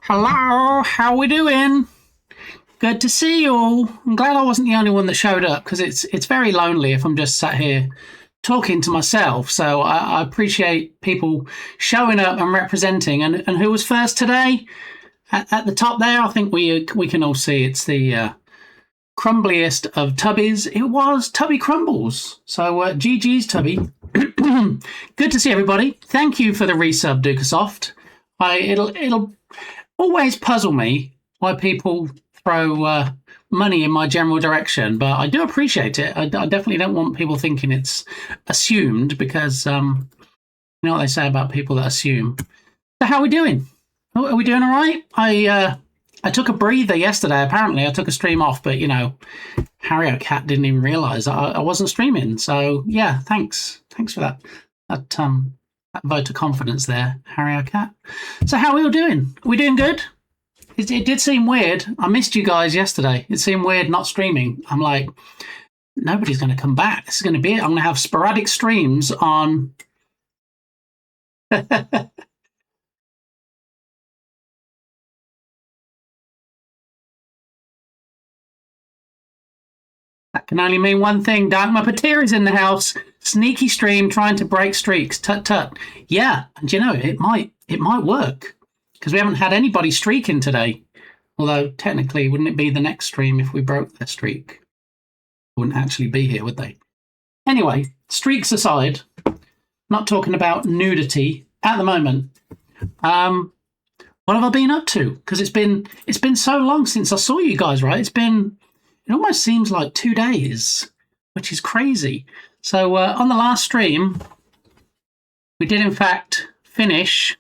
Hello, how we doing? Good to see you all. I'm glad I wasn't the only one that showed up because it's very lonely if I'm just sat here talking to myself. So I appreciate people showing up and representing. And who was first today? At the top there, I think we can all see it's the crumbliest of Tubbies. It was Tubby Crumbles. So GG's Tubby. Good to see everybody. Thank you for the resub, Dukasoft. It'll always puzzle me why people throw money in my general direction, but I do appreciate it. I definitely don't want people thinking it's assumed because you know what they say about people that assume. So how are we doing? Are we doing all right? I took a breather yesterday. Apparently, I took a stream off, but you know, Harrier Cat didn't even realise I wasn't streaming. So yeah, thanks for that vote of confidence there, Harrier Cat. So how are we all doing? Are we doing good? It did seem weird. I missed you guys yesterday. It seemed weird not streaming. I'm like, nobody's going to come back. This is going to be it. I'm going to have sporadic streams on. That can only mean one thing. Dark Muppeteer is in the house. Sneaky stream trying to break streaks. Tut tut. Yeah, and you know, it might work. Because we haven't had anybody streaking today. Although, technically, wouldn't it be the next stream if we broke their streak? Wouldn't actually be here, would they? Anyway, streaks aside, not talking about nudity at the moment. What have I been up to? Because it's been so long since I saw you guys, right? It almost seems like 2 days, which is crazy. So, on the last stream, we did, in fact, finish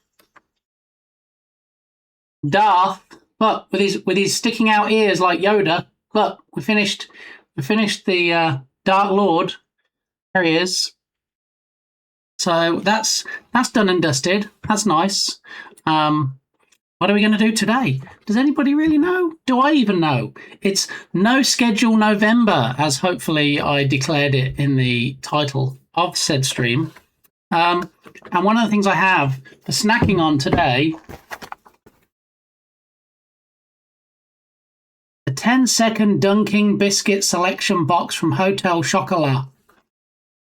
Darth, but with his sticking out ears like Yoda. Look, we finished the Dark Lord. There he is. So that's done and dusted. That's nice. What are we going to do today? Does anybody really know? Do I even know? It's No Schedule November, as hopefully I declared it in the title of said stream. And one of the things I have for snacking on today, a 10-second dunking biscuit selection box from Hotel Chocolat.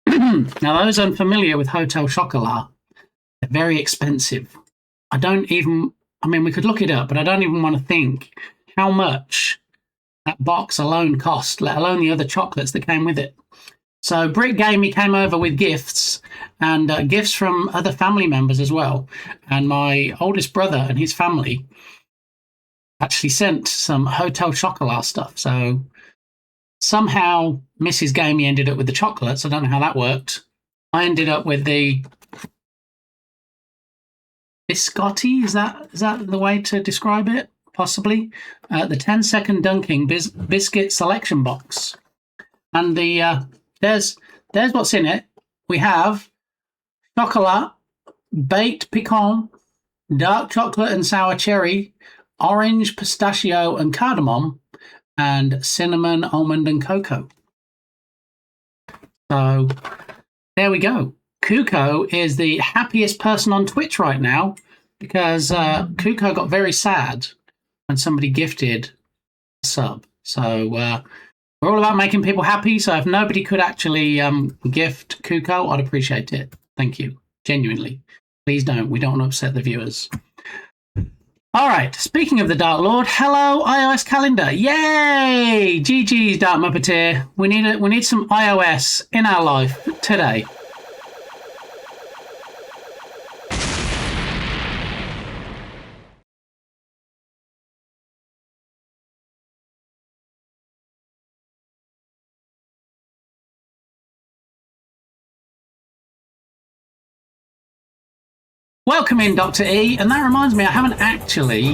Now, those unfamiliar with Hotel Chocolat, they're very expensive. We could look it up, but I don't even want to think how much that box alone cost, let alone the other chocolates that came with it. So Brick Gamey came over with gifts, and gifts from other family members as well. And my oldest brother and his family actually sent some Hotel Chocolat stuff. So somehow Mrs. Gamey ended up with the chocolates. I don't know how that worked. I ended up with the biscotti. Is that the way to describe it? Possibly. The 10-second dunking biscuit selection box. And there's what's in it. We have chocolat, baked pecan, dark chocolate and sour cherry, orange, pistachio and cardamom, and cinnamon, almond and cocoa. So there we go. Kuko is the happiest person on Twitch right now because Kuko got very sad when somebody gifted a sub. So we're all about making people happy. So if nobody could actually gift Kuko, I'd appreciate it. Thank you. Genuinely. Please don't. We don't want to upset the viewers. All right. Speaking of the Dark Lord, hello, iOS calendar. Yay! GG's, Dark Muppeteer. We need some iOS in our life today. Welcome in, Dr. E. And that reminds me, I haven't actually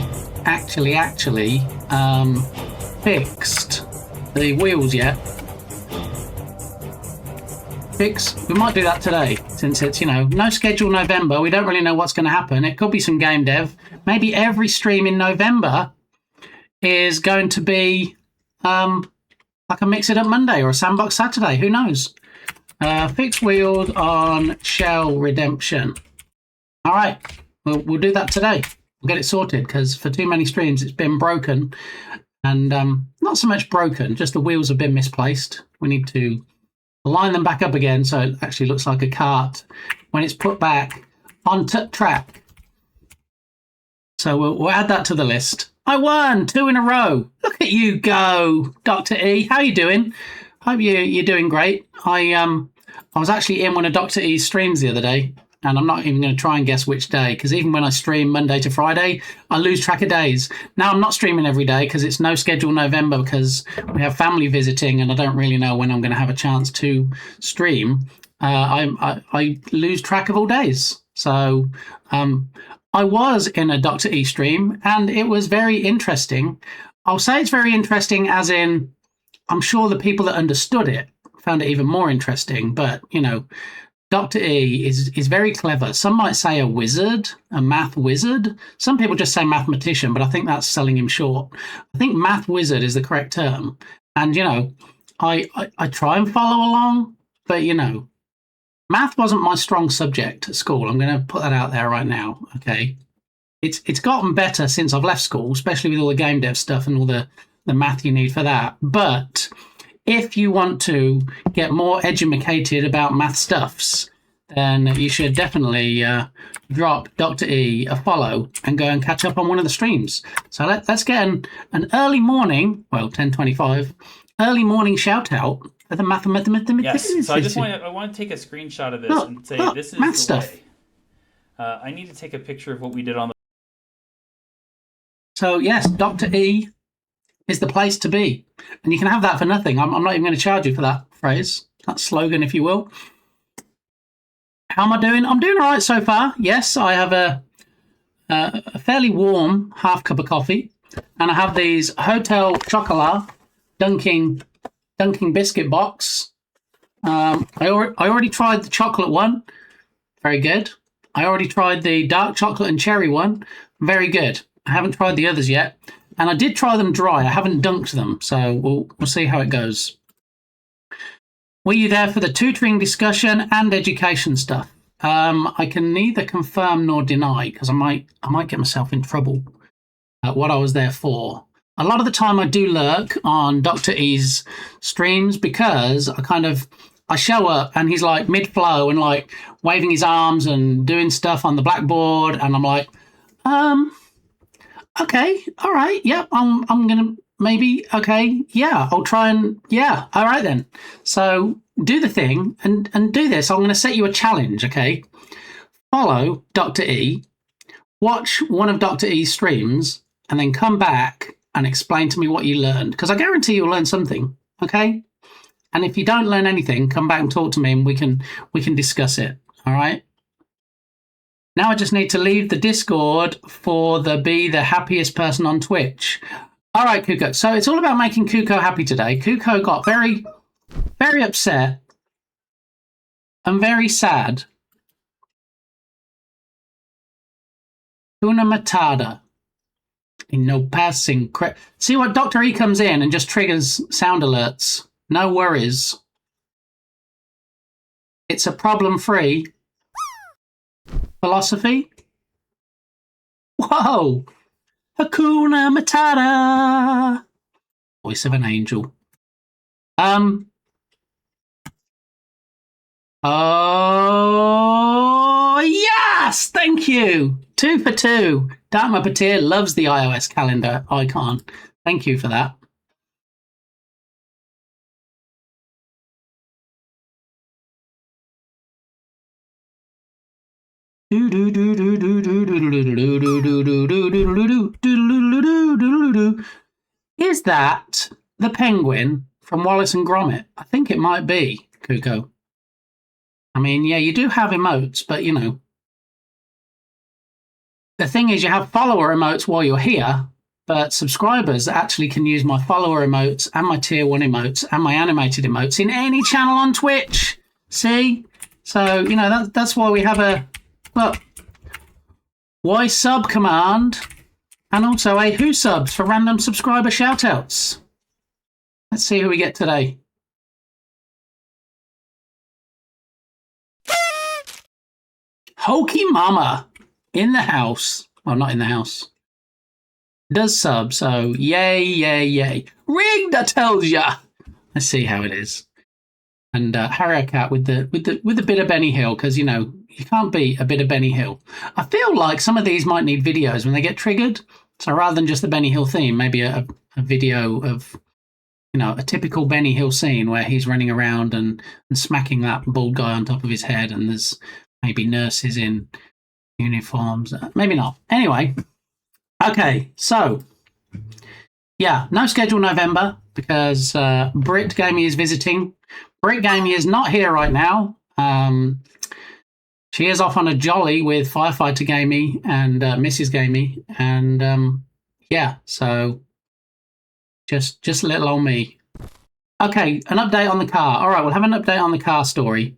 fixed the wheels yet. We might do that today, since it's, no schedule November. We don't really know what's going to happen. It could be some game dev. Maybe every stream in November is going to be like a Mix It Up Monday or a Sandbox Saturday. Who knows? Fixed wheels on Shell Redemption. All right, we'll do that today. I'll get it sorted because for too many streams it's been broken, and not so much broken, just the wheels have been misplaced. We need to line them back up again so it actually looks like a cart when it's put back on track. So we'll add that to the list. I won 2 in a row. Look at you go, Dr. E. How you doing? Hope you're doing great. I was actually in one of Dr. E's streams the other day, and I'm not even going to try and guess which day, because even when I stream Monday to Friday, I lose track of days. Now I'm not streaming every day because it's no schedule November because we have family visiting, and I don't really know when I'm going to have a chance to stream. I lose track of all days. So I was in a Dr. E stream, and it was very interesting. I'll say it's very interesting as in, I'm sure the people that understood it found it even more interesting. But, you know, Dr. E is very clever. Some might say a wizard, a math wizard. Some people just say mathematician, but I think that's selling him short. I think math wizard is the correct term. And, you know, I try and follow along, but, you know, math wasn't my strong subject at school. I'm going to put that out there right now. Okay. It's gotten better since I've left school, especially with all the game dev stuff and all the math you need for that. But if you want to get more educated about math stuffs, then you should definitely drop Dr. E a follow and go and catch up on one of the streams. So let's get an early morning, well, 10:25, early morning shout out for the mathematics. Yes, so I want to take a screenshot of this and say this is math the stuff. way. I need to take a picture of what we did on the... So yes, Dr. E is the place to be. And you can have that for nothing. I'm not even going to charge you for that phrase, that slogan, if you will. How am I doing? I'm doing all right so far. Yes, I have a fairly warm half cup of coffee, and I have these Hotel Chocolat dunking biscuit box. I already tried the chocolate one. Very good. I already tried the dark chocolate and cherry one. Very good. I haven't tried the others yet. And I did try them dry. I haven't dunked them, so we'll see how it goes. Were you there for the tutoring discussion and education stuff? I can neither confirm nor deny because I might get myself in trouble at what I was there for. A lot of the time I do lurk on Dr. E's streams because I show up and he's like mid-flow and like waving his arms and doing stuff on the blackboard, and I'm like, okay, all right, yep, I'm gonna maybe, okay, yeah, I'll try and, yeah, all right then. So do the thing and do this. I'm gonna set you a challenge, okay? Follow Dr. E, watch one of Dr. E's streams, and then come back and explain to me what you learned, because I guarantee you'll learn something, okay? And if you don't learn anything, come back and talk to me and we can discuss it, all right? Now I just need to leave the Discord for be the happiest person on Twitch. All right, Kuko. So it's all about making Kuko happy today. Kuko got very, very upset and very sad. Una Matata. In no passing. See what Dr. E comes in and just triggers sound alerts. No worries. It's a problem-free philosophy. Whoa! Hakuna Matata. Voice of an angel. Oh, yes! Thank you. 2 for 2. Dark Muppeteer loves the iOS calendar icon. Thank you for that. Is that the penguin from Wallace and Gromit? I think it might be, Kuko. I mean, yeah, you do have emotes, but you know. The thing is, you have follower emotes while you're here, but subscribers actually can use my follower emotes and my tier 1 emotes and my animated emotes in any channel on Twitch. See? So, you know, that's why we have a, look, whysub command and also a whysubs for random subscriber shoutouts. Let's see who we get today. Hokey Mama in the house. Well, not in the house. Does sub, so yay, yay, yay. Rigged, I tells ya. Let's see how it is. And Harry Cat with the bit of Benny Hill, because you can't beat a bit of Benny Hill. I feel like some of these might need videos when they get triggered. So rather than just the Benny Hill theme, maybe a video of a typical Benny Hill scene where he's running around and smacking that bald guy on top of his head, and there's maybe nurses in uniforms. Maybe not. Anyway, okay, so yeah, no schedule November because Brit Gamey is visiting. Brit Gamey is not here right now. She is off on a jolly with Firefighter Gamey and Mrs. Gamey, and yeah, so just little old me. Okay, an update on the car. All right, we'll have an update on the car story.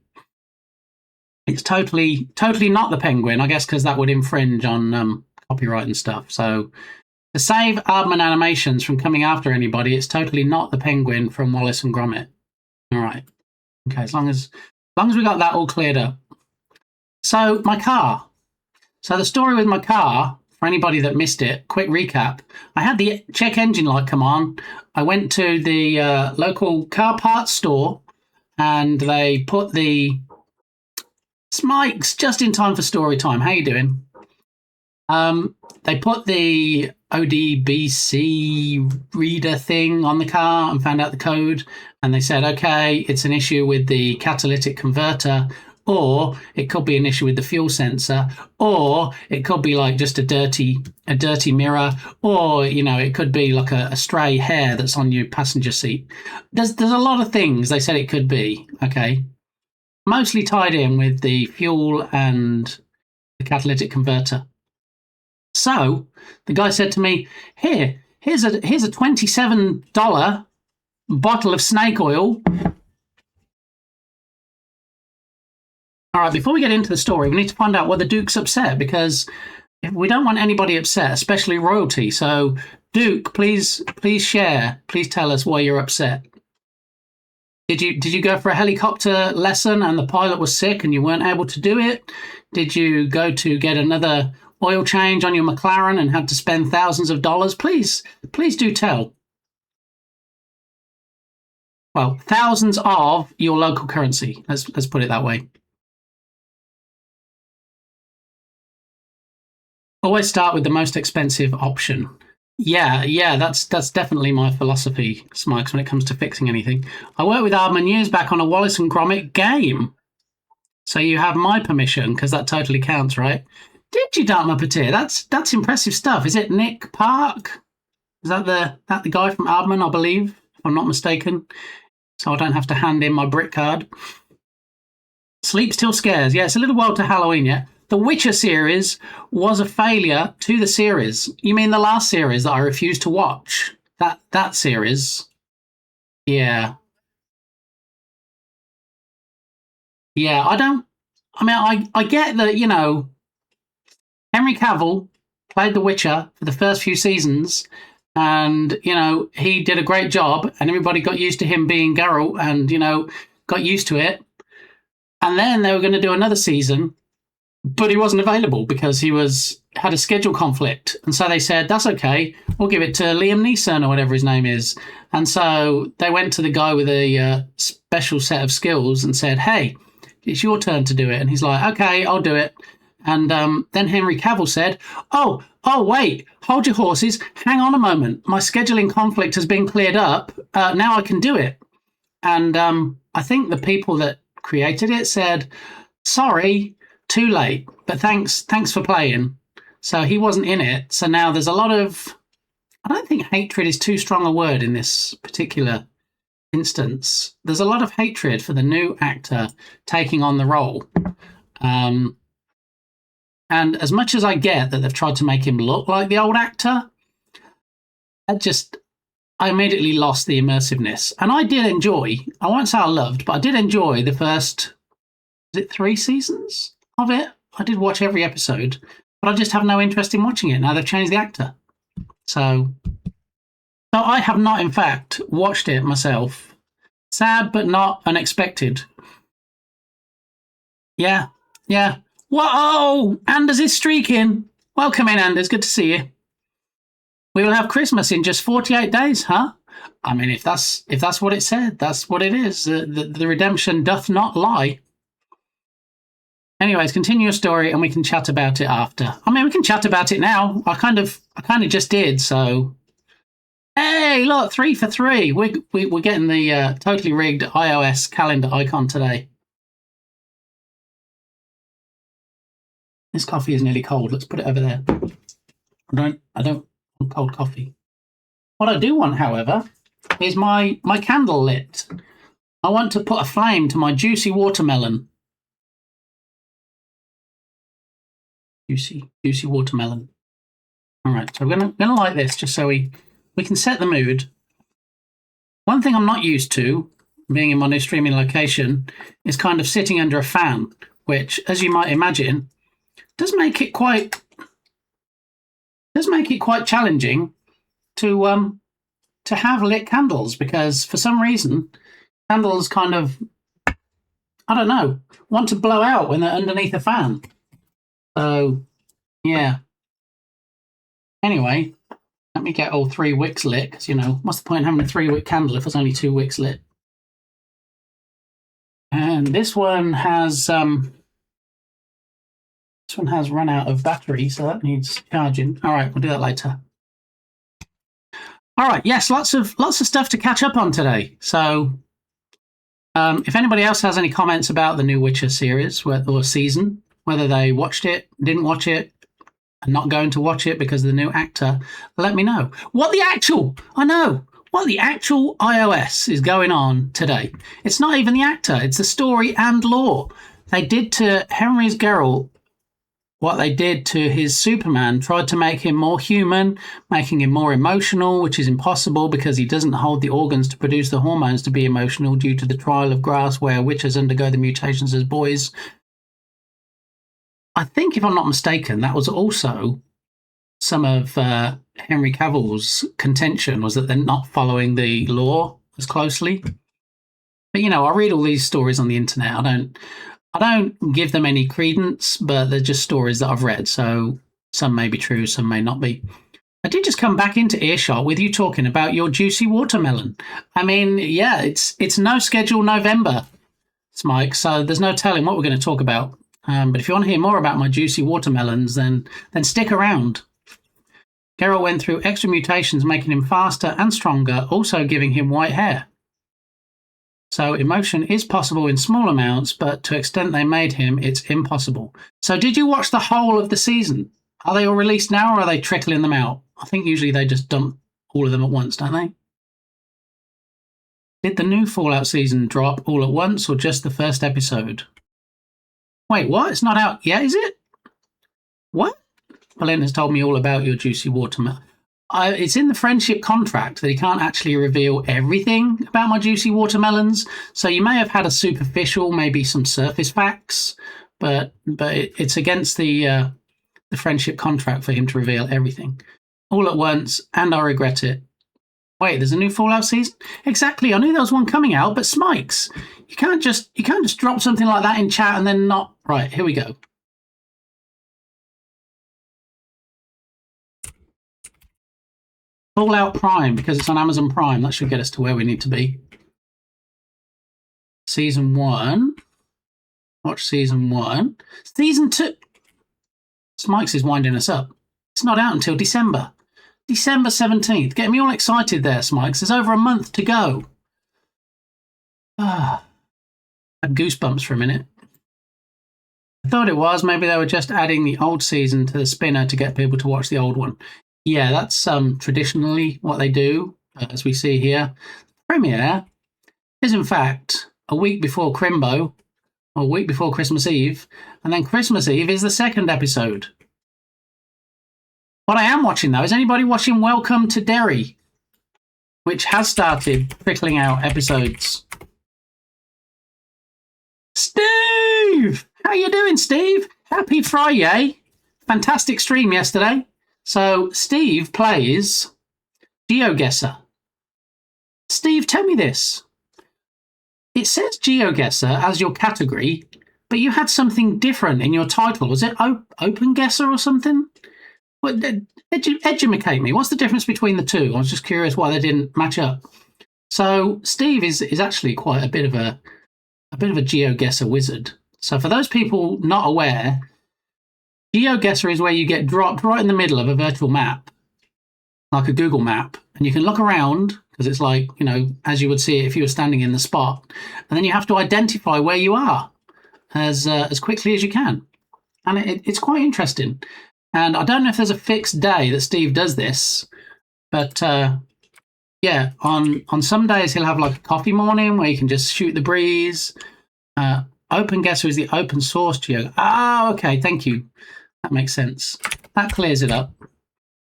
It's totally not the Penguin, I guess, because that would infringe on copyright and stuff. So to save Aardman Animations from coming after anybody, it's totally not the Penguin from Wallace and Gromit. All right. Okay, as long as we got that all cleared up. So my car. So the story with my car, for anybody that missed it, quick recap. I had the check engine light come on. I went to the local car parts store and they put the Smikes just in time for story time. How you doing? They put the ODBC reader thing on the car and found out the code. And they said, okay, it's an issue with the catalytic converter, or it could be an issue with the fuel sensor, or it could be like just a dirty mirror, or it could be like a stray hair that's on your passenger seat. There's a lot of things they said it could be. Okay, mostly tied in with the fuel and the catalytic converter. So the guy said to me, here's a $27 bottle of snake oil. All right, before we get into the story, we need to find out why the Duke's upset, because we don't want anybody upset, especially royalty. So Duke, please share. Please tell us why you're upset. Did you go for a helicopter lesson and the pilot was sick and you weren't able to do it? Did you go to get another oil change on your McLaren and had to spend thousands of dollars? Please do tell. Well, thousands of your local currency. Let's put it that way. Always start with the most expensive option. Yeah, that's definitely my philosophy, Smikes, when it comes to fixing anything. I worked with Aardman years back on a Wallace and Gromit game. So you have my permission, because that totally counts, right? Did you, Dark Muppeteer? That's impressive stuff. Is it Nick Park? Is that the guy from Aardman, I believe, if I'm not mistaken? So I don't have to hand in my Brit card. Sleep Still Scares. Yeah, it's a little while to Halloween yet. The Witcher series was a failure to the series. You mean the last series that I refused to watch? That series? Yeah. Yeah, I get that, Henry Cavill played The Witcher for the first few seasons, and, he did a great job, and everybody got used to him being Geralt and, got used to it. And then they were going to do another season, but he wasn't available because he had a schedule conflict. And so they said, that's okay, we'll give it to Liam Neeson or whatever his name is. And so they went to the guy with a special set of skills and said, hey, it's your turn to do it. And he's like, okay, I'll do it. And then Henry Cavill said, oh, wait, hold your horses. Hang on a moment. My scheduling conflict has been cleared up. Now I can do it. And I think the people that created it said, sorry, too late, but thanks for playing. So he wasn't in it. So now there's a lot of, I don't think hatred is too strong a word in this particular instance. There's a lot of hatred for the new actor taking on the role. And as much as I get that they've tried to make him look like the old actor, I immediately lost the immersiveness. And I did enjoy, I won't say I loved, but I did enjoy the first, is it 3 seasons of it? I did watch every episode, but I just have no interest in watching it now they've changed the actor. So I have not, in fact, watched it myself. Sad, but not unexpected. Yeah. Whoa! Anders is streaking. Welcome in, Anders. Good to see you. We will have Christmas in just 48 days, huh? I mean, if that's what it said, that's what it is. The redemption doth not lie. Anyways, continue your story, and we can chat about it after. I mean, we can chat about it now. I kind of just did. So, hey, look, 3 for 3. We're getting the totally rigged iOS calendar icon today. This coffee is nearly cold. Let's put it over there. I don't want cold coffee. What I do want, however, is my candle lit. I want to put a flame to my juicy watermelon. Juicy watermelon. All right, so we're gonna light this just so we can set the mood. One thing I'm not used to, being in my new streaming location, is kind of sitting under a fan, which, as you might imagine, does make it quite challenging to have lit candles, because for some reason candles kind of, I don't know, want to blow out when they're underneath a fan. So yeah. Anyway, let me get all 3 wicks lit, because, what's the point in having a 3-wick candle if there's only 2 wicks lit? And this one has run out of battery, so that needs charging. All right, we'll do that later. All right, yes, lots of stuff to catch up on today. So, if anybody else has any comments about the new Witcher series or season, whether they watched it, didn't watch it, and not going to watch it because of the new actor, let me know. What the actual iOS is going on today? It's not even the actor, it's the story and lore. They did to Henry's Geralt what they did to his Superman, tried to make him more human, making him more emotional, which is impossible because he doesn't hold the organs to produce the hormones to be emotional due to the trial of grass where witches undergo the mutations as boys. I think, if I'm not mistaken, that was also some of Henry Cavill's contention, was that they're not following the law as closely. But, I read all these stories on the internet. I don't give them any credence, but they're just stories that I've read. So some may be true, some may not be. I did just come back into earshot with you talking about your juicy watermelon. I mean, yeah, it's no schedule November, Mike, so there's no telling what we're going to talk about. But if you want to hear more about my juicy watermelons, then stick around. Geralt went through extra mutations, making him faster and stronger, also giving him white hair. So emotion is possible in small amounts, but to the extent they made him, it's impossible. So did you watch the whole of the season? Are they all released now, or are they trickling them out? I think usually they just dump all of them at once, don't they? Did the new Fallout season drop all at once, or just the first episode? Wait, what? It's not out yet, is it? What? Belinda has told me all about your juicy watermelon. It's in the friendship contract that he can't actually reveal everything about my juicy watermelons. So you may have had a superficial, maybe some surface facts, but it's against the friendship contract for him to reveal everything all at once, and I regret it. Wait, there's a new Fallout season? Exactly. I knew there was one coming out, but Smikes, you can't just drop something like that in chat and then not. Right, here we go. Fallout Prime, because it's on Amazon Prime. That should get us to where we need to be. Season 1. Watch Season 1. Season 2. Smikes is winding us up. It's not out until December. December 17th. Getting me all excited there, Smikes. There's over a month to go. I had goosebumps for a minute. I thought it was. Maybe they were just adding the old season to the spinner to get people to watch the old one. Yeah, that's traditionally what they do, as we see here. Premiere is, in fact, a week before Crimbo, or a week before Christmas Eve, and then Christmas Eve is the second episode. What I am watching, though, is anybody watching Welcome to Derry, which has started trickling out episodes. Steve! How you doing, Steve? Happy Friday. Fantastic stream yesterday. So, Steve plays GeoGuessr. Steve, tell me this. It says GeoGuessr as your category, but you had something different in your title. Was it Open Guesser or something? Educate me. What's the difference between the two? I was just curious why they didn't match up. So Steve is actually quite a bit of a GeoGuessr wizard. So for those people not aware, GeoGuessr is where you get dropped right in the middle of a virtual map, like a Google map, and you can look around because it's like, as you would see it if you were standing in the spot, and then you have to identify where you are as quickly as you can, and it's quite interesting. And I don't know if there's a fixed day that Steve does this, but yeah, on some days he'll have like a coffee morning where you can just shoot the breeze. OpenGuessr is the open source geo. Ah, okay, thank you. That makes sense. That clears it up.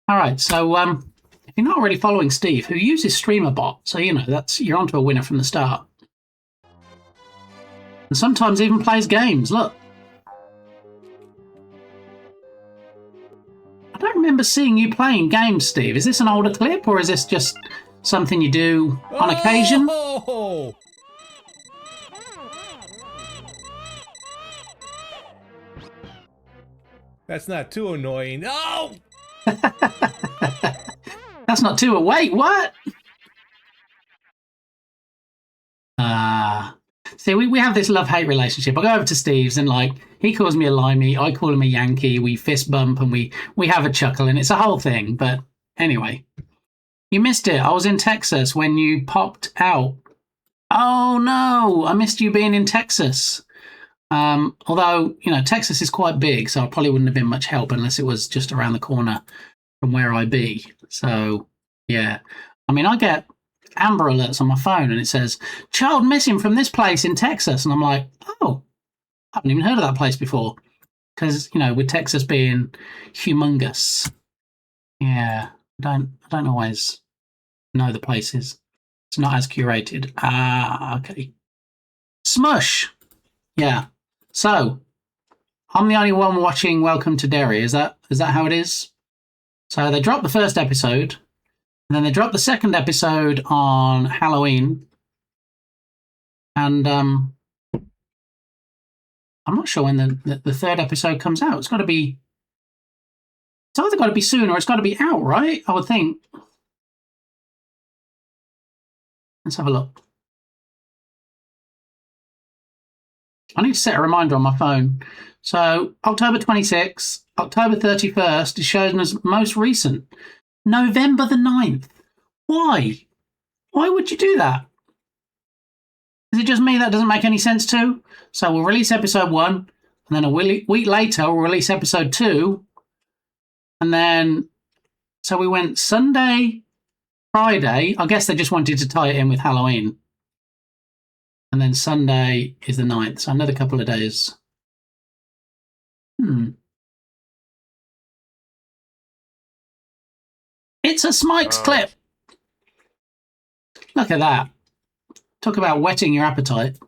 All right, so if you're not already following Steve, who uses StreamerBot, so you're onto a winner from the start. And sometimes even plays games. Look. I don't remember seeing you playing games, Steve. Is this an older clip, or is this just something you do on occasion? Oh! That's not too annoying. No! That's not too. Wait, what? See, we have this love-hate relationship. I go over to Steve's and he calls me a limey, I call him a Yankee, we fist bump and we have a chuckle and it's a whole thing. But anyway, you missed it. I was in Texas when you popped out. Oh no, I missed you being in Texas. Although, Texas is quite big, so I probably wouldn't have been much help unless it was just around the corner from where I be. So, yeah. I mean, I get Amber Alerts on my phone and it says, child missing from this place in Texas. And I'm like, oh, I haven't even heard of that place before. Because, with Texas being humongous. Yeah, I don't always know the places. It's not as curated. Ah, okay. Smush. Yeah. So, I'm the only one watching Welcome to Derry. Is that how it is? So they dropped the first episode, and then they dropped the second episode on Halloween. And I'm not sure when the third episode comes out. It's either got to be soon or it's got to be out, right? I would think. Let's have a look. I need to set a reminder on my phone. So October 26th, October 31st is shown as most recent. November the 9th. Why? Why would you do that? Is it just me that doesn't make any sense to? So we'll release episode 1, and then a week later we'll release episode 2. And then, so we went Sunday, Friday. I guess they just wanted to tie it in with Halloween. And then Sunday is the 9th, so another couple of days. It's a Smike's clip. Look at that. Talk about whetting your appetite.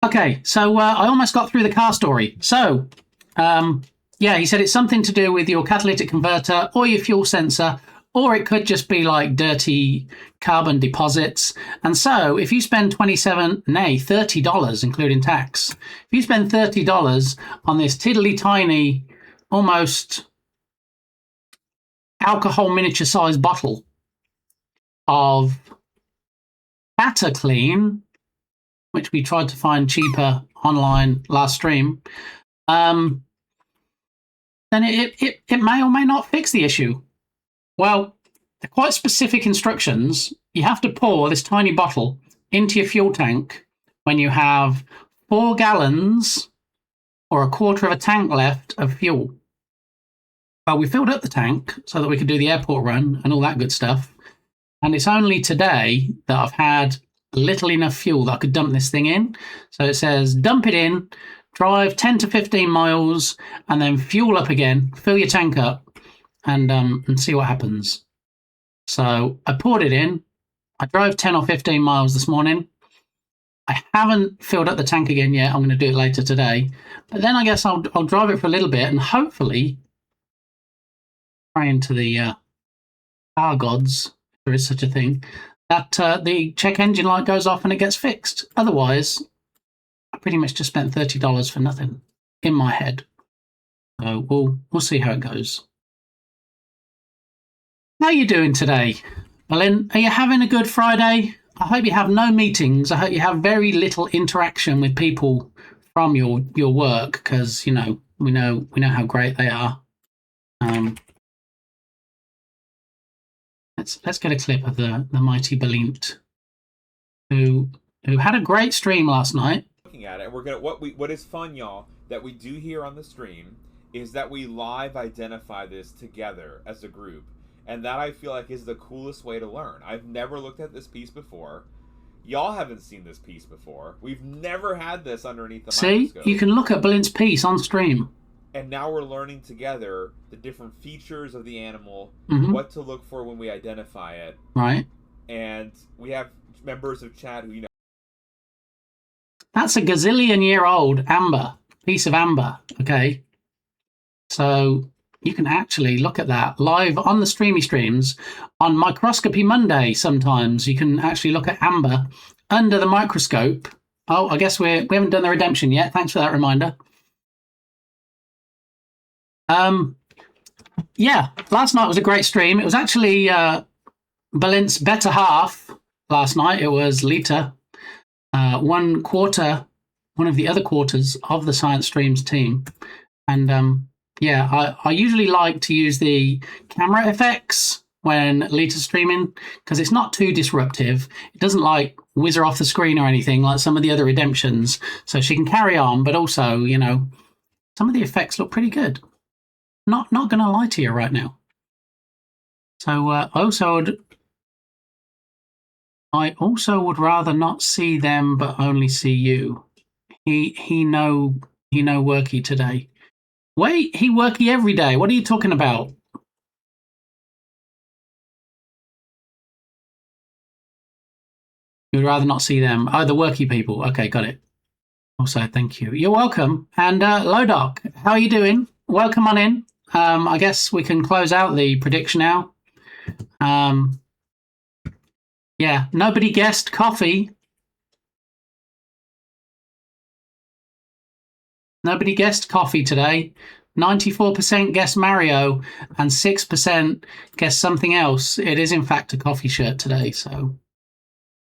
Okay, so I almost got through the car story. So, yeah, he said it's something to do with your catalytic converter or your fuel sensor, or it could just be like dirty carbon deposits. And so if you spend $30, including tax, if you spend $30 on this tiddly tiny, almost alcohol miniature sized bottle of Batter Clean, which we tried to find cheaper online last stream, then it may or may not fix the issue. Well, they're quite specific instructions. You have to pour this tiny bottle into your fuel tank when you have 4 gallons or a quarter of a tank left of fuel. Well, we filled up the tank so that we could do the airport run and all that good stuff. And it's only today that I've had little enough fuel that I could dump this thing in. So it says, dump it in, drive 10 to 15 miles, and then fuel up again, fill your tank up, and see what happens. So I poured it in. I drove 10 or 15 miles this morning. I haven't filled up the tank again yet. I'm going to do it later today. But then I guess I'll drive it for a little bit and hopefully pray into the power gods, if there is such a thing, that the check engine light goes off and it gets fixed. Otherwise, I pretty much just spent $30 for nothing in my head. So we'll see how it goes. How are you doing today, Berlin? Are you having a good Friday? I hope you have no meetings. I hope you have very little interaction with people from your work, because we know how great they are. Let's get a clip of the mighty Belint, who had a great stream last night. Looking at it, and we're gonna what is fun, y'all, that we do here on the stream is that we live identify this together as a group, and that I feel like is the coolest way to learn. I've never looked at this piece before. Y'all haven't seen this piece before. We've never had this underneath the microscope. See, you can look at Belint's piece on stream. And now we're learning together the different features of the animal, what to look for when we identify it. Right. And we have members of chat who, That's a gazillion-year-old amber, piece of amber, okay? So you can actually look at that live on the streamy streams. On Microscopy Monday sometimes you can actually look at amber under the microscope. Oh, I guess we haven't done the redemption yet. Thanks for that reminder. Yeah, last night was a great stream. It was actually Belint's better half last night. It was Lita. One of the other quarters of the Science Streams team. And yeah, I usually like to use the camera effects when Lita's streaming, because it's not too disruptive. It doesn't like whiz her off the screen or anything like some of the other redemptions. So she can carry on, but also, some of the effects look pretty good. Not going to lie to you right now. So I also would rather not see them, but only see you. He know worky today. Wait, he worky every day. What are you talking about? You'd rather not see them. Oh, the worky people. Okay, got it. Also, thank you. You're welcome. And Lodoc, how are you doing? Welcome on in. I guess we can close out the prediction now. Yeah, nobody guessed coffee. Nobody guessed coffee today. 94% guessed Mario and 6% guessed something else. It is, in fact, a coffee shirt today. So,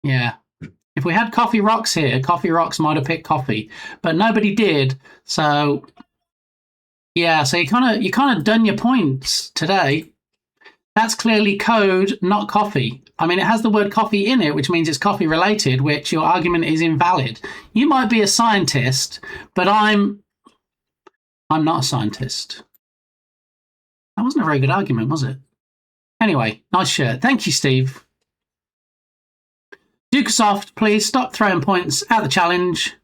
yeah. If we had Coffee Rocks here, Coffee Rocks might have picked coffee, but nobody did. So, yeah. So you kind of done your points today. That's clearly code, not coffee. I mean, it has the word coffee in it, which means it's coffee related, which your argument is invalid. You might be a scientist, but I'm not a scientist. That wasn't a very good argument, was it? Anyway, nice shirt. Thank you, Steve. Dukesoft, please stop throwing points at the challenge.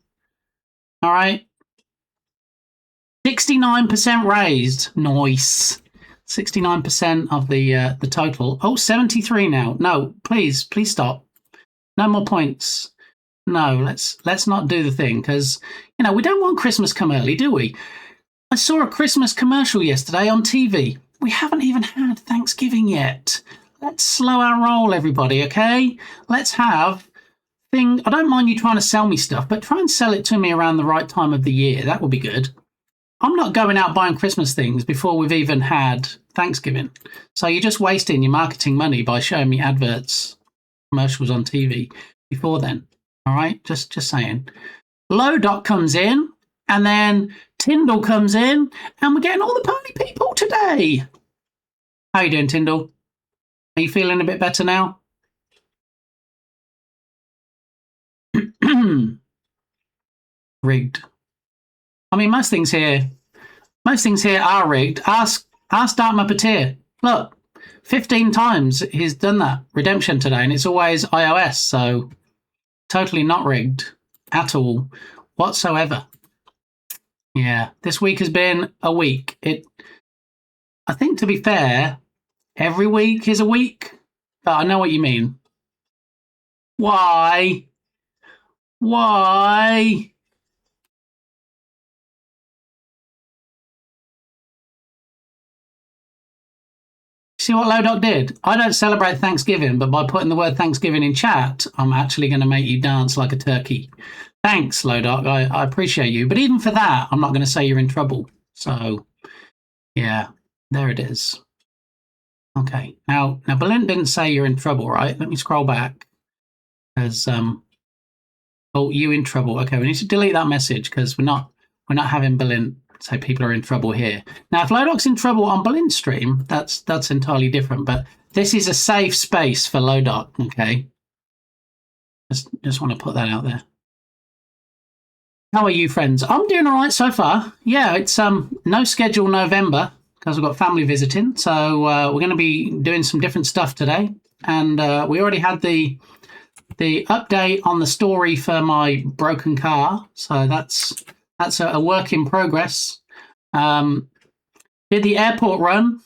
All right. 69% raised. Nice. 69% of the total. Oh, 73 now. No, please stop. No more points. No, let's not do the thing, because we don't want Christmas come early, do we? I saw a Christmas commercial yesterday on TV. We haven't even had Thanksgiving yet. Let's slow our roll, everybody, okay? Let's have I don't mind you trying to sell me stuff, but try and sell it to me around the right time of the year. That would be good. I'm not going out buying Christmas things before we've even had Thanksgiving. So you're just wasting your marketing money by showing me adverts, commercials on TV before then. All right? Just saying. Lodoc comes in, and then Tyndall comes in, and we're getting all the party people today. How you doing, Tyndall? Are you feeling a bit better now? Rigged. I mean, most things here are rigged. Ask Dark Muppeteer. Look, 15 times he's done that redemption today, and it's always iOS, so totally not rigged at all whatsoever. Yeah, this week has been a week. I think, to be fair, every week is a week, but I know what you mean. Why? See what Lodoc did? I don't celebrate Thanksgiving, but by putting the word Thanksgiving in chat, I'm actually going to make you dance like a turkey. Thanks, Lodoc. I appreciate you. But even for that, I'm not going to say you're in trouble. So Yeah, there it is. Okay, now Berlin didn't say you're in trouble, right? Let me scroll back. As oh, you in trouble? Okay, we need to delete that message because we're not having Berlin say people are in trouble here. Now, if Lodoc's in trouble on Berlin's stream, that's entirely different. But this is a safe space for Lodoc. Okay, just want to put that out there. How are you, friends? I'm doing all right so far. Yeah, it's no schedule November because we've got family visiting. So we're going to be doing some different stuff today. And we already had the update on the story for my broken car. So that's a work in progress. Did the airport run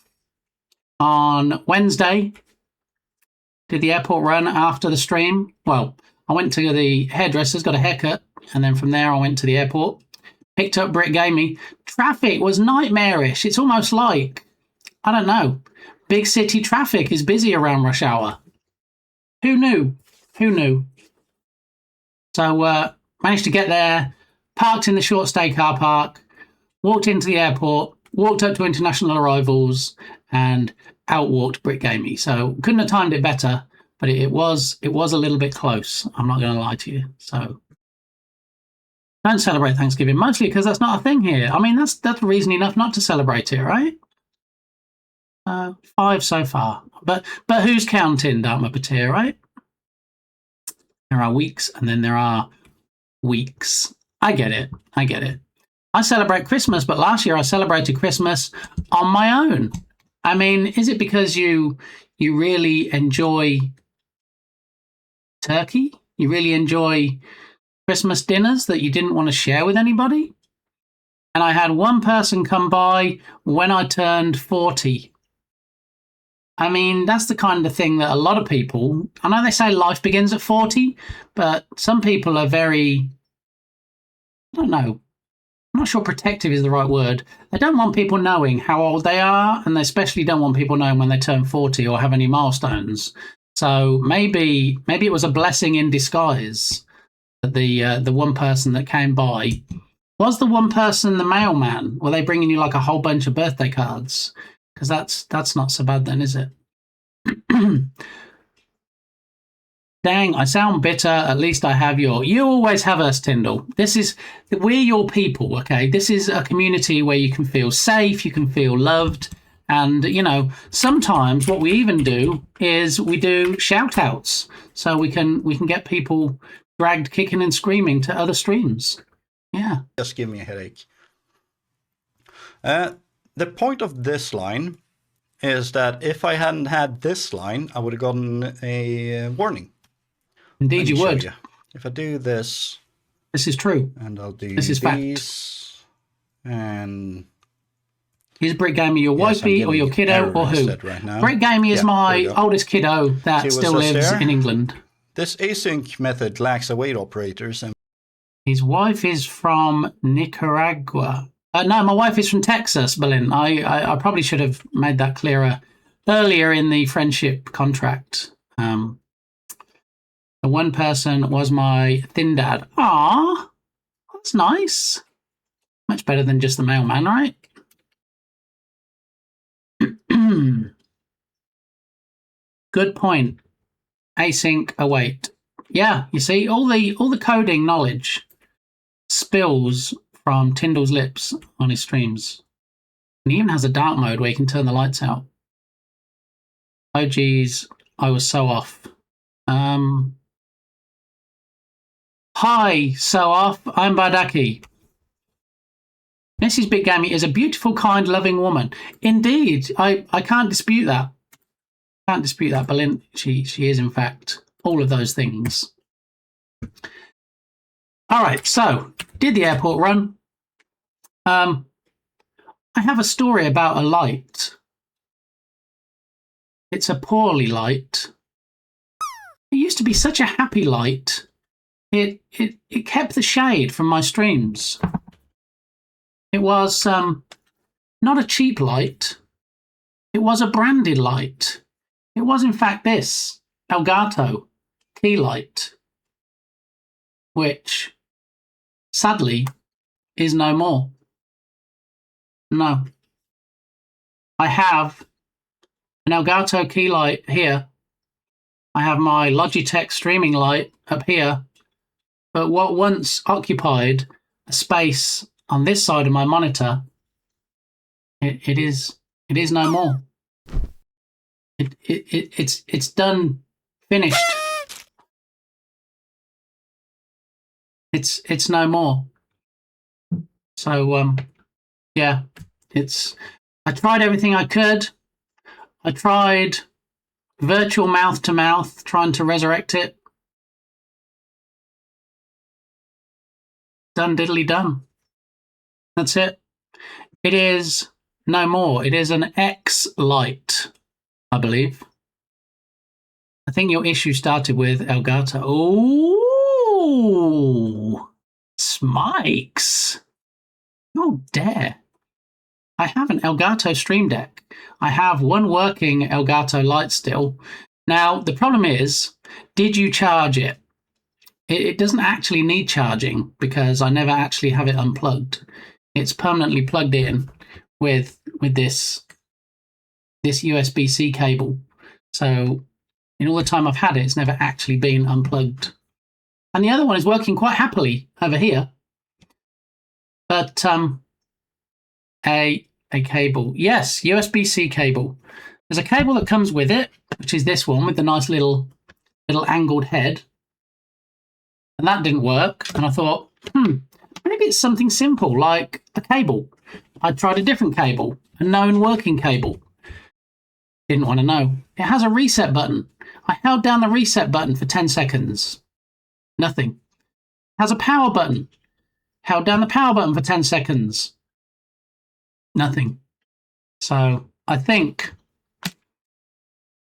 on Wednesday. Did the airport run after the stream. Well, I went to the hairdresser's, got a haircut. And then from there, I went to the airport, picked up Brit Gamey. Traffic was nightmarish. It's almost like, I don't know, big city traffic is busy around rush hour. Who knew? Who knew? So managed to get there, parked in the short stay car park, walked into the airport, walked up to international arrivals, and outwalked Brit Gamey. So couldn't have timed it better, but it was a little bit close. I'm not going to lie to you. So don't celebrate Thanksgiving, mostly because that's not a thing here. I mean, that's reason enough not to celebrate it, right? 5 so far. But who's counting, Dartmouth Batir, right? There are weeks and then there are weeks. I get it. I celebrate Christmas, but last year I celebrated Christmas on my own. I mean, is it because you really enjoy turkey? You really enjoy Christmas dinners that you didn't want to share with anybody? And I had one person come by when I turned 40. I mean, that's the kind of thing that a lot of people, I know they say life begins at 40, but some people are very, I don't know, I'm not sure protective is the right word. They don't want people knowing how old they are, and they especially don't want people knowing when they turn 40 or have any milestones. So maybe it was a blessing in disguise. The one person that came by was the one person the mailman. Were they bringing you like a whole bunch of birthday cards? Because that's not so bad then, is it? Dang, I sound bitter. At least I have you always have us, Tyndall. We're your people, okay? This is a community where you can feel safe, you can feel loved. And, you know, sometimes what we even do is we do shout outs. So we can get people dragged kicking and screaming to other streams. Yeah. Just give me a headache. The point of this line is that if I hadn't had this line, I would have gotten a warning. Indeed you would. If I do this... This is true. And I'll do this is these. Fact. And... Is Brit Gamey your wifey or your kiddo or who? Right Brit Gamey is my oldest kiddo that still lives in England. This async method lacks await operators. And his wife is from Nicaragua. No, my wife is from Texas, Berlin. I probably should have made that clearer earlier in the friendship contract. The one person was my thin dad. Ah, that's nice. Much better than just the mailman, right? Good point. Async await. Yeah, you see, all the coding knowledge spills from Tyndall's lips on his streams. And he even has a dark mode where you can turn the lights out. Oh geez, I was so off. Hi, so off. I'm Bardaki. Mrs. Big Gammy is a beautiful, kind, loving woman. Indeed, I can't dispute that. Can't dispute that, Berlin. She is, in fact, all of those things. All right, so did the airport run? I have a story about a light. It's a poorly light. It used to be such a happy light. It kept the shade from my streams. It was not a cheap light. It was a branded light. It was, in fact, this Elgato key light, which, sadly, is no more. No. I have an Elgato key light here. I have my Logitech streaming light up here. But what once occupied a space on this side of my monitor, it is no more. It's done, finished. It's no more. So yeah, I tried everything I could. I tried virtual mouth to mouth, trying to resurrect it. Done diddly done. That's it. It is no more. It is an X light, I believe. I think your issue started with Elgato. Oh, Smikes. Oh, dare. I have an Elgato Stream Deck. I have one working Elgato light still. Now, the problem is, did you charge it? It doesn't actually need charging because I never actually have it unplugged. It's permanently plugged in with this USB-C cable. So in all the time I've had it, it's never actually been unplugged. And the other one is working quite happily over here. But a cable. Yes, USB-C cable. There's a cable that comes with it, which is this one with the nice little angled head. And that didn't work. And I thought, maybe it's something simple like a cable. I tried a different cable, a known working cable. Didn't want to know. It has a reset button. I held down the reset button for 10 seconds. Nothing. It has a power button. Held down the power button for 10 seconds. Nothing. So I think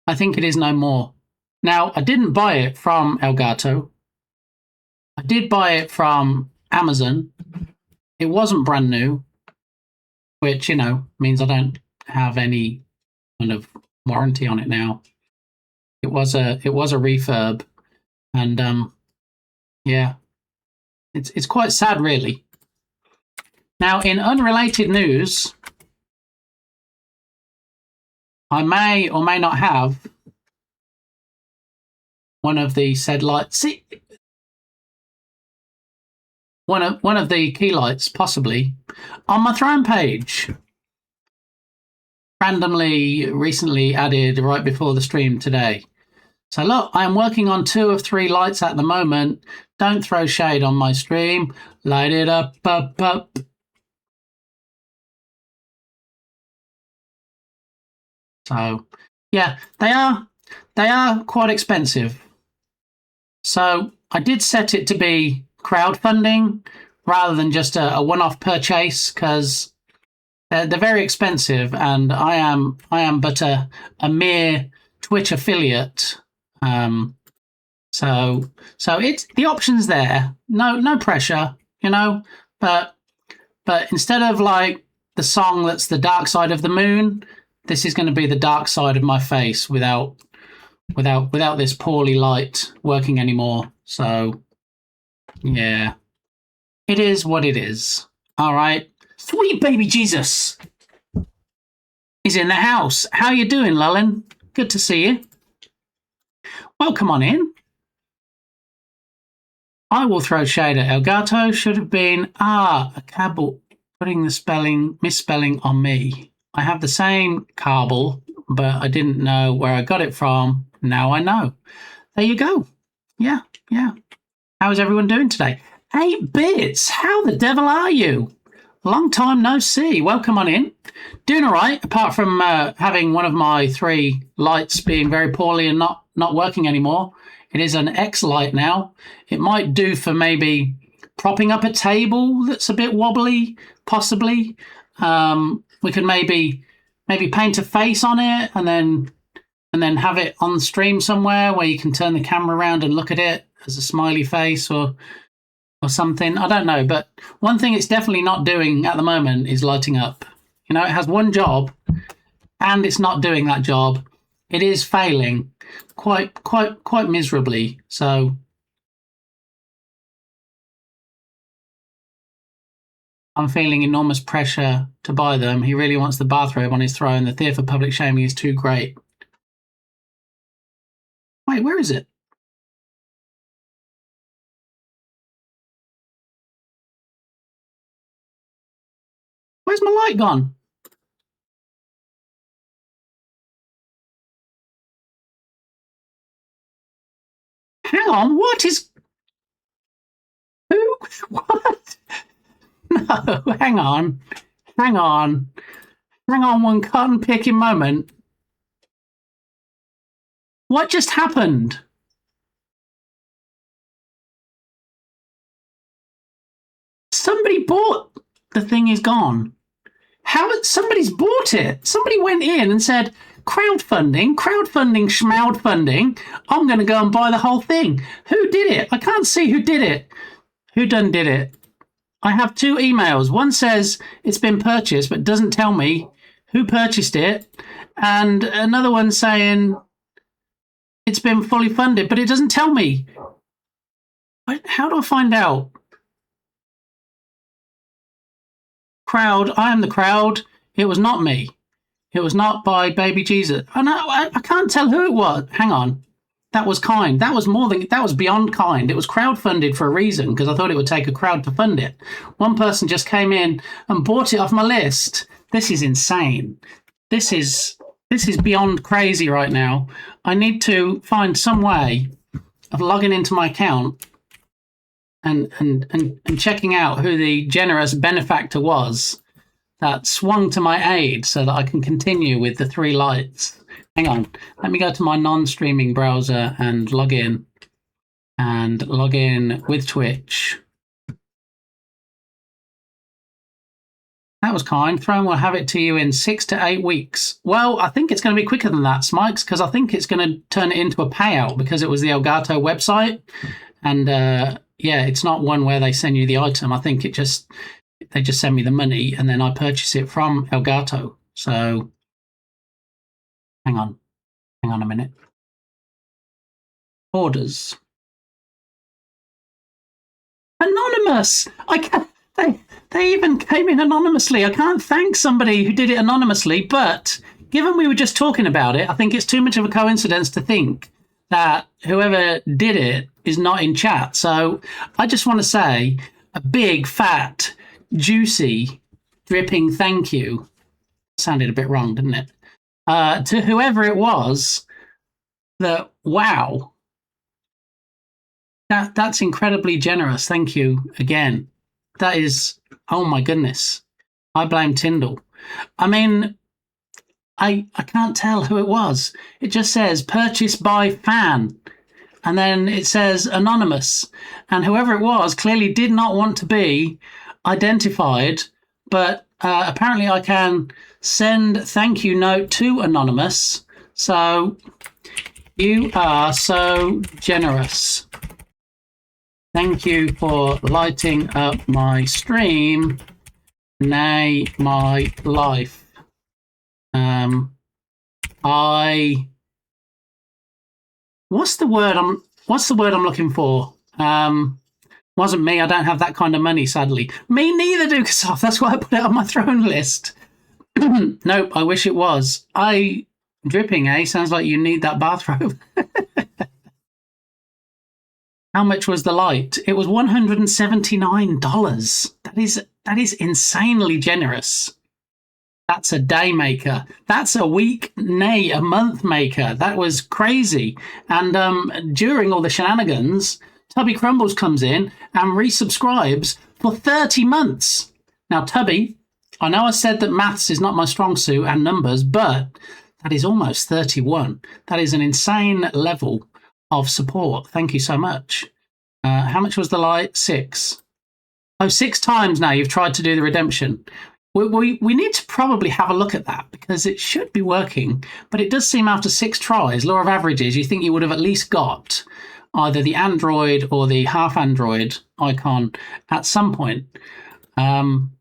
it is no more. Now, I didn't buy it from Elgato. I did buy it from Amazon. It wasn't brand new, which, means I don't have any kind of warranty on it now. It was a refurb, and yeah, it's quite sad, really. Now, in unrelated news, I may or may not have one of the said lights. See, one of the key lights, possibly, on my throne page. Randomly, recently added right before the stream today. So look, I am working on 2 of 3 lights at the moment. Don't throw shade on my stream. Light it up, up, up. So, yeah, they are quite expensive. So I did set it to be crowdfunding rather than just a one-off purchase because they're very expensive, and I am but a mere Twitch affiliate. So it's the options there. No pressure, But instead of like the song that's the dark side of the moon, this is going to be the dark side of my face without this poorly light working anymore. So yeah, it is what it is. All right, sweet baby Jesus is in the house. How you doing, Lullin? Good to see you. Welcome on in. I will throw shade at Elgato. Should have been a cable putting the misspelling on me. I have the same cable, but I didn't know where I got it from. Now I know. There you go. Yeah. How is everyone doing today? 8 bits. How the devil are you? Long time no see. Welcome on in. Doing all right, apart from having one of my 3 lights being very poorly and not working anymore. It is an X light now. It might do for maybe propping up a table that's a bit wobbly, possibly. We could maybe paint a face on it and then have it on the stream somewhere where you can turn the camera around and look at it as a smiley face or something. I don't know, but one thing it's definitely not doing at the moment is lighting up. It has one job and it's not doing that job. It is failing quite miserably. So I'm feeling enormous pressure to buy them. He really wants the bathrobe on his throne. The fear for public shaming is too great. Wait, where is it? Where's my light gone? Hang on, what is... Who? What? No, hang on. Hang on. Hang on one cotton-picking moment. What just happened? Somebody bought... The thing is gone. How? Somebody's bought it. Somebody went in and said, crowdfunding, schmoudfunding. I'm going to go and buy the whole thing. Who did it? I can't see who did it. Who done did it? I have 2 emails. One says it's been purchased, but doesn't tell me who purchased it. And another one saying it's been fully funded, but it doesn't tell me. How do I find out? Crowd, I am the crowd. It was not me. It was not by Baby Jesus. Oh, no, I can't tell who it was. Hang on. That was kind. That was more than, that was beyond kind. It was crowdfunded for a reason, because I thought it would take a crowd to fund it. One person just came in and bought it off my list. This is insane. This is beyond crazy right now. I need to find some way of logging into my account and checking out who the generous benefactor was that swung to my aid so that I can continue with the 3 lights. Hang on. Let me go to my non-streaming browser and log in. And log in with Twitch. That was kind. Throne will have it to you in 6 to 8 weeks. Well, I think it's going to be quicker than that, Smikes, because I think it's going to turn it into a payout because it was the Elgato website. And yeah, it's not one where they send you the item. I think they just send me the money and then I purchase it from Elgato. So hang on a minute. Orders. Anonymous. I can't. They even came in anonymously. I can't thank somebody who did it anonymously, but given we were just talking about it, I think it's too much of a coincidence to think that whoever did it is not in chat. So I just want to say a big, fat, juicy, dripping thank you. Sounded a bit wrong, didn't it? To whoever it was, that, wow. That's incredibly generous. Thank you again. That is, oh my goodness. I blame Tyndall. I mean, I can't tell who it was. It just says purchased by fan. And then it says anonymous. And whoever it was clearly did not want to be identified. But apparently I can send thank you note to anonymous. So you are so generous. Thank you for lighting up my stream, nay, my life. What's the word I'm looking for? Wasn't me. I don't have that kind of money, sadly. Me neither, Dukasoft. That's why I put it on my throne list. Nope, I wish it was. Dripping, eh? Sounds like you need that bathrobe. How much was the light? It was $179. That is insanely generous. That's a day maker. That's a week, nay, a month maker. That was crazy. And during all the shenanigans, Tubby Crumbles comes in and resubscribes for 30 months. Now, Tubby, I know I said that maths is not my strong suit and numbers, but that is almost 31. That is an insane level of support. Thank you so much. How much was the light? 6. Oh, 6 times now you've tried to do the redemption. We need to probably have a look at that because it should be working, but it does seem after 6 tries, law of averages, you think you would have at least got either the Android or the half Android icon at some point. I'm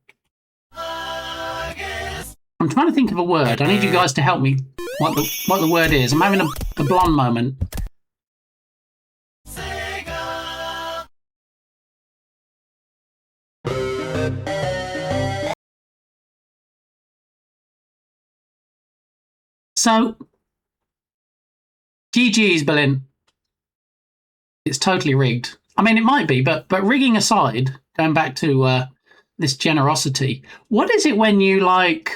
trying to think of a word. I need you guys to help me what the word is. I'm having a blonde moment. So, GG's, Berlin. It's totally rigged. I mean, it might be, but rigging aside, going back to this generosity, what is it when you like?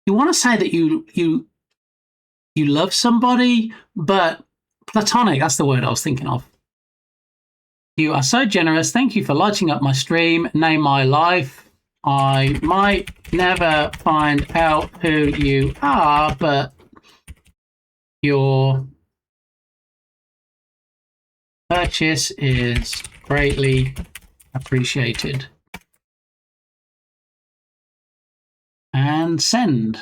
You want to say that you love somebody, but platonic. That's the word I was thinking of. You are so generous. Thank you for lighting up my stream. Name my life. I might never find out who you are, but your purchase is greatly appreciated. And send.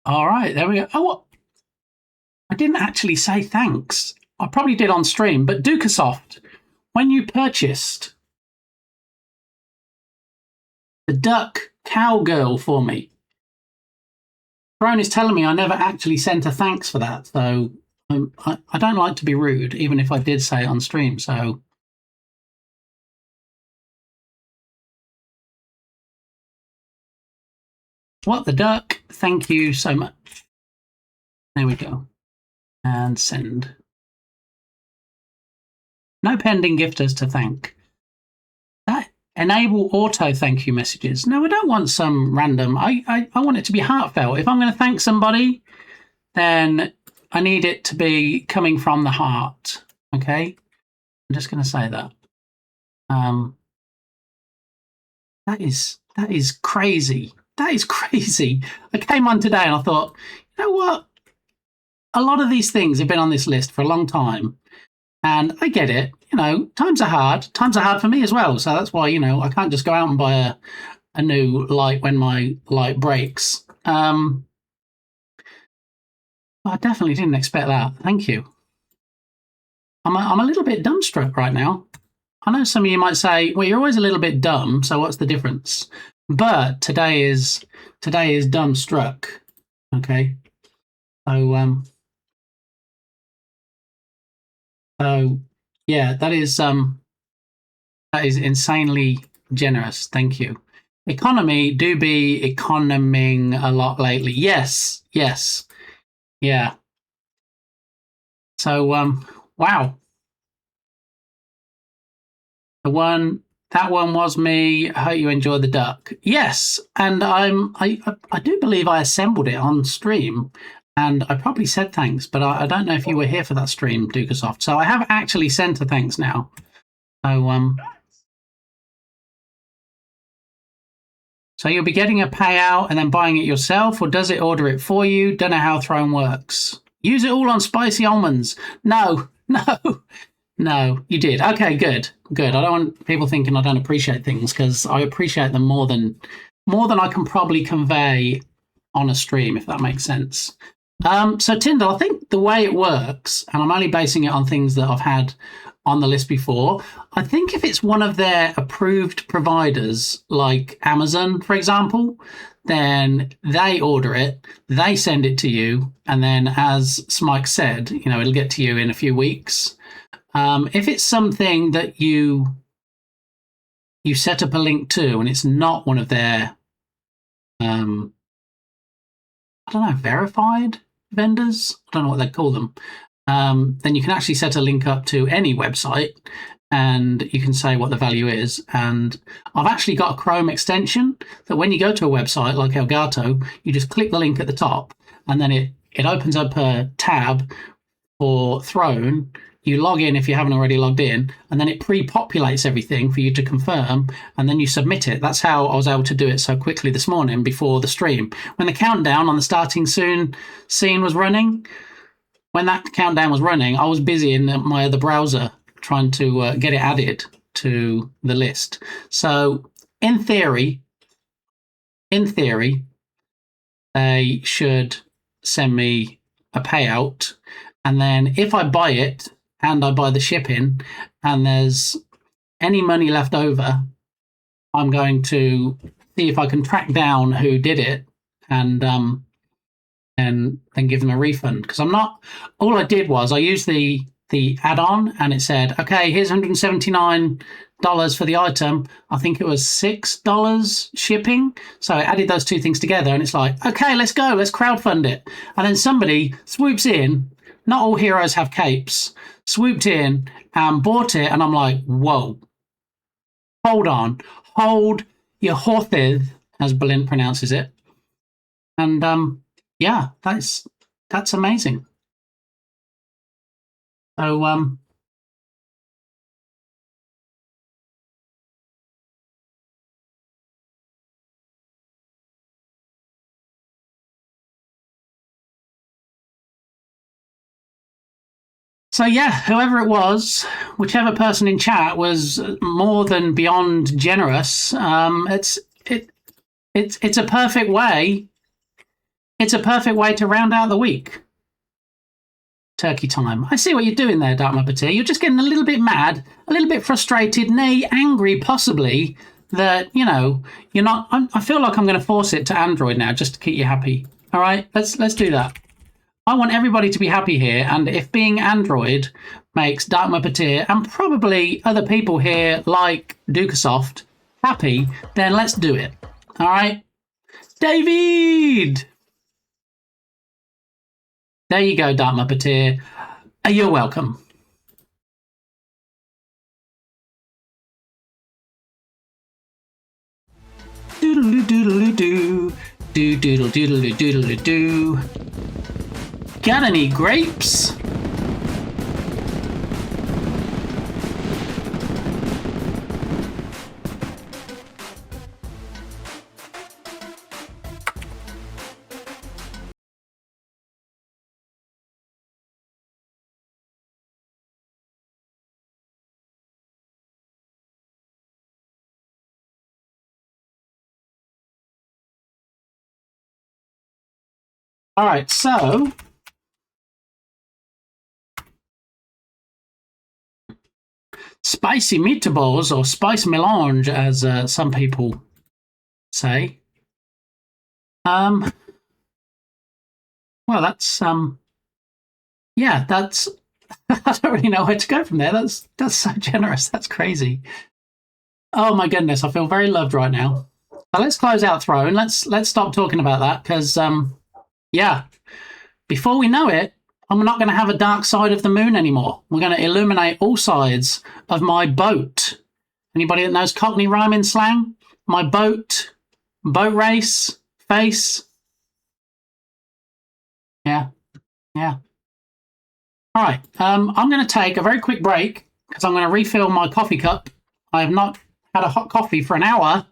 All right, there we go. Oh, what? I didn't actually say thanks. I probably did on stream, but Dukasoft, when you purchased the duck cowgirl for me, Throne is telling me I never actually sent a thanks for that, so I don't like to be rude, even if I did say it on stream, so... What the duck? Thank you so much. There we go. And send. No pending gifters to thank. That enable auto thank you messages. No, I don't want some random. I want it to be heartfelt. If I'm going to thank somebody, then I need it to be coming from the heart. Okay? I'm just going to say that. That is crazy. That is crazy. I came on today and I thought, you know what? A lot of these things have been on this list for a long time. And I get it. You know, times are hard. Times are hard for me as well. So that's why, you know, I can't just go out and buy a new light when my light breaks. I definitely didn't expect that. Thank you. I'm a little bit dumbstruck right now. I know some of you might say, well, you're always a little bit dumb, so what's the difference? But today is dumbstruck. Okay. So yeah, that is insanely generous. Thank you. Economy do be economing a lot lately. Yes. Yeah. So wow. That one was me. I hope you enjoyed the duck. Yes, and I do believe I assembled it on stream, and I probably said thanks, but I don't know if you were here for that stream, Dukasoft. So I have actually sent a thanks now. So you'll be getting a payout and then buying it yourself, or does it order it for you? Don't know how Throne works. Use it all on spicy almonds. No. No, you did. Okay, good. I don't want people thinking I don't appreciate things, because I appreciate them more than I can probably convey on a stream, if that makes sense. So Tyndall, I think the way it works, and I'm only basing it on things that I've had on the list before, I think if it's one of their approved providers, like Amazon, for example, then they order it, they send it to you, and then, as Smike said, you know, it'll get to you in a few weeks. If it's something that you set up a link to and it's not one of their, I don't know, verified vendors, I don't know what they call them, then you can actually set a link up to any website and you can say what the value is. And I've actually got a Chrome extension that when you go to a website like Elgato, you just click the link at the top and then it opens up a tab for Throne. You log in if you haven't already logged in, and then it pre-populates everything for you to confirm, and then you submit it. That's how I was able to do it so quickly this morning before the stream. When the countdown on the starting soon scene was running, when that countdown was running, I was busy in my other browser trying to get it added to the list. So in theory, they should send me a payout, and then if I buy it, and I buy the shipping, and there's any money left over, I'm going to see if I can track down who did it and then give them a refund. Because all I did was I used the add-on, and it said, okay, here's $179 $8 for the item. I think it was $6 shipping. So I added those two things together and it's like, okay, let's go. Let's crowdfund it. And then somebody swoops in. Not all heroes have capes. Swooped in and bought it. And I'm like, whoa. Hold on. Hold your horses, as Berlin pronounces it. And yeah, that's amazing. So yeah, whoever it was, whichever person in chat was more than beyond generous. It's a perfect way. It's a perfect way to round out the week. Turkey time. I see what you're doing there, Dark Muppeteer. You're just getting a little bit mad, a little bit frustrated, nay, angry, possibly, that, you know, you're not... I feel like I'm going to force it to Android now just to keep you happy. All right, let's do that. I want everybody to be happy here, and if being Android makes Dark Muppeteer and probably other people here like Dukasoft happy, then let's do it. All right? David! There you go, Dark Muppeteer. You're welcome. Doodle-doo-doodle-doo. Do-doodle-doodle-doo-doodle-doo. Got any grapes? All right, so spicy meatballs, or spice melange, as some people say. Well, that's yeah, that's I don't really know where to go from there. That's so generous. That's crazy. Oh my goodness, I feel very loved right now. So let's close out Throne. Let's stop talking about that because yeah, before we know it, I'm not going to have a dark side of the moon anymore. We're going to illuminate all sides of my boat. Anybody that knows Cockney rhyming slang? My boat race, face. Yeah. All right. I'm going to take a very quick break because I'm going to refill my coffee cup. I have not had a hot coffee for an hour.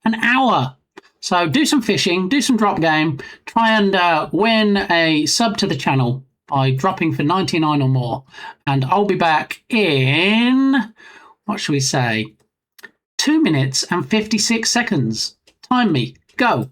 An hour. So do some fishing, do some drop game, try and win a sub to the channel by dropping for 99 or more. And I'll be back in, what should we say, 2 minutes and 56 seconds. Time me. Go.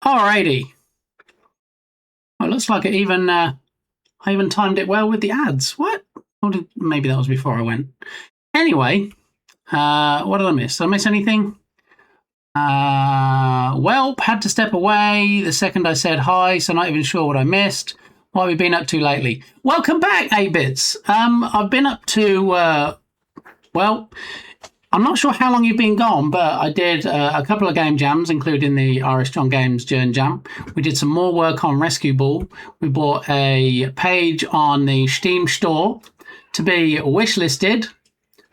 Alrighty. Well, it looks like I even timed it well with the ads. What? Maybe that was before I went. Anyway, what did I miss? Did I miss anything? Well, had to step away the second I said hi, so not even sure what I missed. What have we been up to lately? Welcome back, 8-Bits. I've been up to, well, I'm not sure how long you've been gone, but I did a couple of game jams, including the Irish John Games Journ Jam. We did some more work on Rescue Ball. We bought a page on the Steam store to be wishlisted.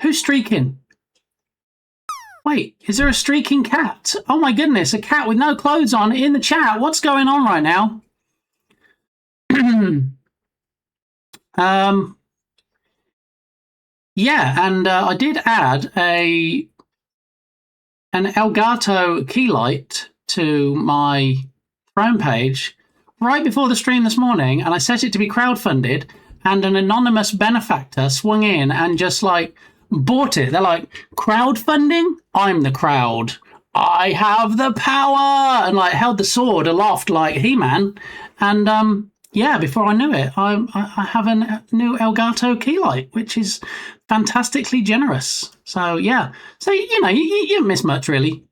Who's streaking? Wait, is there a streaking cat? Oh my goodness, a cat with no clothes on in the chat. What's going on right now? Yeah, and I did add an Elgato key light to my throne page right before the stream this morning, and I set it to be crowdfunded, and an anonymous benefactor swung in and just like bought it. They're like, crowdfunding? I'm the crowd. I have the power, and like held the sword aloft like He-Man, and yeah, before I knew it, I have a new Elgato key light, which is fantastically generous. So yeah, so you know, you don't miss much really.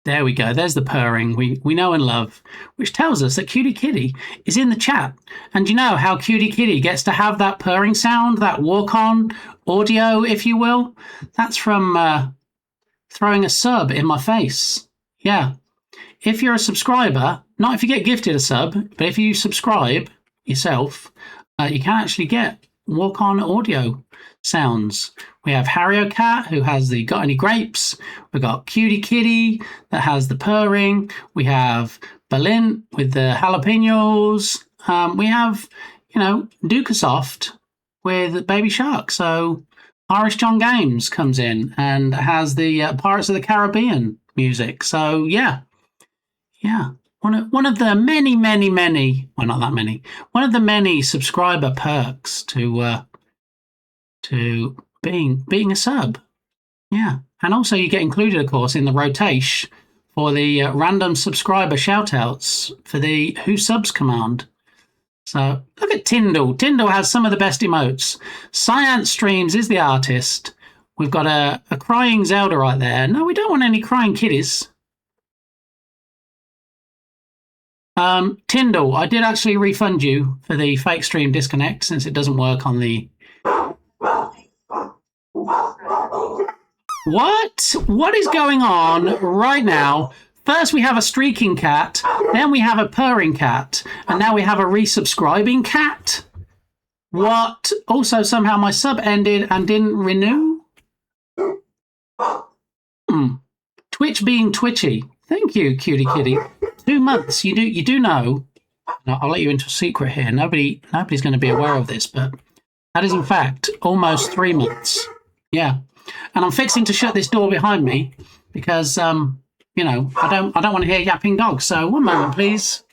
There we go. There's the purring we know and love, which tells us that Cutie Kitty is in the chat. And you know how Cutie Kitty gets to have that purring sound, that walk-on audio, if you will? That's from throwing a sub in my face. Yeah. If you're a subscriber, not if you get gifted a sub, but if you subscribe yourself, you can actually get walk-on audio sounds. We have Harry Cat, who has the Got Any Grapes. We've got Cutie Kitty that has the purring. We have Balint with the jalapenos. We have, you know, Dukasoft with Baby Shark. So Irish John Games comes in and has the Pirates of the Caribbean music. So yeah. Yeah, one of the many, well, not that many. One of the many subscriber perks to being a sub. Yeah, and also you get included, of course, in the rotation for the random subscriber shoutouts for the Who Subs command. So look at Tyndall. Tyndall has some of the best emotes. Science Streams is the artist. We've got a crying Zelda right there. No, we don't want any crying kitties. Tyndall, I did actually refund you for the fake stream disconnect since it doesn't work on the... What? What is going on right now? First we have a streaking cat, then we have a purring cat, and now we have a resubscribing cat? What? Also, somehow my sub ended and didn't renew? Twitch being twitchy. Thank you, Cutie Kitty. 2 months. You do know. I'll let you into a secret here. Nobody's going to be aware of this, but that is in fact almost 3 months. Yeah, and I'm fixing to shut this door behind me because you know, I don't want to hear yapping dogs. So 1 moment, please.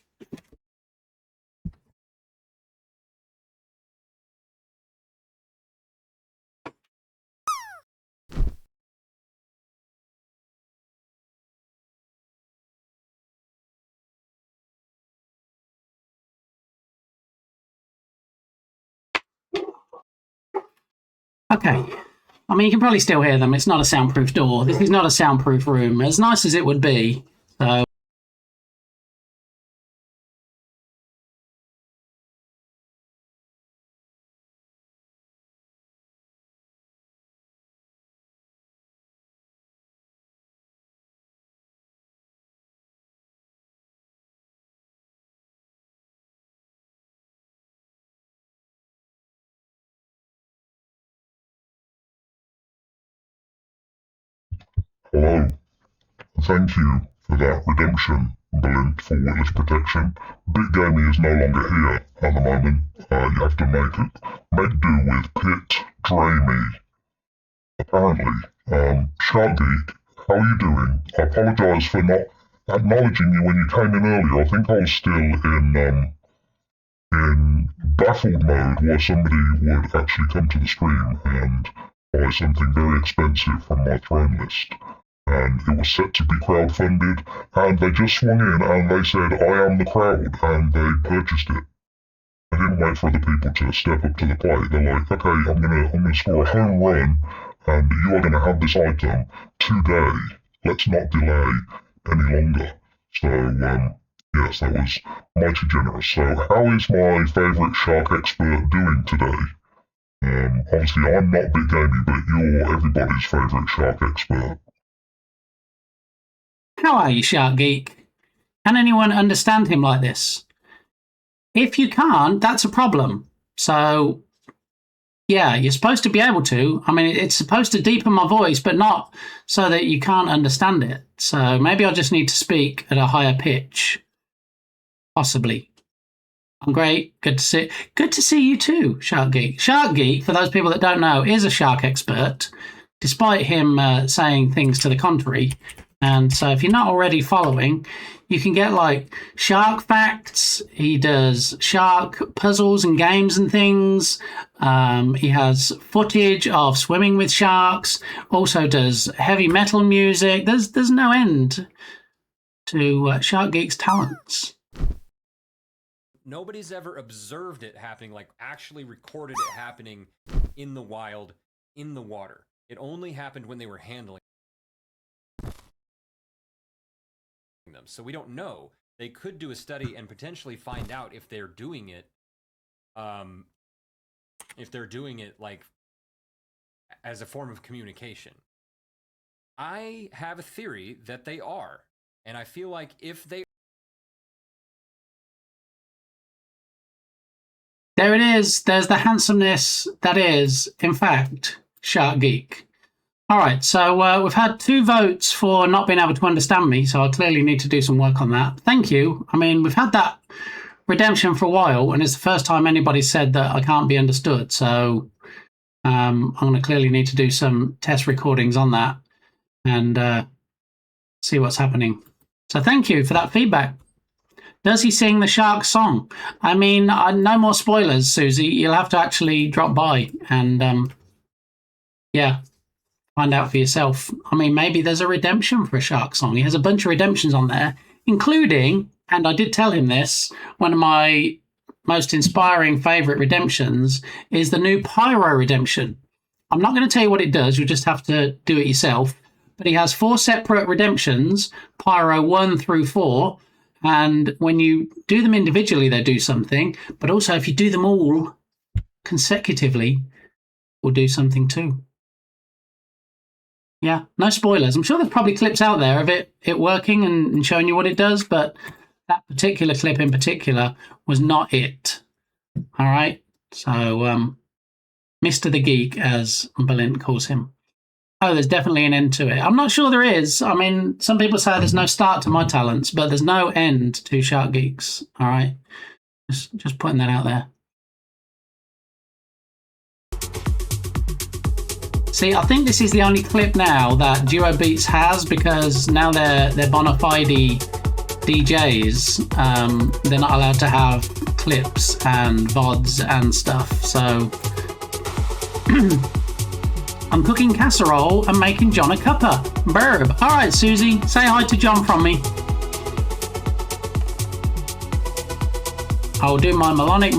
Okay. I mean, you can probably still hear them. It's not a soundproof door. This is not a soundproof room, as nice as it would be. So. Hello. Thank you for that redemption, Balint, for witness protection. Big Gamey is no longer here at the moment. You have to make do with Pit Dramey. Apparently. Sharkgeek, how are you doing? I apologise for not acknowledging you when you came in earlier. I think I was still in baffled mode where somebody would actually come to the stream and buy something very expensive from my throne list. and it was set to be crowdfunded, and they just swung in and they said, I am the crowd, and they purchased it. They didn't wait for other people to step up to the plate. They're like, okay, I'm gonna score a home run, and you are gonna have this item today. Let's not delay any longer. So, yes, that was mighty generous. So, how is my favourite shark expert doing today? Obviously, I'm not Big Gamey, but you're everybody's favourite shark expert. How are you, Shark Geek? Can anyone understand him like this? If you can't, that's a problem. So, yeah, you're supposed to be able to. I mean, it's supposed to deepen my voice, but not so that you can't understand it. So maybe I'll just need to speak at a higher pitch. Possibly. I'm great. Good to see you too, Shark Geek. Shark Geek, for those people that don't know, is a shark expert, despite him saying things to the contrary. And so if you're not already following, you can get like shark facts. He does shark puzzles and games and things. He has footage of swimming with sharks. Also does heavy metal music. There's no end to Shark Geek's talents. Nobody's ever observed it happening, like actually recorded it happening in the wild, in the water. It only happened when they were handling them. So we don't know. They could do a study and potentially find out if they're doing it, like as a form of communication. I have a theory that they are, and I feel like if they There it is. There's the handsomeness that is, in fact, Shark Geek. All right, so we've had 2 votes for not being able to understand me, so I clearly need to do some work on that. Thank you. I mean, we've had that redemption for a while, and it's the first time anybody said that I can't be understood. So I'm going to clearly need to do some test recordings on that and see what's happening. So thank you for that feedback. Does he sing the shark song? I mean, no more spoilers, Susie. You'll have to actually drop by and, yeah, find out for yourself. I mean, maybe there's a redemption for a shark song. He has a bunch of redemptions on there, including, and I did tell him this, one of my most inspiring favourite redemptions is the new Pyro redemption. I'm not going to tell you what it does. You'll just have to do it yourself. But he has 4 separate redemptions, Pyro 1 through 4. And when you do them individually, they do something. But also, if you do them all consecutively, will do something too. Yeah, no spoilers. I'm sure there's probably clips out there of it working and showing you what it does, but that particular clip in particular was not it. All right? So, Mr. the Geek, as Balint calls him. Oh, there's definitely an end to it. I'm not sure there is. I mean, some people say there's no start to my talents, but there's no end to Shark Geeks. All right? Just putting that out there. See, I think this is the only clip now that Duo Beats has, because now they're bona fide DJs. They're not allowed to have clips and VODs and stuff. So I'm cooking casserole and making John a cuppa. Burb. All right, Susie, say hi to John from me. I'll do my Melodic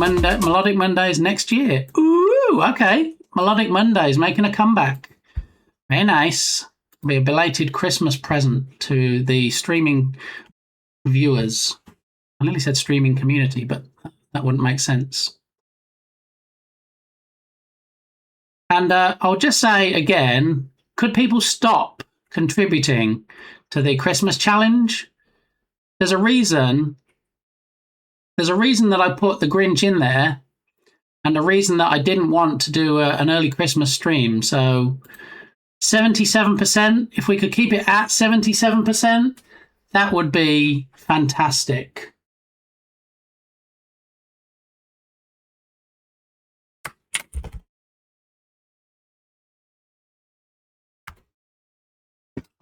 Mondays next year. Ooh, okay. Melodic Mondays making a comeback. Very nice. Be a belated Christmas present to the streaming viewers. I nearly said streaming community, but that wouldn't make sense. And I'll just say again, could people stop contributing to the Christmas challenge? There's a reason that I put the Grinch in there, and a reason that I didn't want to do an early Christmas stream. So 77%, if we could keep it at 77%, that would be fantastic.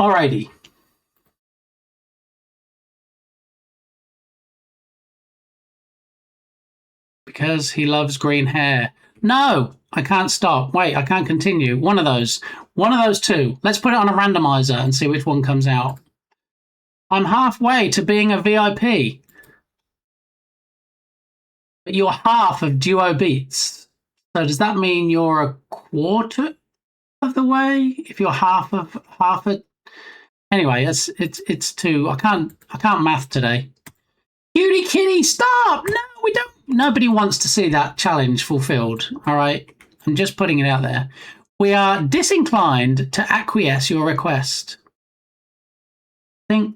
Alrighty. Because he loves green hair. No, I can't stop. Wait, I can't continue. One of those. One of those two. Let's put it on a randomizer and see which one comes out. I'm halfway to being a VIP. But you're half of Duo Beats. So does that mean you're a quarter of the way? If you're half a... Anyway, it's two. I can't math today. Cutie kitty, stop! No, we don't. Nobody wants to see that challenge fulfilled. All right, I'm just putting it out there. We are disinclined to acquiesce your request. I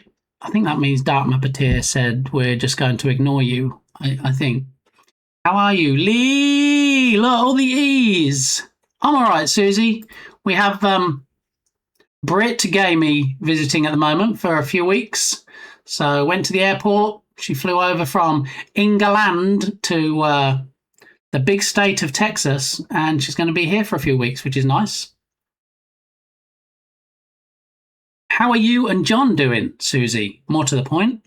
think that means Dark Muppeteer said we're just going to ignore you. I think. How are you, Lee? Look, all the E's. I'm all right, Susie. We have Brit Gamey visiting at the moment for a few weeks. So went to the airport. She flew over from England to the big state of Texas, and she's going to be here for a few weeks, which is nice. How are you and John doing, Susie? More to the point.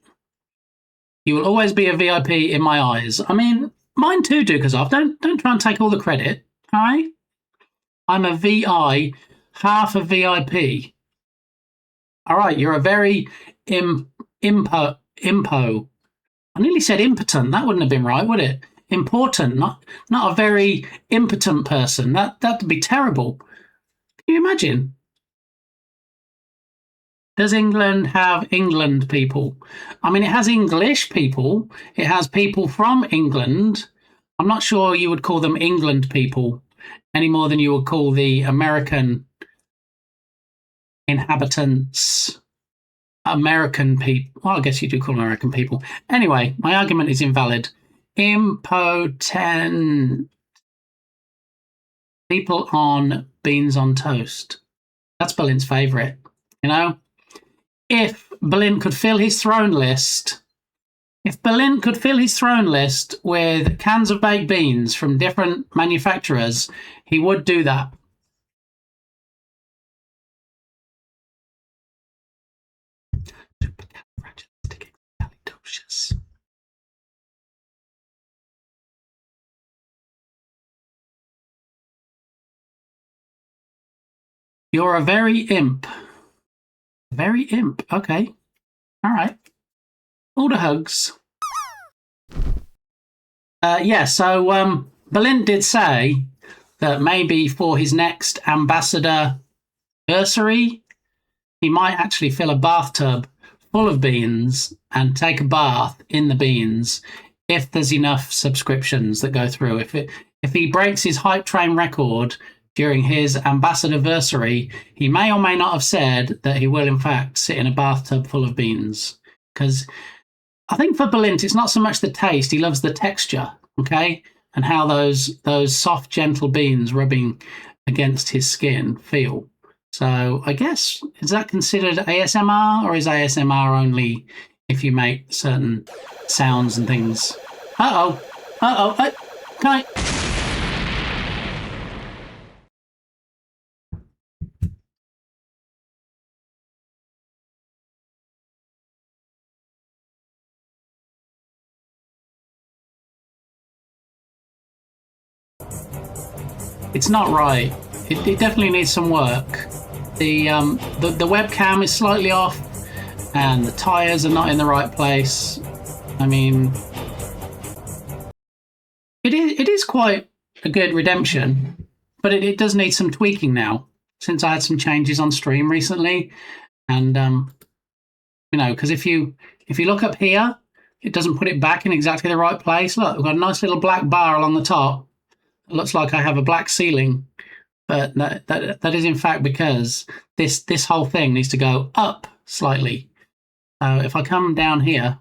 You will always be a VIP in my eyes. I mean, mine too, Dukazoff. Don't try and take all the credit, all right? I'm a VI, half a VIP. All right, you're a very impo. I nearly said impotent. That wouldn't have been right, would it? Important, not a very impotent person. That'd be terrible. Can you imagine? Does England have England people? I mean, it has English people. It has people from England. I'm not sure you would call them England people any more than you would call the American inhabitants American people. Well, I guess you do call them American people. Anyway, my argument is invalid. Impotent. People on beans on toast. That's Berlin's favourite, you know? If Berlin could fill his throne list, with cans of baked beans from different manufacturers, he would do that. You're a very imp. Very imp. Okay. All right. All the hugs. So Berlin did say that maybe for his next ambassador anniversary, he might actually fill a bathtub full of beans and take a bath in the beans if there's enough subscriptions that go through. If he breaks his hype train record during his ambassador anniversary, he may or may not have said that he will in fact sit in a bathtub full of beans. Because I think for Berlin, it's not so much the taste, he loves the texture, okay? And how those soft, gentle beans rubbing against his skin feel. So I guess, is that considered ASMR, or is ASMR only if you make certain sounds and things? Can I... It's not right. It definitely needs some work. The webcam is slightly off, and the tires are not in the right place. I mean, it is quite a good redemption, but it does need some tweaking now. Since I had some changes on stream recently, and because if you look up here, it doesn't put it back in exactly the right place. Look, I've got a nice little black bar along the top. It looks like I have a black ceiling, but that is in fact because this whole thing needs to go up slightly. So if I come down here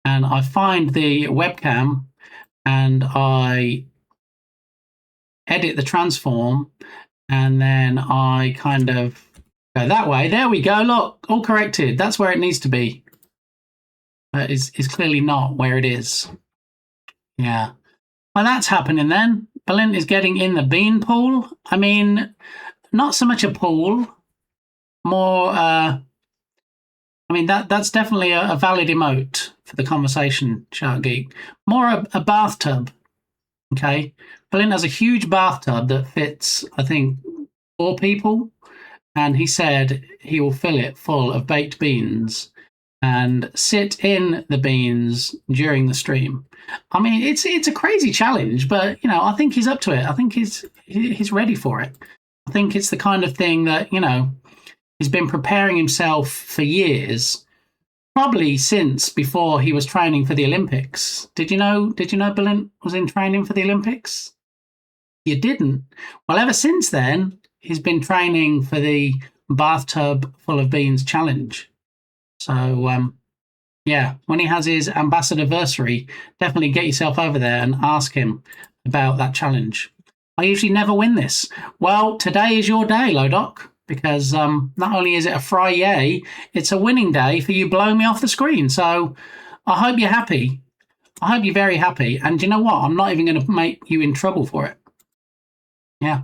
and I find the webcam and I edit the transform and then I kind of go that way, there we go, look, all corrected. That's where it needs to be. But it's clearly not where it is. Yeah. Well, that's happening then. Berlin is getting in the bean pool. I mean, not so much a pool, more, that's definitely a valid emote for the conversation, Shark Geek. More a bathtub, okay? Berlin has a huge bathtub that fits, I think, 4 people, and he said he will fill it full of baked beans and sit in the beans during the stream. I mean, it's a crazy challenge, but I think he's up to it. I think he's ready for it. I think it's the kind of thing that he's been preparing himself for years, probably since before he was training for the Olympics. Did you know Balint was in training for the Olympics? You didn't? Well, ever since then, he's been training for the bathtub full of beans challenge. So, yeah, when he has his ambassadorversary, definitely get yourself over there and ask him about that challenge. I usually never win this. Well, today is your day, Lodoc, because not only is it a Friday, it's a winning day for you blowing me off the screen. So I hope you're happy. I hope you're very happy. And you know what? I'm not even going to make you in trouble for it. Yeah.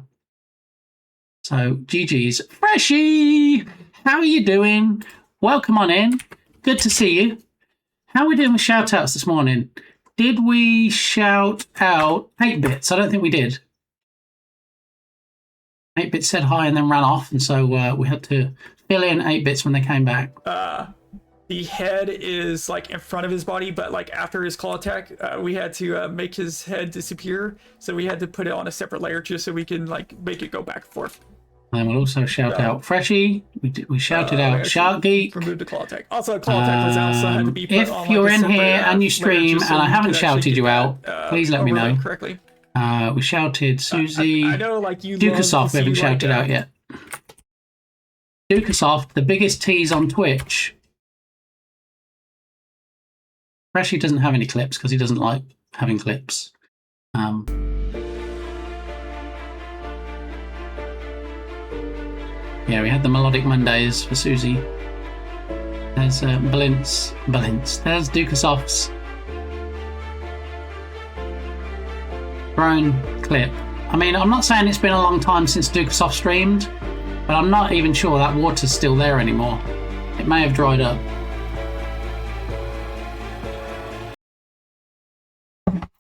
So GG's. Freshie! How are you doing? Welcome on in. Good to see you. How are we doing with shout-outs this morning? Did we shout out 8-Bits? I don't think we did. 8-Bits said hi and then ran off, and so we had to fill in 8-Bits when they came back. The head is like in front of his body, but like after his claw attack, we had to make his head disappear. So we had to put it on a separate layer just so we can like make it go back and forth. And we'll also shout out Freshie. We shouted out Shark Geek. Remove the claw attack. Also, claw attack was out, so it had to be put if on, you're like, in separate, here and you stream so and I haven't could actually shouted you get out, that, please let me know. correctly. We shouted Susie. I know, like you. Dukasoft, we haven't shouted out yet. Dukasoft, the biggest tease on Twitch. Freshie doesn't have any clips because he doesn't like having clips. Yeah, we had the Melodic Mondays for Susie. There's Balint's. There's Dukasoft's drone clip. I mean, I'm not saying it's been a long time since Dukasoft streamed, but I'm not even sure that water's still there anymore. It may have dried up.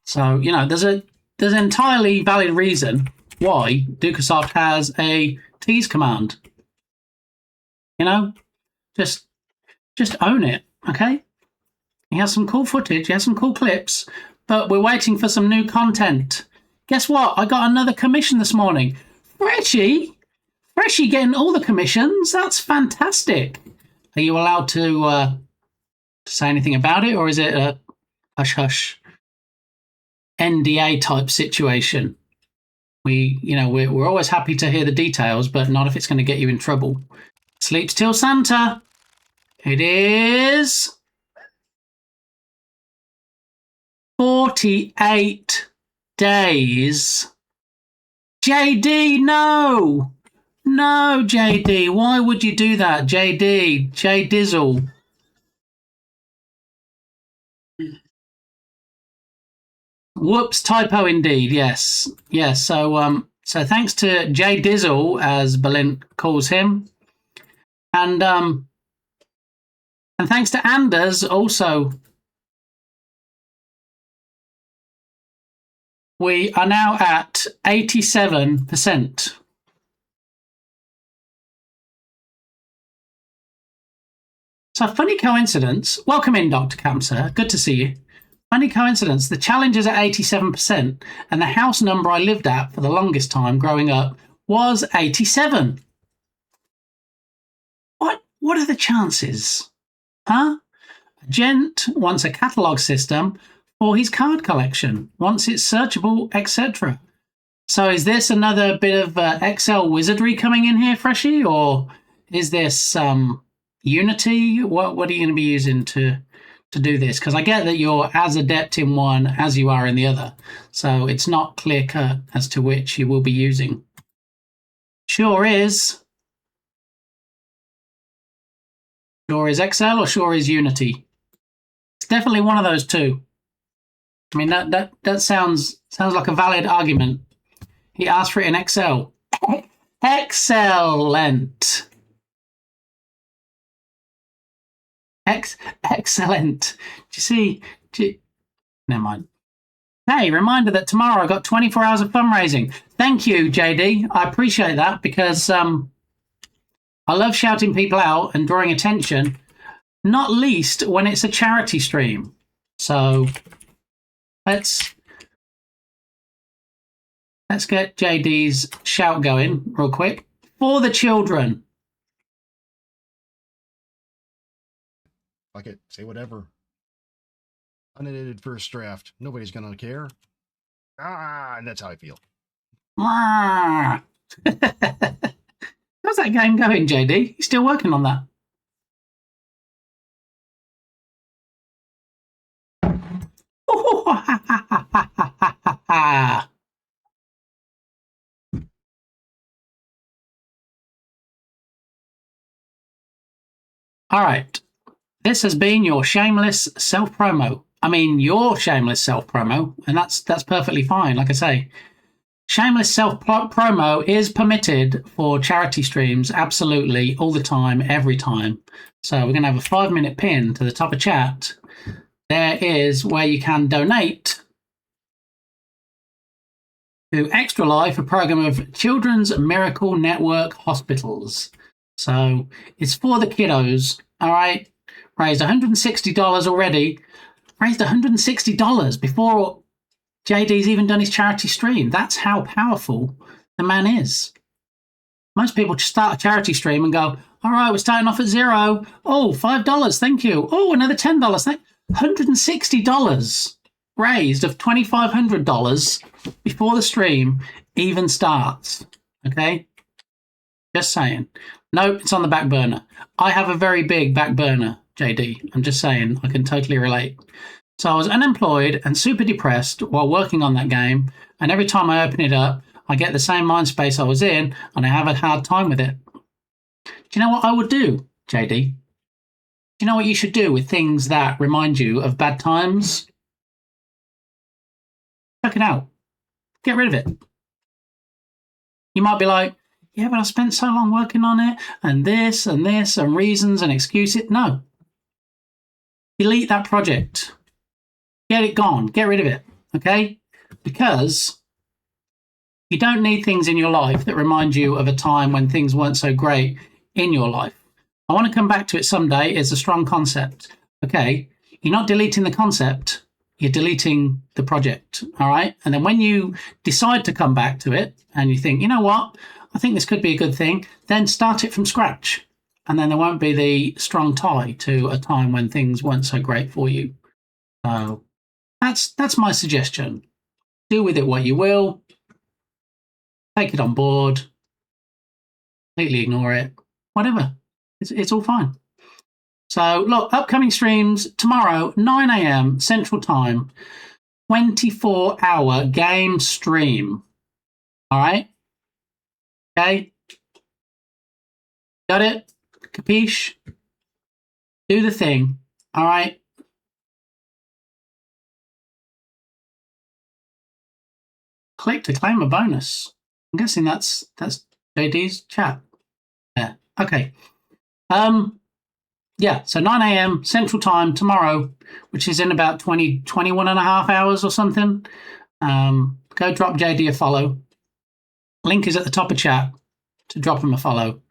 So, there's an entirely valid reason why Dukasoft has a tease command. Just own it, okay? He has some cool footage, he has some cool clips, but we're waiting for some new content. Guess what? I got another commission this morning. Freshie getting all the commissions. That's fantastic. Are you allowed to say anything about it, or is it a hush-hush NDA type situation? We're always happy to hear the details, but not if it's going to get you in trouble. Sleeps till Santa. It is 48 days. JD, no, JD. Why would you do that, JD? J Dizzle. Whoops, typo indeed. Yes. So thanks to J Dizzle, as Balint calls him, and thanks to Anders also. We are now at 87%. So, funny coincidence. Welcome in, Dr. Kamser. Good to see you. Funny coincidence. The challenge is at 87%, and the house number I lived at for the longest time growing up was 87. What are the chances? Huh? A gent wants a catalogue system for his card collection, wants it searchable, etc. So is this another bit of Excel wizardry coming in here, Freshie? Or is this Unity? What are you going to be using to do this? Because I get that you're as adept in one as you are in the other. So it's not clear-cut as to which you will be using. Sure is Excel or sure is Unity? It's definitely one of those two. I mean, that sounds like a valid argument. He asked for it in Excel. Excellent. Excellent. Do you see? Never mind. Hey, reminder that tomorrow I got 24 hours of fundraising. Thank you, JD. I appreciate that because I love shouting people out and drawing attention, not least when it's a charity stream. So let's get JD's shout going real quick. For the children. Fuck it. Say whatever. Unedited first draft. Nobody's gonna care. And that's how I feel. How's that game going, JD? You still working on that? All right. This has been your shameless self-promo. I mean, your shameless self-promo, and that's perfectly fine. Like I say, shameless self-promo is permitted for charity streams, absolutely, all the time, every time. So we're going to have a 5-minute pin to the top of chat. There is where you can donate to Extra Life, a program of Children's Miracle Network hospitals. So it's for the kiddos, all right? Raised $160 already. Raised $160 before JD's even done his charity stream. That's how powerful the man is. Most people just start a charity stream and go, all right, we're starting off at $0. Oh, $5, thank you. Oh, another $10. $160 raised of $2,500 before the stream even starts. Okay? Just saying. No, it's on the back burner. I have a very big back burner, JD. I'm just saying, I can totally relate. So I was unemployed and super depressed while working on that game, and every time I open it up, I get the same mind space I was in, and I have a hard time with it. Do you know what I would do, JD? Do you know what you should do with things that remind you of bad times? Check it out. Get rid of it. You might be like, yeah, but I spent so long working on it, and this, and reasons and excuses. No. Delete that project. Get it gone. Get rid of it. Okay? Because you don't need things in your life that remind you of a time when things weren't so great in your life. I want to come back to it someday. It's a strong concept. Okay? You're not deleting the concept. You're deleting the project. All right? And then when you decide to come back to it and you think, you know what? I think this could be a good thing, then start it from scratch. And then there won't be the strong tie to a time when things weren't so great for you. So that's my suggestion. Do with it what you will. Take it on board. Completely ignore it. Whatever. It's all fine. So look, upcoming streams tomorrow, 9 a.m. Central Time, 24-hour game stream. All right? Okay? Got it? Capiche? Do the thing. All right? Click to claim a bonus. I'm guessing that's JD's chat. Yeah. Okay. Yeah, so 9 a.m. Central Time tomorrow, which is in about 21 and a half hours or something. Go drop JD a follow. Link is at the top of chat to drop him a follow.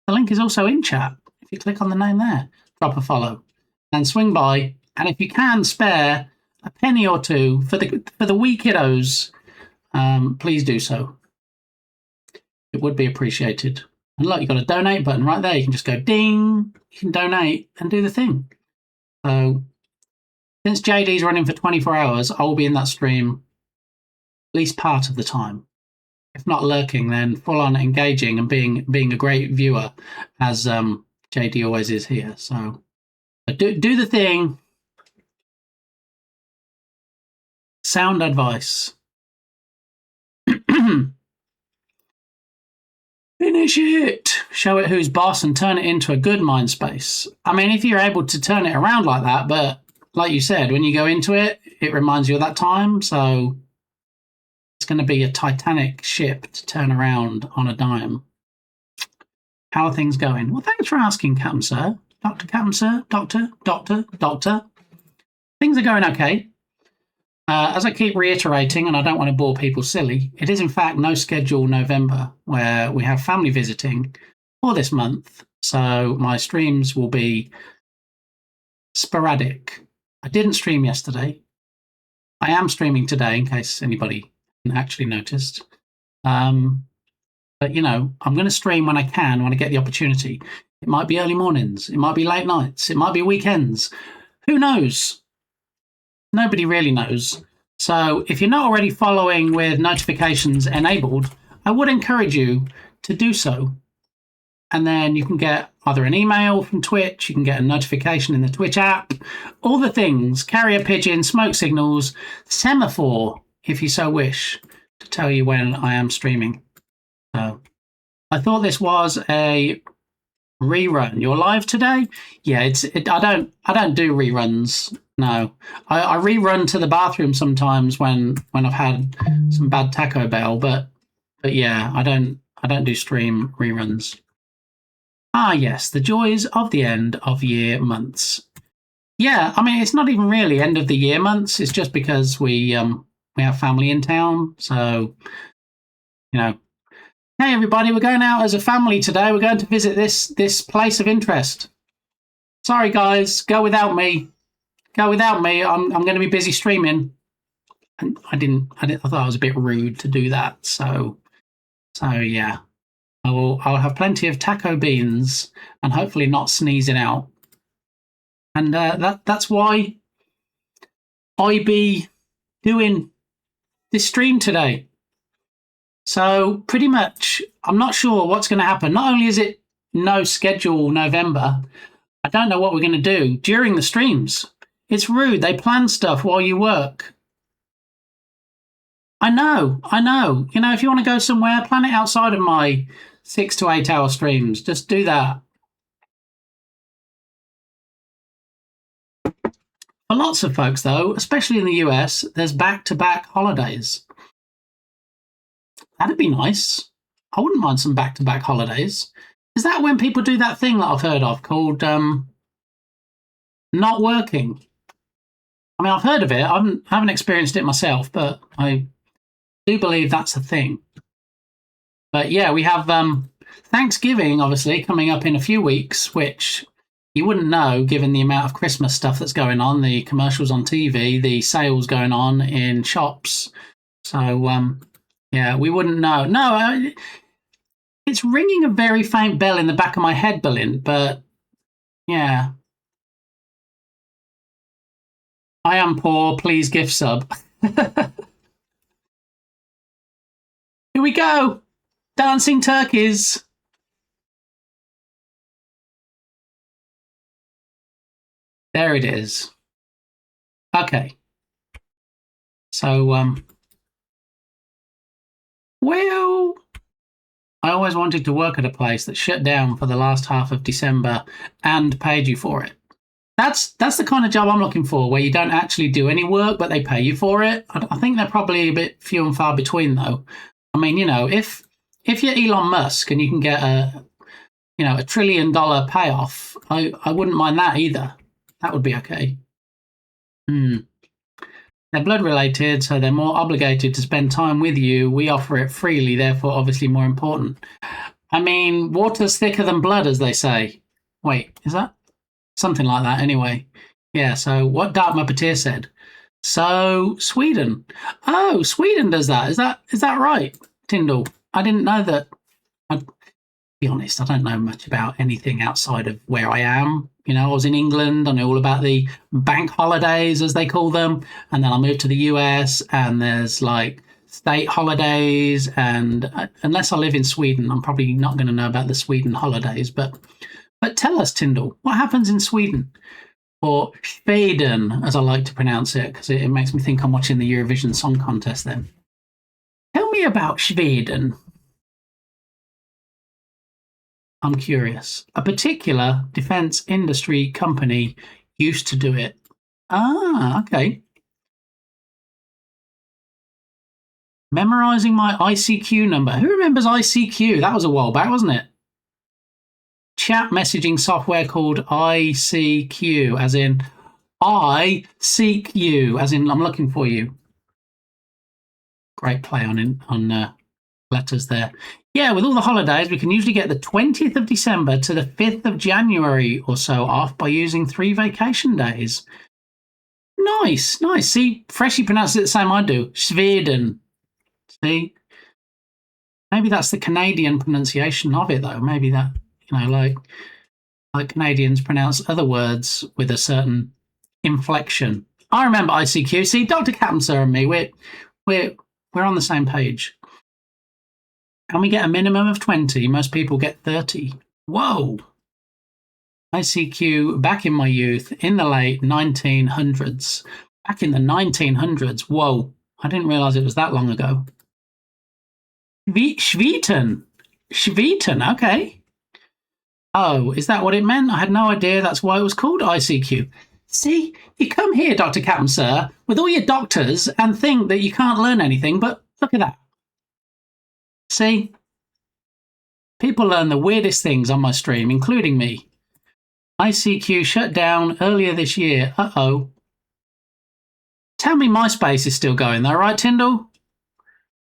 The link is also in chat. If you click on the name there, drop a follow. And swing by. And if you can spare a penny or two for the wee kiddos, please do so. It would be appreciated. And look, you've got a donate button right there. You can just go ding. You can donate and do the thing. So since JD's running for 24 hours, I will be in that stream at least part of the time. If not lurking, then full on engaging and being a great viewer, as JD always is here. So do the thing. Sound advice. Finish it. Show it who's boss and turn it into a good mind space. I mean, if you're able to turn it around like that, but like you said, when you go into it, it reminds you of that time. So it's going to be a Titanic ship to turn around on a dime. How are things going? Well, thanks for asking, Captain Sir. Dr. Captain Sir. Doctor. Things are going okay. As I keep reiterating, and I don't want to bore people silly, it is in fact no schedule November where we have family visiting for this month. So my streams will be sporadic. I didn't stream yesterday. I am streaming today in case anybody actually noticed. But, you know, I'm going to stream when I can, when I get the opportunity. It might be early mornings. It might be late nights. It might be weekends. Who knows? Nobody really knows. So if you're not already following with notifications enabled, I would encourage you to do so. And then you can get either an email from Twitch, you can get a notification in the Twitch app, all the things, carrier pigeon, smoke signals, semaphore, if you so wish, to tell you when I am streaming. So I thought this was a rerun. You're live today? Yeah, I don't do reruns. No, I rerun to the bathroom sometimes when I've had some bad Taco Bell, but yeah, I don't do stream reruns. Ah, yes, the joys of the end of year months. Yeah, I mean, it's not even really end of the year months. It's just because we have family in town, so you know. Hey, everybody, we're going out as a family today. We're going to visit this place of interest. Sorry, guys, go without me. Go without me. I'm going to be busy streaming. And I thought I was a bit rude to do that. So yeah. I'll have plenty of taco beans and hopefully not sneezing out. And that's why I be doing this stream today. So pretty much, I'm not sure what's going to happen. Not only is it no schedule November, I don't know what we're going to do during the streams. It's rude. They plan stuff while you work. I know. You know, if you want to go somewhere, plan it outside of my 6 to 8 hour streams. Just do that. For lots of folks, though, especially in the US, there's back-to-back holidays. That'd be nice. I wouldn't mind some back-to-back holidays. Is that when people do that thing that I've heard of called not working? I mean, I've heard of it. I haven't experienced it myself, but I do believe that's a thing. But yeah, we have Thanksgiving, obviously, coming up in a few weeks, which you wouldn't know given the amount of Christmas stuff that's going on, the commercials on TV, the sales going on in shops. So, yeah, we wouldn't know. No, it's ringing a very faint bell in the back of my head, Berlin, but yeah. I am poor, please gift sub. Here we go. Dancing turkeys. There it is. Okay. So, well, I always wanted to work at a place that shut down for the last half of December and paid you for it. That's the kind of job I'm looking for, where you don't actually do any work, but they pay you for it. I think they're probably a bit few and far between, though. I mean, you know, if you're Elon Musk and you can get a $1 trillion payoff, I wouldn't mind that either. That would be okay. They're blood related, so they're more obligated to spend time with you. We offer it freely, therefore obviously more important. I mean, water's thicker than blood, as they say. Wait, is that? Something like that, anyway. Yeah, so what Dark Muppeteer said. So, Sweden. Oh, Sweden does that. Is that right, Tyndall? I didn't know that. I'd be honest, I don't know much about anything outside of where I am. You know, I was in England. I know all about the bank holidays, as they call them. And then I moved to the US, and there's like state holidays. And unless I live in Sweden, I'm probably not going to know about the Sweden holidays. But tell us, Tyndall, what happens in Sweden? Or Sweden, as I like to pronounce it, because it makes me think I'm watching the Eurovision Song Contest then. Tell me about Sweden. I'm curious. A particular defense industry company used to do it. Ah, okay. Memorizing my ICQ number. Who remembers ICQ? That was a while back, wasn't it? Chat messaging software called ICQ, as in I seek you, as in I'm looking for you. Great play on letters there. Yeah, with all the holidays, we can usually get the 20th of December to the 5th of January or so off by using 3 vacation days. Nice, nice. See, Freshie pronounces it the same I do. Sweden. See? Maybe that's the Canadian pronunciation of it, though. Maybe that, like Canadians pronounce other words with a certain inflection. I remember ICQ. See, Dr. Captain Sir and me, we're on the same page. And we get a minimum of 20. Most people get 30. Whoa. ICQ back in my youth, in the late 1900s. Back in the 1900s. Whoa. I didn't realize it was that long ago. Schweten. Okay. Oh, is that what it meant? I had no idea that's why it was called ICQ. See, you come here, Dr. Captain Sir, with all your doctors and think that you can't learn anything, but look at that. See? People learn the weirdest things on my stream, including me. ICQ shut down earlier this year. Uh-oh. Tell me MySpace is still going though, right, Tyndall?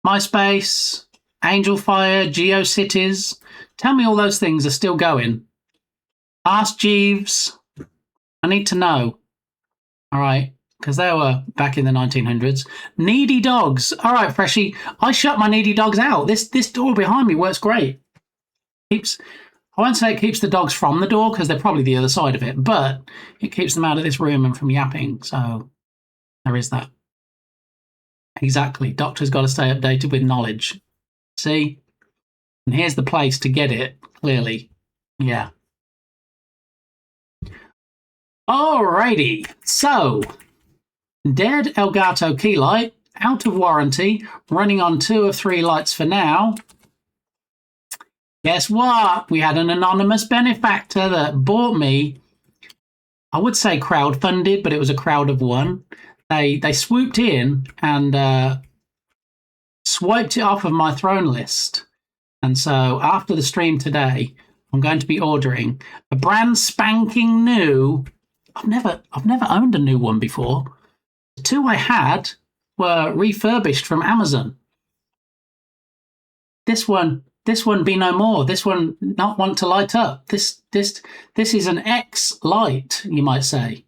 MySpace, Angel Fire, GeoCities. Tell me all those things are still going. Ask Jeeves. I need to know. All right, because they were back in the 1900s. Needy dogs. All right, Freshie. I shut my needy dogs out. This door behind me works great. I won't say it keeps the dogs from the door because they're probably the other side of it, but it keeps them out of this room and from yapping. So there is that. Exactly. Doctor's got to stay updated with knowledge. See? And here's the place to get it, clearly. Yeah. Alrighty. So, dead Elgato key light, out of warranty, running on 2 of 3 lights for now. Guess what? We had an anonymous benefactor that bought me, I would say crowdfunded, but it was a crowd of one. They swooped in and swiped it off of my throne list. And so after the stream today, I'm going to be ordering a brand spanking new. I've never owned a new one before. The 2 I had were refurbished from Amazon. This one be no more. This one not want to light up. This is an X light, you might say.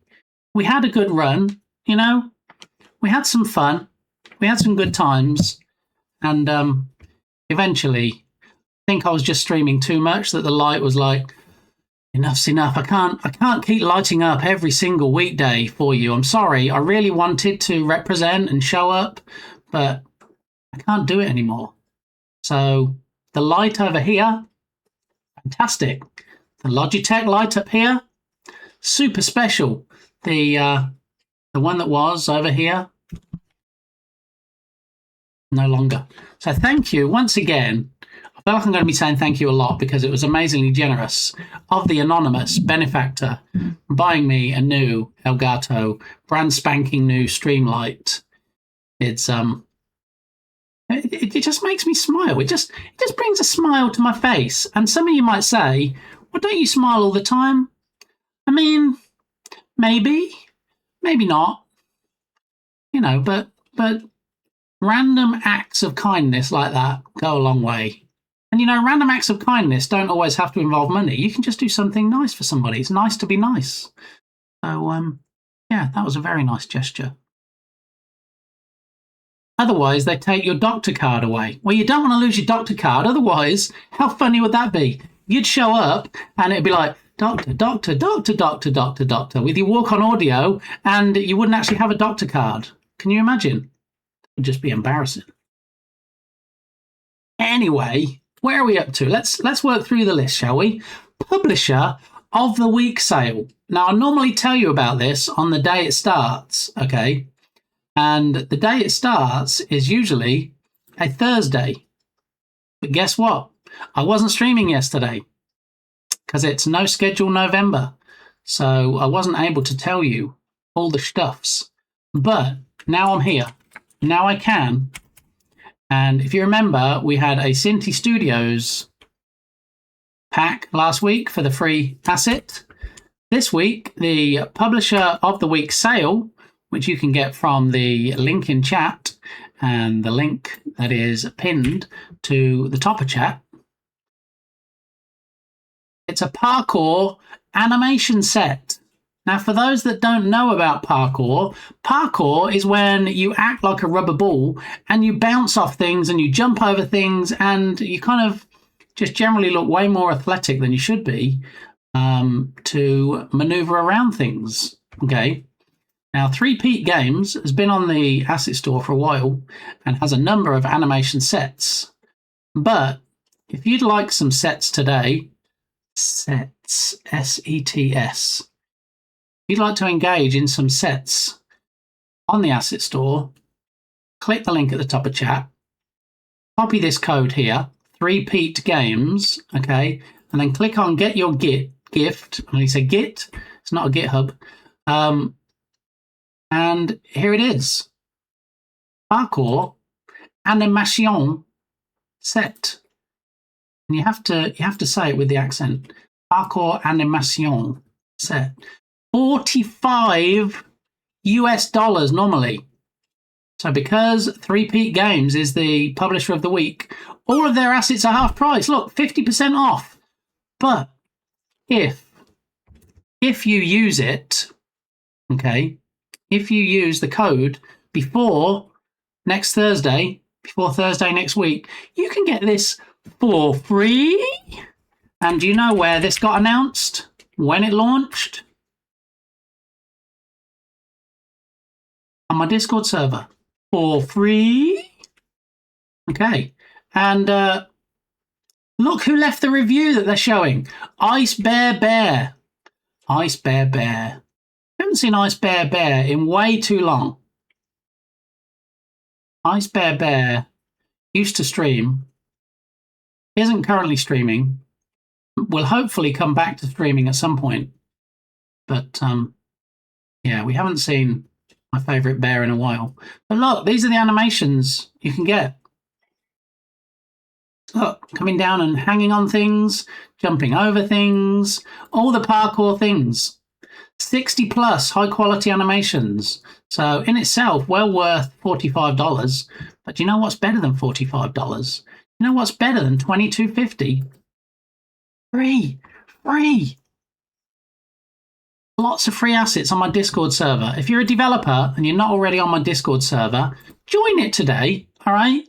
We had a good run, We had some fun. We had some good times. And eventually, I think I was just streaming too much that the light was like, enough's enough. I can't keep lighting up every single weekday for you. I'm sorry. I really wanted to represent and show up, but I can't do it anymore. So the light over here, fantastic. The Logitech light up here, super special. The one that was over here, no longer. So thank you once again. I feel like I'm going to be saying thank you a lot because it was amazingly generous of the anonymous benefactor buying me a new Elgato brand spanking new Streamlight. It's it just makes me smile. It just brings a smile to my face. And some of you might say, well, don't you smile all the time? I mean, maybe not. But random acts of kindness like that go a long way. And random acts of kindness don't always have to involve money. You can just do something nice for somebody. It's nice to be nice. So, yeah, that was a very nice gesture. Otherwise, they take your doctor card away. Well, you don't want to lose your doctor card. Otherwise, how funny would that be? You'd show up and it'd be like, doctor, with your walk-on audio, and you wouldn't actually have a doctor card. Can you imagine? It would just be embarrassing. Anyway, where are we up to? Let's work through the list, shall we? Publisher of the week sale. Now, I normally tell you about this on the day it starts, okay? And the day it starts is usually a Thursday. But guess what? I wasn't streaming yesterday because it's no schedule November. So I wasn't able to tell you all the stuffs. But now I'm here. Now I can. And if you remember, we had a Cinti Studios pack last week for the free asset. This week, the Publisher of the Week sale, which you can get from the link in chat and the link that is pinned to the top of chat. It's a parkour animation set. Now, for those that don't know about parkour, parkour is when you act like a rubber ball and you bounce off things and you jump over things and you kind of just generally look way more athletic than you should be to maneuver around things. Okay. Now, 3 Peat Games has been on the Asset Store for a while and has a number of animation sets. But if you'd like some sets today, sets, S-E-T-S, if you'd like to engage in some sets on the Asset Store, click the link at the top of chat, copy this code here, 3 Peat Games, okay, and then click on Get Your Gift. And he said Git, it's not a GitHub. And here it is. Parkour animation set. And you have to say it with the accent. Parkour animation set. $45 normally. So because 3 Peat Games is the publisher of the week, all of their assets are half price. Look, 50% off. But if you use it, okay, if you use the code before next Thursday, before Thursday next week, you can get this for free. And do you know where this got announced? When it launched? On my Discord server. For free. Okay. And look who left the review that they're showing. Ice Bear Bear. Ice Bear Bear. I haven't seen Ice Bear Bear in way too long. Ice Bear Bear used to stream. Isn't currently streaming. Will hopefully come back to streaming at some point. But yeah, we haven't seen my favourite bear in a while. But look, these are the animations you can get. Look, coming down and hanging on things, jumping over things, all the parkour things. 60 plus high quality animations. So in itself, well worth $45. But do you know what's better than $45? You know what's better than $22.50? Free. Lots of free assets on my Discord server. If you're a developer and you're not already on my Discord server, join it today, all right?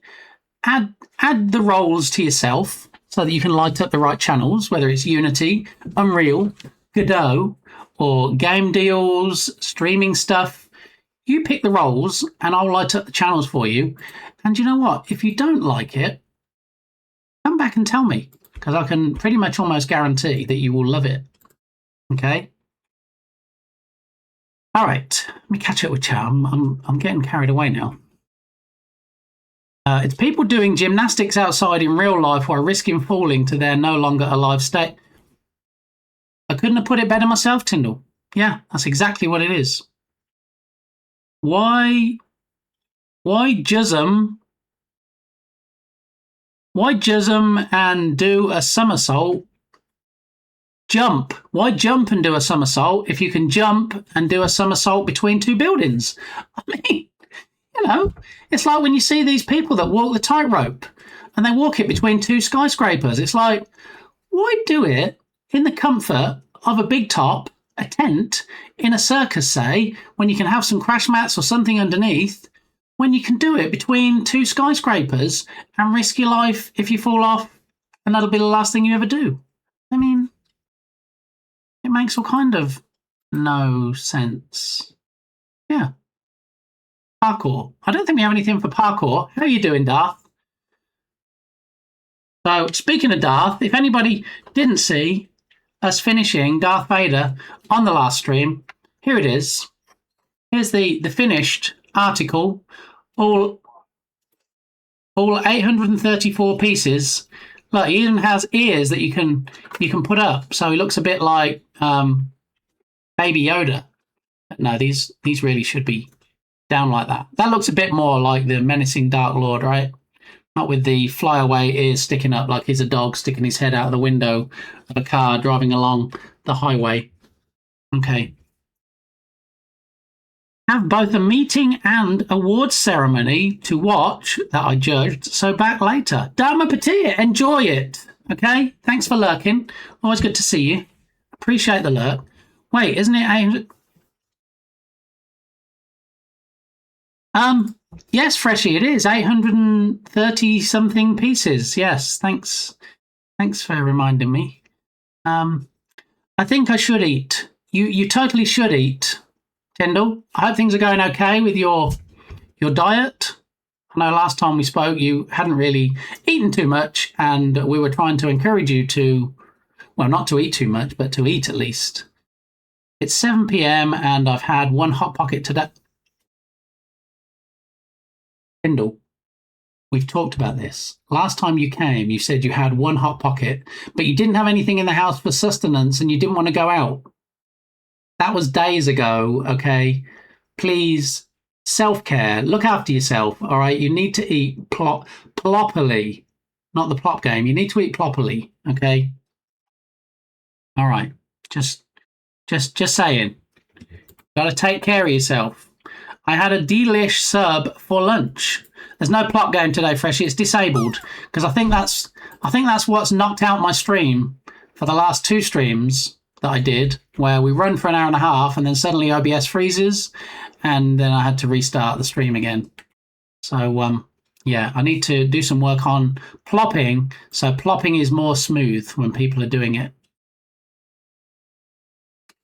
Add the roles to yourself so that you can light up the right channels, whether it's Unity, Unreal, Godot, or game deals, streaming stuff. You pick the roles and I'll light up the channels for you. And you know what? If you don't like it, come back and tell me, because I can pretty much almost guarantee that you will love it. Okay? All right, let me catch up with chat. I'm getting carried away now. It's people doing gymnastics outside in real life while risking falling to their no longer alive state. I couldn't have put it better myself, Tyndall. Yeah, that's exactly what it is. Why jusm and do a somersault? Jump. Why jump and do a somersault if you can jump and do a somersault between two buildings? I mean, you know, it's like when you see these people that walk the tightrope and they walk it between two skyscrapers. It's like, why do it in the comfort of a big top, a tent, in a circus, say, when you can have some crash mats or something underneath, when you can do it between two skyscrapers and risk your life if you fall off and that'll be the last thing you ever do? I mean, it makes all kind of no sense. Yeah. Parkour. I don't think we have anything for parkour. How are you doing, Darth? So, speaking of Darth, if anybody didn't see us finishing Darth Vader on the last stream, here it is. Here's the finished article. All 834 pieces. Look, he even has ears that you can put up, so he looks a bit like Baby Yoda. But no, these really should be down like that. That looks a bit more like the menacing Dark Lord, right? Not with the flyaway ears sticking up like he's a dog sticking his head out of the window of a car driving along the highway. Okay. Have both a meeting and awards ceremony to watch that I judged, so back later. Dharma Patir, enjoy it. Okay? Thanks for lurking. Always good to see you. Appreciate the lurk. Wait, isn't it 800? Yes, Freshie, it is 830 something pieces. Yes, thanks. Thanks for reminding me. I think I should eat. You totally should eat. Kendall, I hope things are going okay with your diet. I know last time we spoke, you hadn't really eaten too much, and we were trying to encourage you to, well, not to eat too much, but to eat at least. It's 7 p.m. and I've had one Hot Pocket today. Kendall, we've talked about this. Last time you came, you said you had one Hot Pocket, but you didn't have anything in the house for sustenance and you didn't want to go out. That was days ago, okay? Please, self-care. Look after yourself, all right? You need to eat ploppily. Not the plop game. You need to eat ploppily, okay? All right. Just saying. Got to take care of yourself. I had a delish sub for lunch. There's no plot game today, Freshie. It's disabled because I think that's what's knocked out my stream for the last 2 streams that I did, where we run for an hour and a half and then suddenly OBS freezes, and then I had to restart the stream again. So yeah, I need to do some work on plopping, so plopping is more smooth when people are doing it.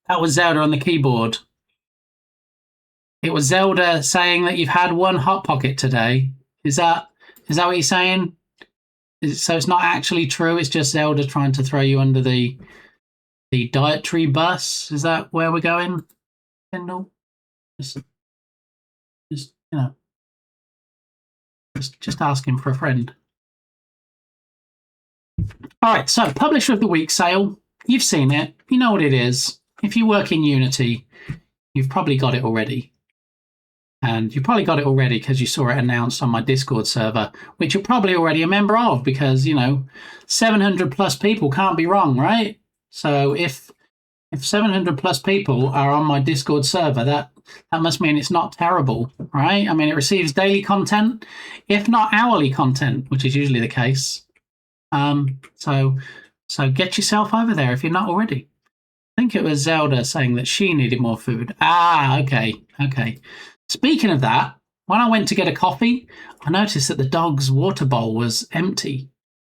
That was Zelda on the keyboard. It was Zelda saying that you've had one Hot Pocket today. Is that what you're saying? So it's not actually true. It's just Zelda trying to throw you under the dietary bus. Is that where we're going, Kendall? Just you know, just asking for a friend. All right. So Publisher of the Week sale. You've seen it. You know what it is. If you work in Unity, you've probably got it already. And you probably got it already because you saw it announced on my Discord server, which you're probably already a member of because, 700 plus people can't be wrong, right? So if 700 plus people are on my Discord server, that must mean it's not terrible, right? I mean, it receives daily content, if not hourly content, which is usually the case. So get yourself over there if you're not already. I think it was Zelda saying that she needed more food. Okay. Speaking of that, when I went to get a coffee, I noticed that the dog's water bowl was empty.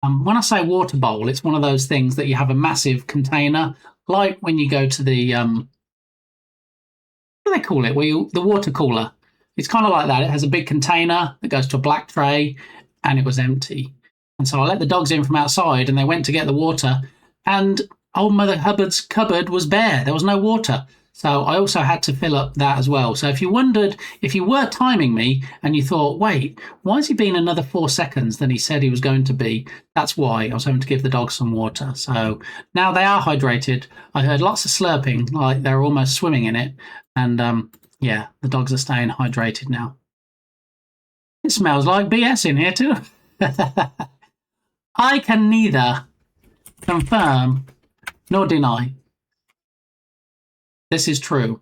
When I say water bowl, it's one of those things that you have a massive container, like when you go to the, what do they call it? The water cooler. It's kind of like that. It has a big container that goes to a black tray, and it was empty. And so I let the dogs in from outside, and they went to get the water, and Old Mother Hubbard's cupboard was bare. There was no water. So I also had to fill up that as well. So if you wondered, if you were timing me and you thought, wait, why has he been another 4 seconds than he said he was going to be? That's why I was having to give the dogs some water. So now they are hydrated. I heard lots of slurping, like they're almost swimming in it. And yeah, the dogs are staying hydrated now. It smells like BS in here too. I can neither confirm nor deny this is true.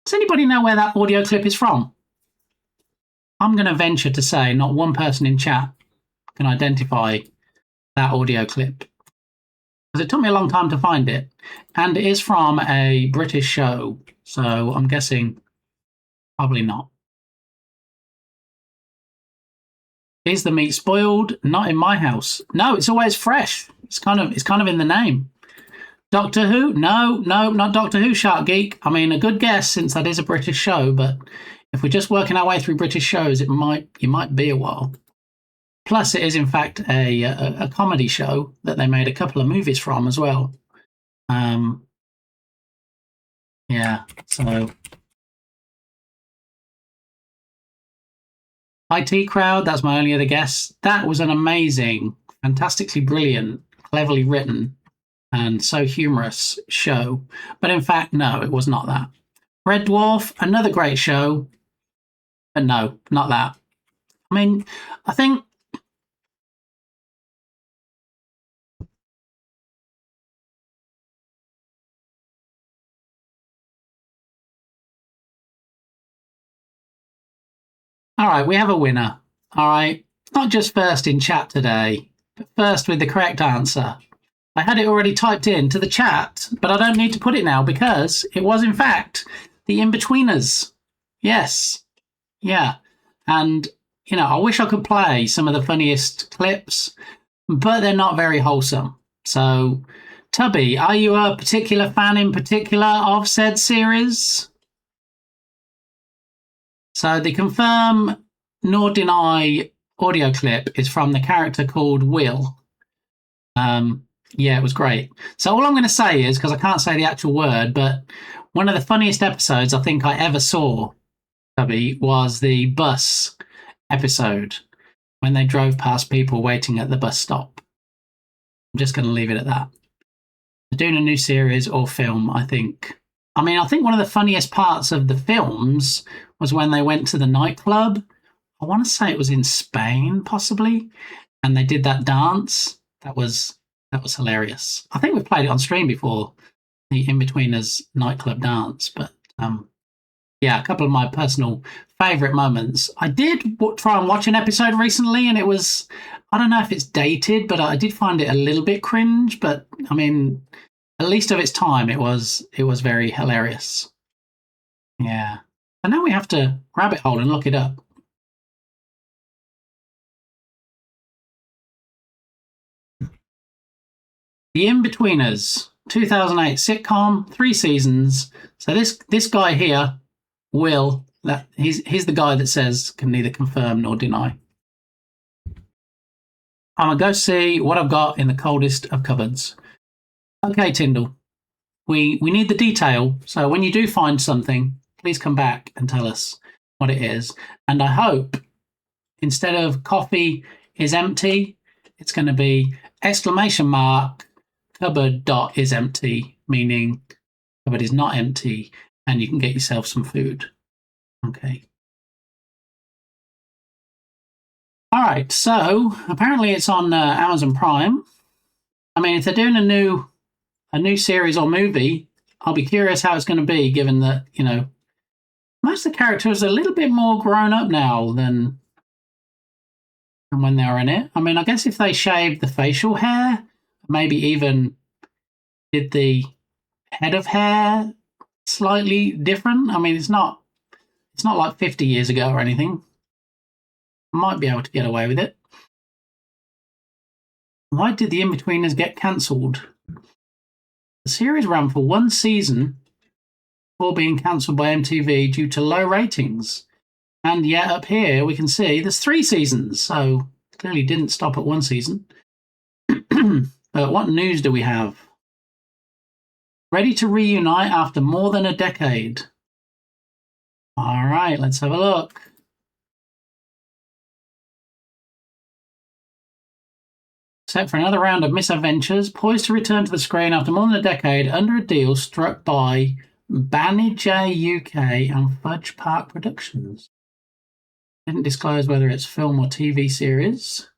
Does anybody know where that audio clip is from? I'm going to venture to say not one person in chat can identify that audio clip. Because it took me a long time to find it. And it is from a British show. So I'm guessing probably not. Is the meat spoiled? Not in my house. No, it's always fresh. It's kind of in the name. Doctor Who? No, not Doctor Who, Shark Geek. I mean, a good guess since that is a British show, but if we're just working our way through British shows, you might be a while. Plus, it is in fact a comedy show that they made a couple of movies from as well. Yeah, so IT Crowd, that's my only other guess. That was an amazing, fantastically brilliant, cleverly written, and so humorous show. But in fact, no, it was not that. Red Dwarf, another great show, but no, not that. I mean, I think All right, we have a winner. All right, not just first in chat today, but first with the correct answer. I had it already typed into the chat, but I don't need to put it now because it was, in fact, the In-Betweeners. Yes. Yeah. And, I wish I could play some of the funniest clips, but they're not very wholesome. So, Tubby, are you a particular fan in particular of said series? So the confirm nor deny audio clip is from the character called Will. Yeah, it was great. So all I'm going to say is, because I can't say the actual word, but one of the funniest episodes I think I ever saw, Tubby, was the bus episode when they drove past people waiting at the bus stop. I'm just going to leave it at that. They're doing a new series or film, I think. I think one of the funniest parts of the films was when they went to the nightclub. I want to say it was in Spain, possibly, and they did that dance. That was hilarious. I think we've played it on stream before, the In-Betweeners nightclub dance. But yeah, a couple of my personal favourite moments. I did try and watch an episode recently, and it was, I don't know if it's dated, but I did find it a little bit cringe. But at least of its time, it was very hilarious. Yeah. And now we have to rabbit hole and look it up. The In-Betweeners, 2008 sitcom, 3 seasons. So this guy here, Will, he's the guy that says can neither confirm nor deny. I'm going to go see what I've got in the coldest of cupboards. Okay, Tyndall. We need the detail, so when you do find something, please come back and tell us what it is. And I hope instead of coffee is empty, it's going to be ! Cupboard dot is empty, meaning cupboard is not empty, and you can get yourself some food. Okay. All right, so apparently it's on Amazon Prime. If they're doing a new series or movie, I'll be curious how it's going to be, given that, most of the characters are a little bit more grown up now than when they were in it. I guess if they shaved the facial hair, maybe even did the head of hair slightly different. It's not like 50 years ago or anything. Might be able to get away with it. Why did the In-Betweeners get cancelled? The series ran for 1 season before being cancelled by MTV due to low ratings. And yet up here we can see there's 3 seasons, so clearly didn't stop at 1 season. But what news do we have? Ready to reunite after more than a decade. All right, let's have a look. Set for another round of misadventures, poised to return to the screen after more than a decade under a deal struck by Banijay UK and Fudge Park Productions. Didn't disclose whether it's film or TV series.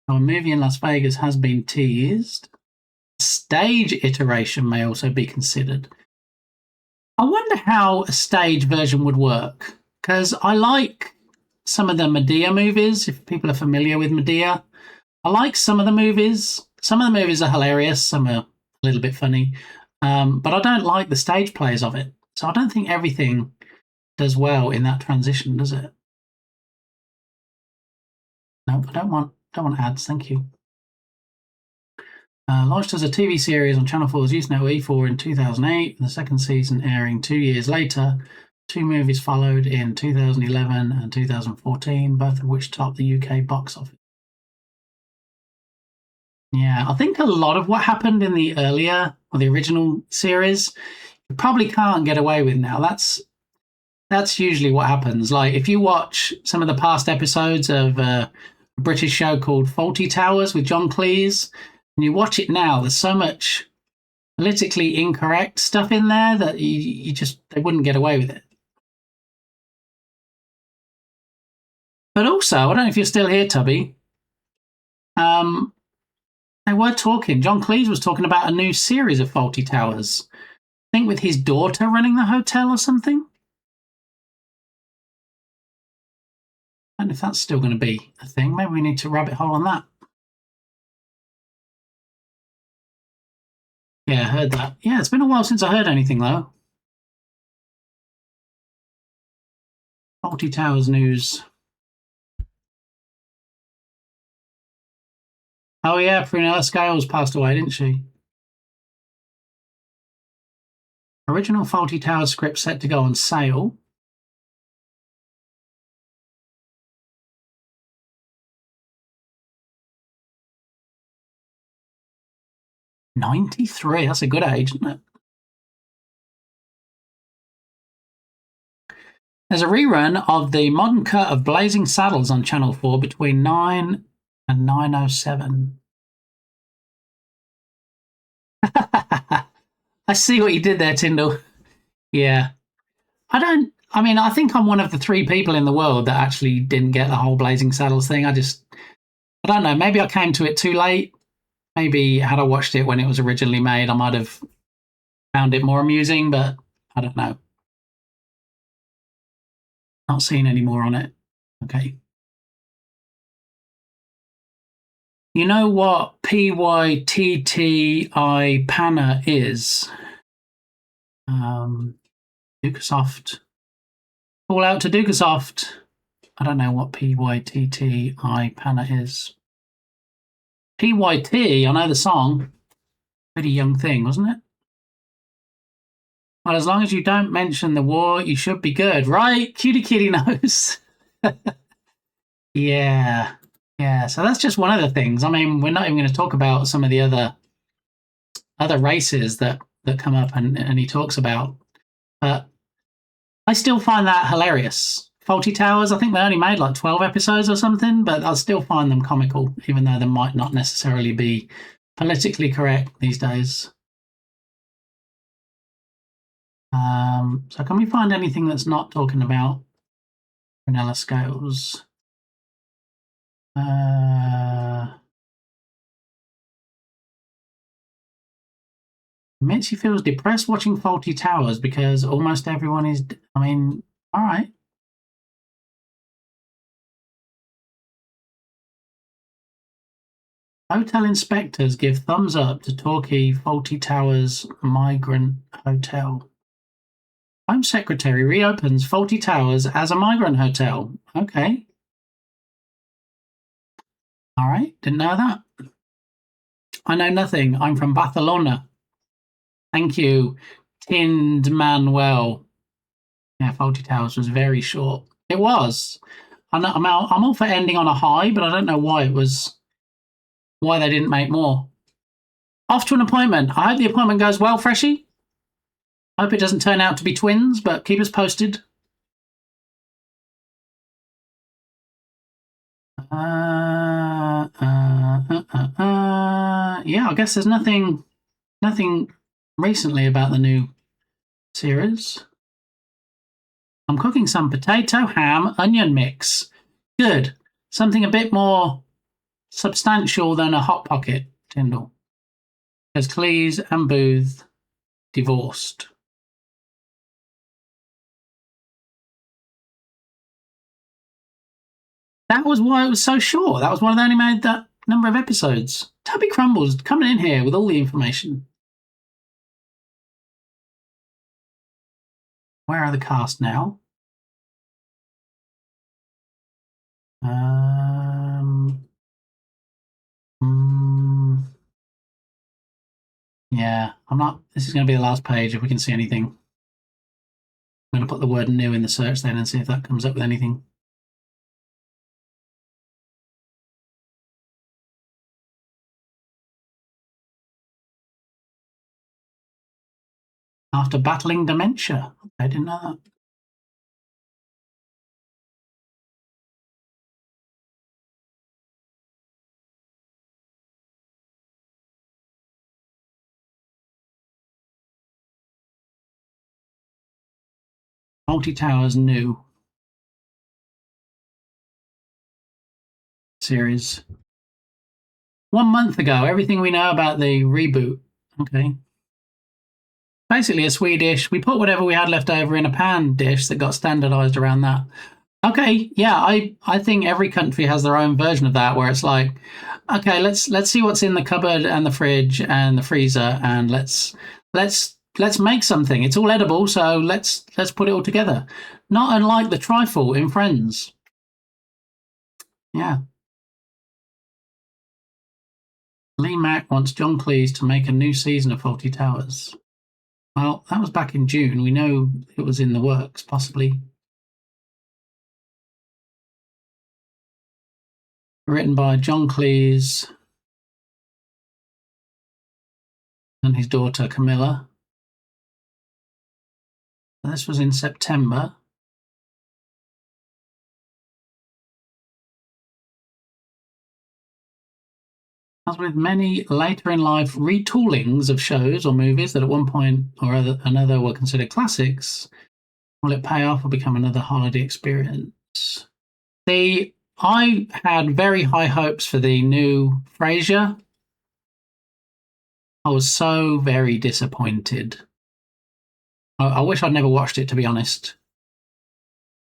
A movie in Las Vegas has been teased. A stage iteration may also be considered. I wonder how a stage version would work, because I like some of the Medea movies, if people are familiar with Medea. I like some of the movies. Some of the movies are hilarious, some are a little bit funny, but I don't like the stage plays of it. So I don't think everything does well in that transition, does it? No, I don't want ads, thank you. Launched as a TV series on Channel 4's Youth Network E4 in 2008, and the second season airing 2 years later. 2 movies followed in 2011 and 2014, both of which topped the UK box office. Yeah, I think a lot of what happened in the earlier or the original series, you probably can't get away with now. That's usually what happens. Like if you watch some of the past episodes of a British show called Fawlty Towers with John Cleese, and you watch it now, there's so much politically incorrect stuff in there that they wouldn't get away with it. But also, I don't know if you're still here, Tubby. They were talking. John Cleese was talking about a new series of Fawlty Towers. I think with his daughter running the hotel or something. I don't know if that's still going to be a thing. Maybe we need to rabbit hole on that. Yeah, I heard that. Yeah, it's been a while since I heard anything, though. Faulty Towers news. Oh, yeah, Prunella Scales passed away, didn't she? Original Faulty Towers script set to go on sale. '93. That's a good age, isn't it? There's a rerun of the modern cut of Blazing Saddles on Channel 4 between 9 and 9:07. I see what you did there, Tyndall. Yeah. I think I'm one of the 3 people in the world that actually didn't get the whole Blazing Saddles thing. I don't know. Maybe I came to it too late. Maybe had I watched it when it was originally made, I might have found it more amusing, but I don't know. Not seeing any more on it. Okay. You know what PYTTI Panna is? Ducasoft. Call out to Ducasoft. I don't know what PYTTI Panna is. PYT, I know the song. Pretty young thing, wasn't it? Well, as long as you don't mention the war, you should be good, right? Cutie Kitty knows. Yeah. Yeah, so that's just one of the things. I mean, we're not even going to talk about some of the other races that come up and he talks about. But I still find that hilarious. Faulty Towers, I think they only made like 12 episodes or something, but I still find them comical, even though they might not necessarily be politically correct these days. So can we find anything that's not talking about Prunella Scales? Mitzi feels depressed watching Faulty Towers because almost everyone is... I mean, all right. Hotel inspectors give thumbs up to Torquay Faulty Towers migrant hotel. Home Secretary reopens Faulty Towers as a migrant hotel. Okay. All right, didn't know that. I know nothing. I'm from Barcelona. Thank you, Tinned Manuel. Yeah, Faulty Towers was very short. It was. I'm all for ending on a high, but I don't know why they didn't make more. Off to an appointment. I hope the appointment goes well, Freshie. I hope it doesn't turn out to be twins, but keep us posted. Yeah, I guess there's nothing recently about the new series. I'm cooking some potato, ham, onion mix. Good. Something a bit more substantial than a Hot Pocket, Tyndall. As Cleese and Booth divorced. That was why it was so short. That was why they only made that number of episodes. Tubby Crumbles coming in here with all the information. Where are the cast now? Yeah, I'm not. This is going to be the last page if we can see anything. I'm going to put the word new in the search then and see if that comes up with anything. After battling dementia. I didn't know that. Faulty Towers new series. 1 month ago, everything we know about the reboot. Okay. Basically a Swedish, we put whatever we had left over in a pan dish that got standardized around that. Okay, yeah, I think every country has their own version of that, where it's like, okay, let's see what's in the cupboard and the fridge and the freezer, and let's make something. It's all edible, so let's put it all together. Not unlike the trifle in Friends. Yeah. Lee Mack wants John Cleese to make a new season of Fawlty Towers. Well, that was back in June. We know it was in the works, possibly. Written by John Cleese and his daughter Camilla. This was in September. As with many later in life retoolings of shows or movies that at one point or another were considered classics, will it pay off or become another holiday experience? See, I had very high hopes for the new Frasier. I was so very disappointed. I wish I'd never watched it, to be honest,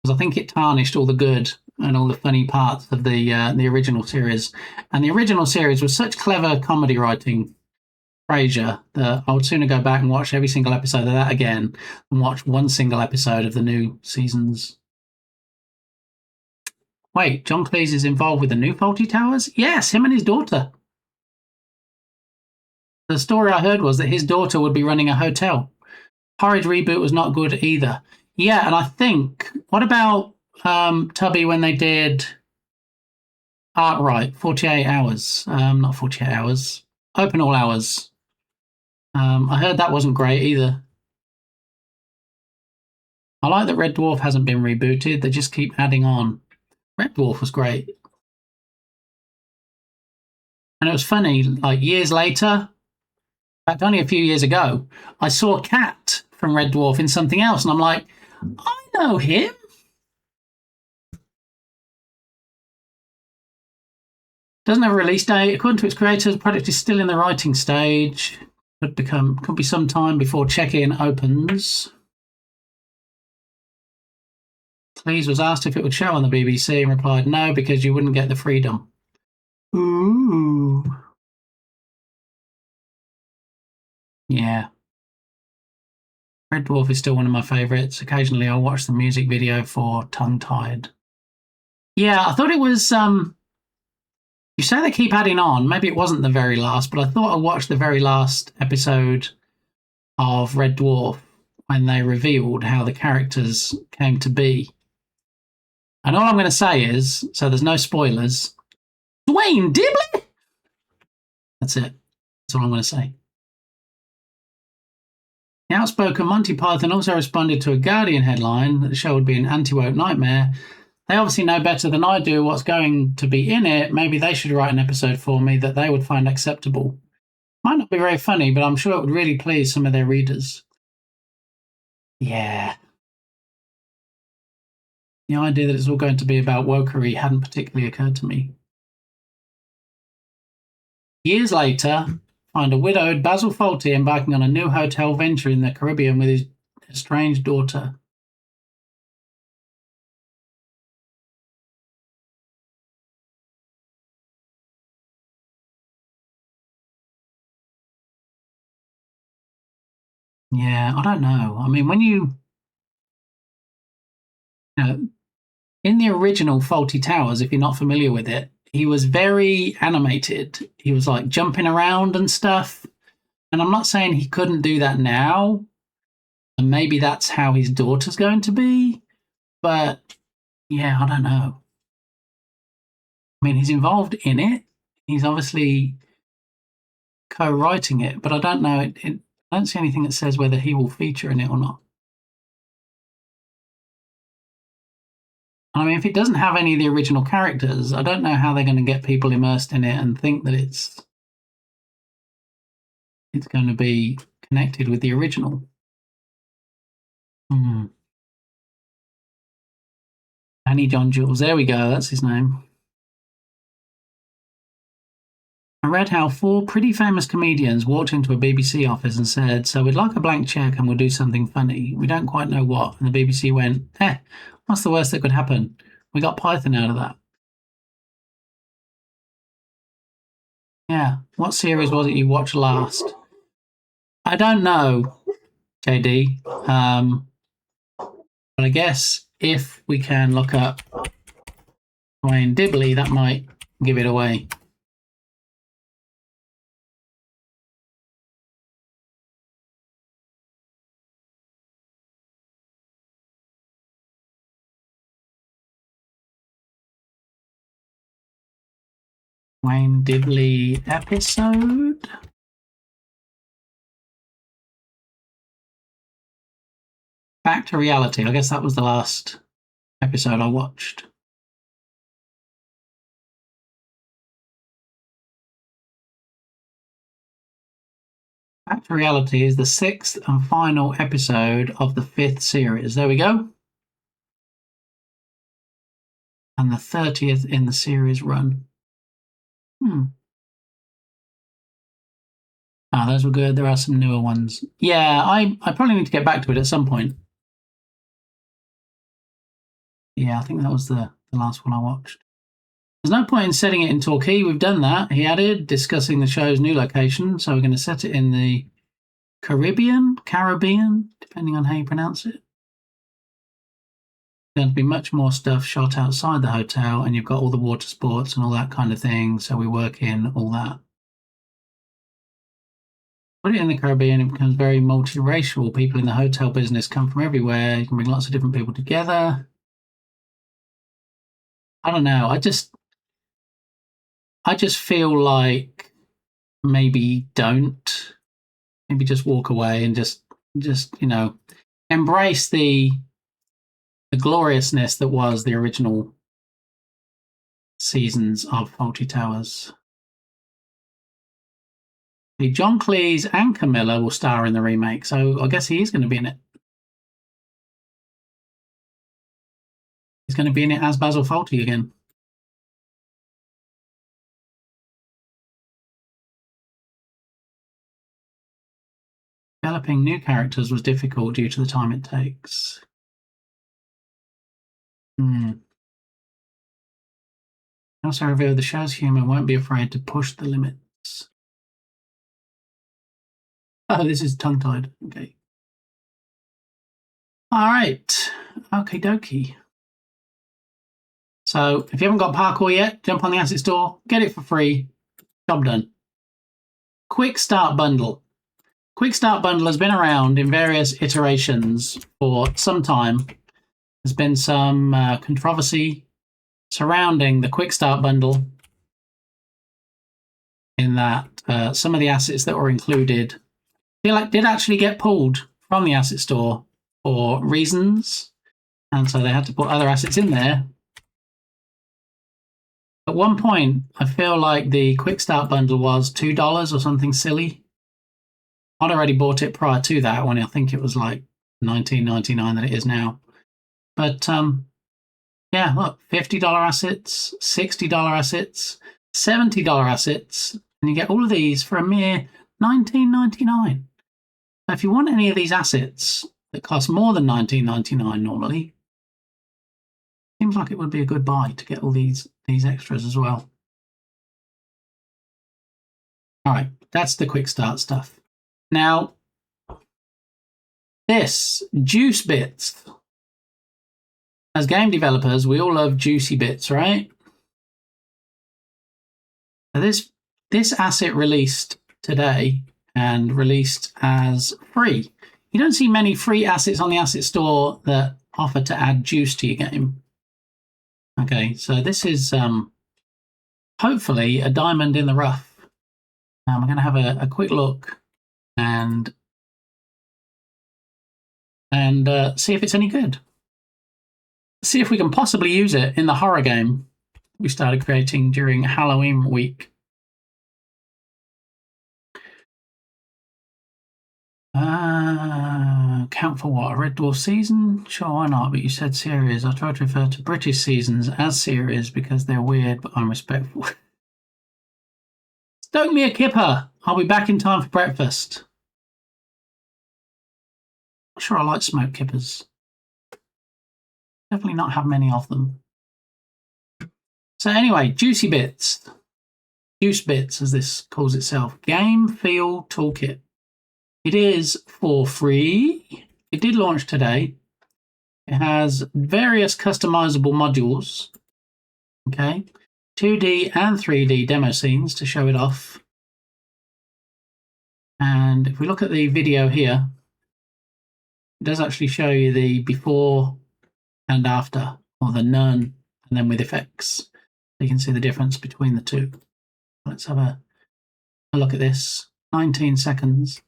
because I think it tarnished all the good and all the funny parts of the original series. And the original series was such clever comedy writing, Frasier, that I would sooner go back and watch every single episode of that again than watch one single episode of the new seasons. Wait, John Cleese is involved with the new Fawlty Towers? Yes, him and his daughter. The story I heard was that his daughter would be running a hotel. Horrid reboot was not good either. Yeah, and I think, what about Tubby when they did Arkwright, 48 Hours? Not 48 Hours. Open All Hours. I heard that wasn't great either. I like that Red Dwarf hasn't been rebooted. They just keep adding on. Red Dwarf was great. And it was funny, like years later, in fact, only a few years ago, I saw Cat from Red Dwarf in something else, and I'm like, I know him. Doesn't have a release date. According to its creators, the project is still in the writing stage. Could be some time before check-in opens. Cleese was asked if it would show on the BBC and replied, no, because you wouldn't get the freedom. Ooh. Yeah. Red Dwarf is still one of my favourites. Occasionally I'll watch the music video for Tongue Tied. Yeah, I thought it was... you say they keep adding on. Maybe it wasn't the very last, but I thought I watched the very last episode of Red Dwarf when they revealed how the characters came to be. And all I'm going to say is, so there's no spoilers, Dwayne Dibley! That's it. That's all I'm going to say. The outspoken Monty Python also responded to a Guardian headline that the show would be an anti-woke nightmare. They obviously know better than I do what's going to be in it. Maybe they should write an episode for me that they would find acceptable. Might not be very funny, but I'm sure it would really please some of their readers. Yeah. The idea that it's all going to be about wokery hadn't particularly occurred to me. Years later, find a widowed Basil Fawlty embarking on a new hotel venture in the Caribbean with his estranged daughter. Yeah, I don't know. I mean, when you know, in the original Fawlty Towers, if you're not familiar with it, he was very animated. He was like jumping around and stuff. And I'm not saying he couldn't do that now. And maybe that's how his daughter's going to be. But yeah, I don't know. I mean, he's involved in it. He's obviously co-writing it, but I don't know. I don't see anything that says whether he will feature in it or not. I mean, if it doesn't have any of the original characters, I don't know how they're going to get people immersed in it and think that it's going to be connected with the original. Annie John Jules. There we go. That's his name. read how 4 pretty famous comedians walked into a BBC office and said, "So we'd like a blank check and we'll do something funny. We don't quite know what." And the BBC went, what's the worst that could happen? We got Python out of that. Yeah. What series was it you watched last? I don't know, JD. But I guess if we can look up Wayne Dibley, that might give it away. Wayne Dibley episode. Back to reality. I guess that was the last episode I watched. Back to Reality is the 6th and final episode of the 5th series. There we go. And the 30th in the series run. Those were good. There are some newer ones. Yeah, I probably need to get back to it at some point. Yeah, I think that was the last one I watched. There's no point in setting it in Torquay. We've done that, he added, discussing the show's new location. So we're going to set it in the Caribbean, depending on how you pronounce it. There's going to be much more stuff shot outside the hotel, and you've got all the water sports and all that kind of thing. So we work in all that. Put it in the Caribbean, it becomes very multiracial. People in the hotel business come from everywhere. You can bring lots of different people together. I don't know. I just feel like maybe don't. Maybe just walk away and just embrace the gloriousness that was the original seasons of Fawlty Towers. John Cleese and Camilla will star in the remake, so I guess he is going to be in it. He's going to be in it as Basil Fawlty again. Developing new characters was difficult due to the time it takes. Also revealed the show's humour won't be afraid to push the limits. Oh, this is tongue-tied. Okay. All right. Okie dokie. So if you haven't got parkour yet, jump on the asset store, get it for free. Job done. Quick Start Bundle. Quick Start Bundle has been around in various iterations for some time. There's been some controversy surrounding the Quick Start Bundle in that some of the assets that were included did actually get pulled from the asset store for reasons, and so they had to put other assets in there. At one point, I feel like the Quick Start Bundle was $2 or something silly. I'd already bought it prior to that when I think it was like $19.99 that it is now. But yeah, look, $50 assets, $60 assets, $70 assets, and you get all of these for a mere $19.99. So if you want any of these assets that cost more than $19.99 normally, seems like it would be a good buy to get all these extras as well. All right, that's the quick start stuff. Now, this Juice Bits. As game developers, we all love juicy bits, right? So this asset released today and released as free. You don't see many free assets on the asset store that offer to add juice to your game. Okay, so this is hopefully a diamond in the rough. We're going to have a quick look and see if it's any good. See if we can possibly use it in the horror game we started creating during Halloween week. Count for what? A Red Dwarf season? Sure, why not? But you said series. I try to refer to British seasons as series because they're weird, but I'm respectful. Stoke me a kipper. I'll be back in time for breakfast. I'm sure I like smoked kippers. Definitely not have many of them. So anyway, Juicy Bits. Juice Bits, as this calls itself. Game Feel Toolkit. It is for free. It did launch today. It has various customizable modules. Okay. 2D and 3D demo scenes to show it off. And if we look at the video here, it does actually show you the before and after, or the none, and then with effects. You can see the difference between the two. Let's have a look at this. 19 seconds.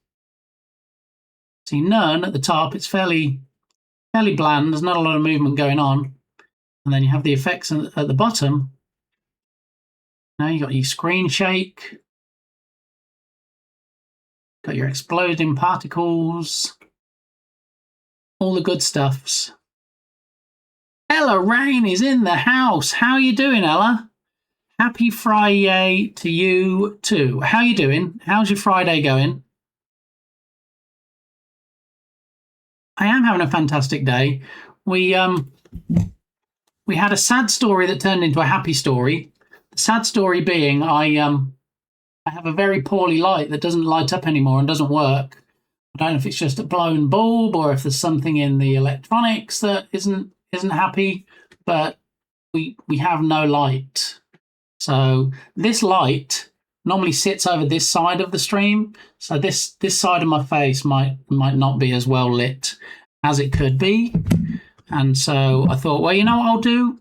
See none at the top, it's fairly bland, there's not a lot of movement going on. And then you have the effects at the bottom. Now you got your screen shake. Got your exploding particles. All the good stuffs. Ella Rain is in the house. How are you doing, Ella? Happy Friday to you too. How you doing? How's your Friday going? I am having a fantastic day. We had a sad story that turned into a happy story. The sad story being I have a very poorly light that doesn't light up anymore and doesn't work. I don't know if it's just a blown bulb or if there's something in the electronics that isn't happy, but we have no light. So this light normally sits over this side of the stream. So this side of my face might not be as well lit as it could be. And so I thought, well, you know what I'll do?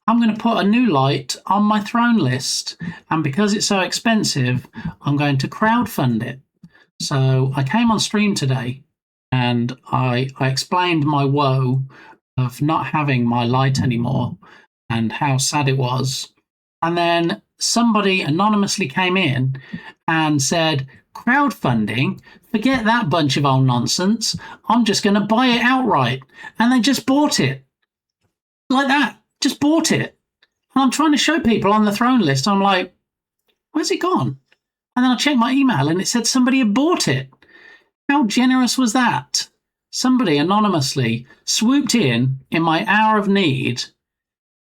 I'm going to put a new light on my throne list. And because it's so expensive, I'm going to crowdfund it. So I came on stream today and I explained my woe of not having my light anymore and how sad it was. And then somebody anonymously came in and said, crowdfunding, forget that bunch of old nonsense. I'm just going to buy it outright. And they just bought it. Like that. Just bought it. And I'm trying to show people on the throne list. I'm like, where's it gone? And then I checked my email and it said somebody had bought it. How generous was that? Somebody anonymously swooped in my hour of need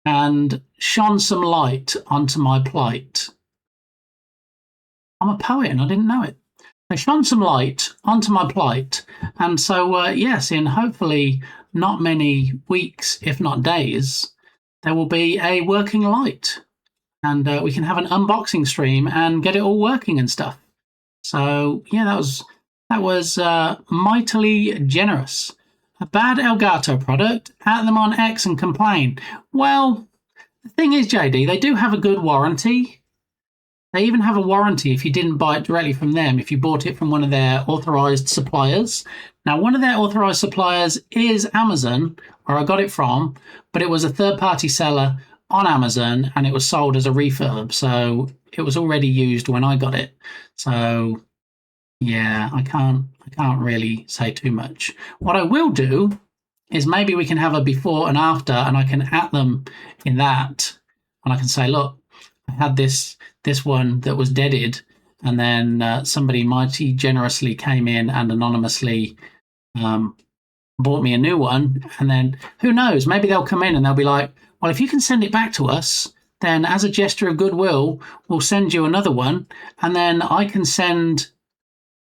and shone some light onto my plight. I'm a poet and I didn't know it. They shone some light onto my plight. And so, yes, in hopefully not many weeks, if not days, there will be a working light. And we can have an unboxing stream and get it all working and stuff. So, yeah, that was mightily generous. A bad Elgato product, at them on X and complain. Well, the thing is, JD, they do have a good warranty. They even have a warranty if you didn't buy it directly from them, if you bought it from one of their authorized suppliers. Now, one of their authorized suppliers is Amazon, where I got it from, but it was a third-party seller on Amazon, and it was sold as a refurb, so it was already used when I got it. So, yeah, I can't really say too much. What I will do is maybe we can have a before and after, and I can at them in that, and I can say, look, I had this one that was deaded, and then somebody mighty generously came in and anonymously bought me a new one, and then who knows, maybe they'll come in and they'll be like, well, if you can send it back to us, then as a gesture of goodwill, we'll send you another one, and then I can send,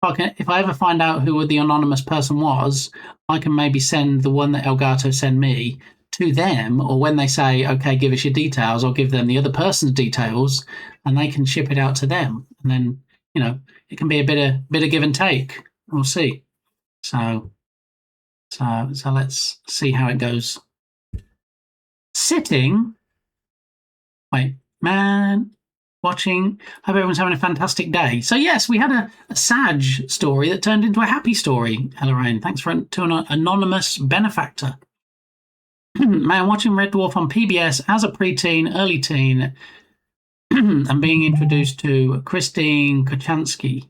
if I ever find out who the anonymous person was, I can maybe send the one that Elgato sent me to them, or when they say, okay, give us your details, I'll give them the other person's details, and they can ship it out to them. And then, you know, it can be a bit of give and take. We'll see. So let's see how it goes. Watching. Hope everyone's having a fantastic day. So yes, we had a sad story that turned into a happy story, Ella. Thanks to an anonymous benefactor. Man, watching Red Dwarf on PBS as a preteen, early teen, and being introduced to Christine Kachansky.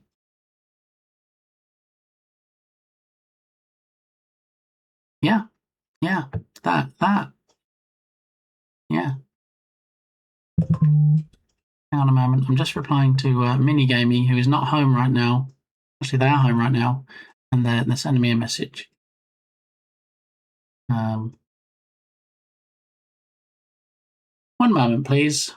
Yeah, that. Yeah. Hang on a moment. I'm just replying to Minigamey, who is not home right now. Actually, they are home right now, and they're sending me a message. One moment, please.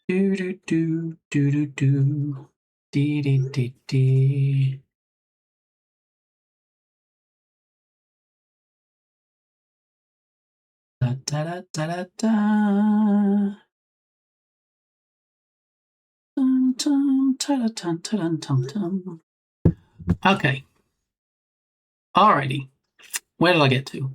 Do do do do do do dee dee dee dee. Da da da da da da. Dun, dun, dun, dun, dun, dun, dun. Okay. Alrighty. Where did I get to?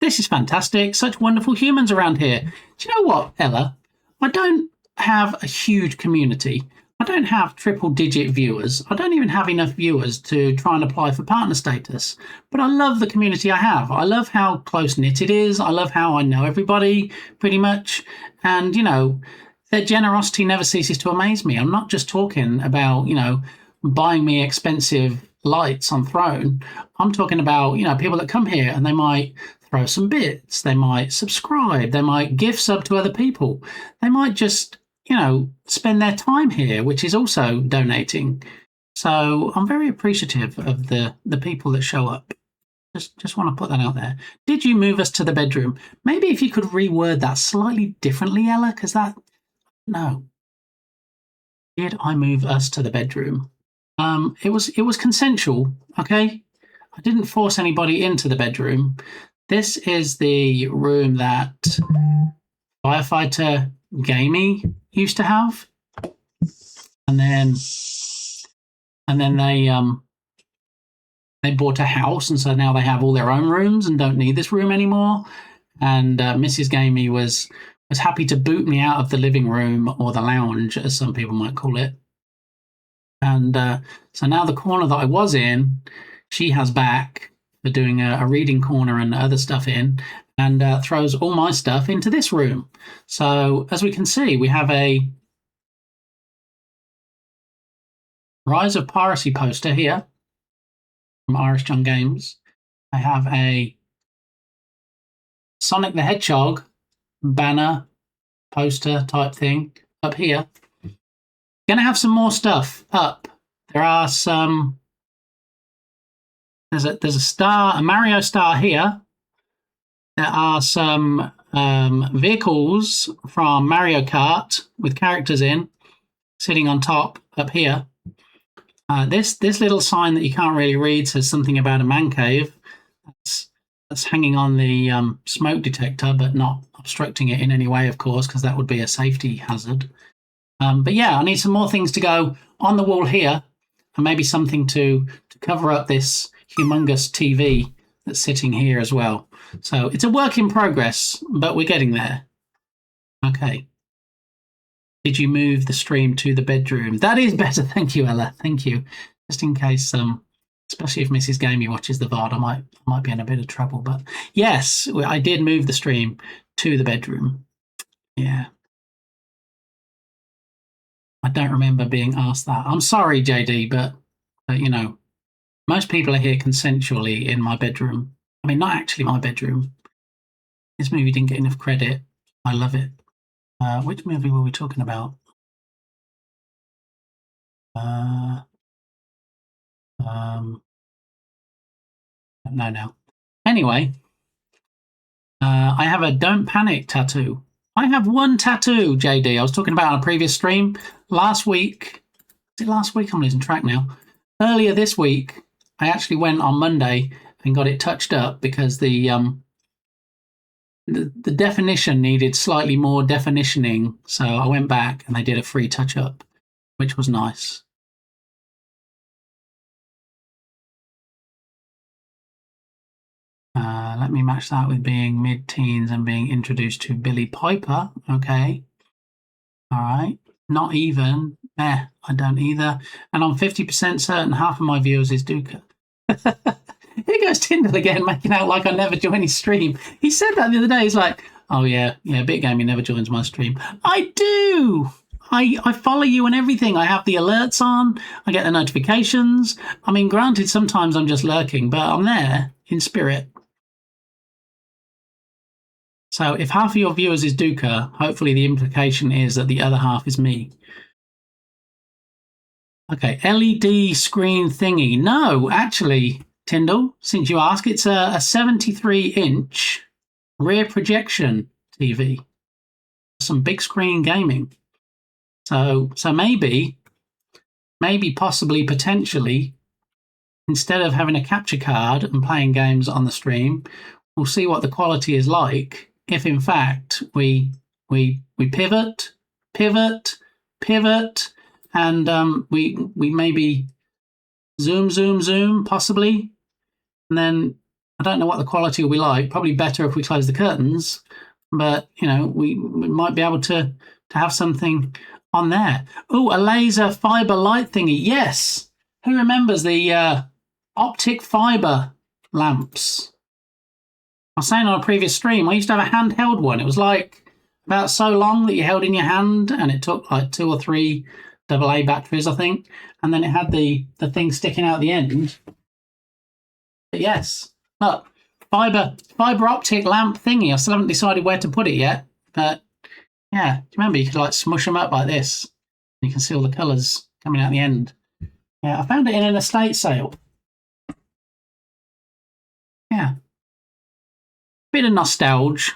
This is fantastic. Such wonderful humans around here. Do you know what, Ella? I don't have a huge community. I don't have triple-digit viewers. I don't even have enough viewers to try and apply for partner status. But I love the community I have. I love how close-knit it is. I love how I know everybody, pretty much. And, you know, their generosity never ceases to amaze me. I'm not just talking about, you know, buying me expensive lights on Throne. I'm talking about, you know, people that come here and they might throw some bits, they might subscribe, they might gift sub to other people, they might just, you know, spend their time here, which is also donating. So I'm very appreciative of the people that show up. Just want to put that out there. Did you move us to the bedroom? Maybe if you could reword that slightly differently, Ella, because that, no. Did I move us to the bedroom? It was consensual, okay? I didn't force anybody into the bedroom. This is the room that Firefighter Gamey used to have. And then they bought a house, and so now they have all their own rooms and don't need this room anymore. And Mrs. Gamey was happy to boot me out of the living room, or the lounge, as some people might call it. And so now the corner that I was in, she has back for doing a reading corner and other stuff in, and throws all my stuff into this room. So as we can see, we have a Rise of Piracy poster here from Irish John Games. I have a Sonic the Hedgehog banner poster type thing up here. Gonna have some more stuff up. There are some. There's a star, a Mario star here. There are some vehicles from Mario Kart with characters in, sitting on top up here. This little sign that you can't really read says something about a man cave. That's hanging on the smoke detector, but not obstructing it in any way, of course, because that would be a safety hazard. But yeah, I need some more things to go on the wall here, and maybe something to cover up this humongous TV that's sitting here as well. So it's a work in progress, but we're getting there. Okay. Did you move the stream to the bedroom? That is better. Thank you, Ella. Thank you. Just in case, especially if Mrs. Gamey watches the VOD, I might be in a bit of trouble. But yes, I did move the stream to the bedroom. Yeah. I don't remember being asked that. I'm sorry, JD, but you know, most people are here consensually in my bedroom. I mean, not actually my bedroom. This movie didn't get enough credit. I love it. Which movie were we talking about? No, now. Anyway, I have a Don't Panic tattoo. I have one tattoo, JD. I was talking about on a previous stream last week. Was it last week? I'm losing track now. Earlier this week, I actually went on Monday and got it touched up because the definition needed slightly more definitioning. So I went back and they did a free touch up, which was nice. Let me match that with being mid-teens and being introduced to Billy Piper. Okay. All right. Not even. I don't either. And I'm 50% certain half of my viewers is Duca. Here goes Tyndall again, making out like I never join his stream. He said that the other day. He's like, oh, yeah, Bit Gaming never joins my stream. I do. I follow you and everything. I have the alerts on. I get the notifications. I mean, granted, sometimes I'm just lurking, but I'm there in spirit. So if half of your viewers is Duca, hopefully the implication is that the other half is me. Okay, LED screen thingy. No, actually, Tyndall, since you ask, it's a 73-inch rear projection TV. Some big screen gaming. So maybe, possibly, potentially, instead of having a capture card and playing games on the stream, we'll see what the quality is like if, in fact, we pivot, and we maybe zoom, possibly, and then I don't know what the quality will be like. Probably better if we close the curtains, but you know, we might be able to have something on there. Oh, a laser fiber light thingy. Yes, who remembers the optic fiber lamps? I was saying on a previous stream, I used to have a handheld one. It was like about so long that you held in your hand, and it took like 2 or 3 AA batteries, I think, and then it had the thing sticking out the end. But yes, look, fiber optic lamp thingy. I still haven't decided where to put it yet, but yeah, do you remember you could like smush them up like this? You can see all the colours coming out the end. Yeah, I found it in an estate sale. Yeah, bit of nostalgia.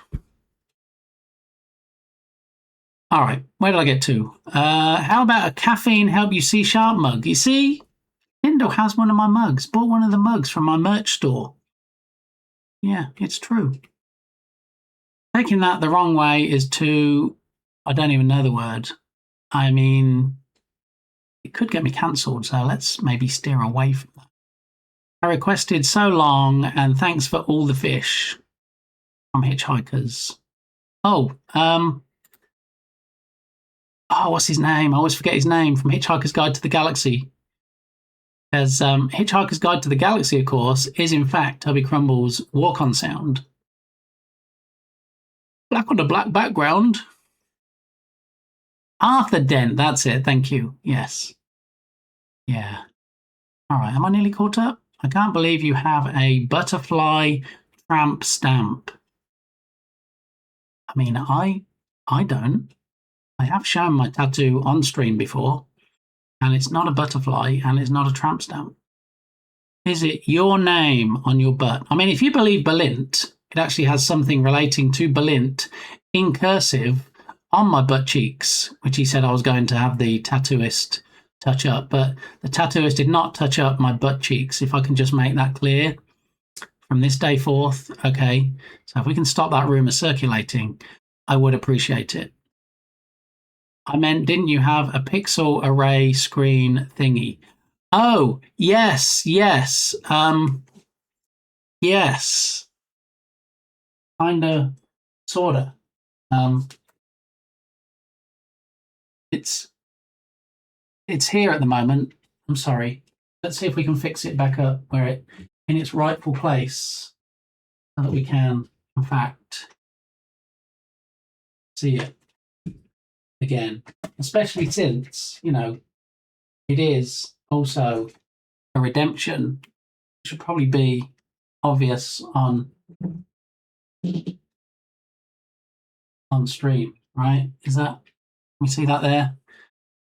All right, where did I get to? How about a caffeine help you see sharp mug? You see, Kindle has one of my mugs. Bought one of the mugs from my merch store. Yeah, it's true. Taking that the wrong way is to, I don't even know the word. I mean, it could get me cancelled, so let's maybe steer away from that. I requested so long, and thanks for all the fish from Hitchhikers. What's his name? I always forget his name, from Hitchhiker's Guide to the Galaxy. As Hitchhiker's Guide to the Galaxy, of course, is in fact Toby Crumble's walk-on sound. Black on a black background. Arthur Dent, that's it, thank you. Yes. Yeah. All right, am I nearly caught up? I can't believe you have a butterfly tramp stamp. I mean, I don't. I have shown my tattoo on stream before, and it's not a butterfly, and it's not a tramp stamp. Is it your name on your butt? I mean, if you believe Balint, it actually has something relating to Balint in cursive on my butt cheeks, which he said I was going to have the tattooist touch up, but the tattooist did not touch up my butt cheeks, if I can just make that clear from this day forth. Okay, so if we can stop that rumour circulating, I would appreciate it. I meant, didn't you have a pixel array screen thingy? Oh, yes. Yes. Kinda, sorta. It's here at the moment. I'm sorry. Let's see if we can fix it back up where it in its rightful place, so that we can, in fact, see it again, especially since, you know, it is also a redemption. It should probably be obvious on stream, right? Is that, we see that there?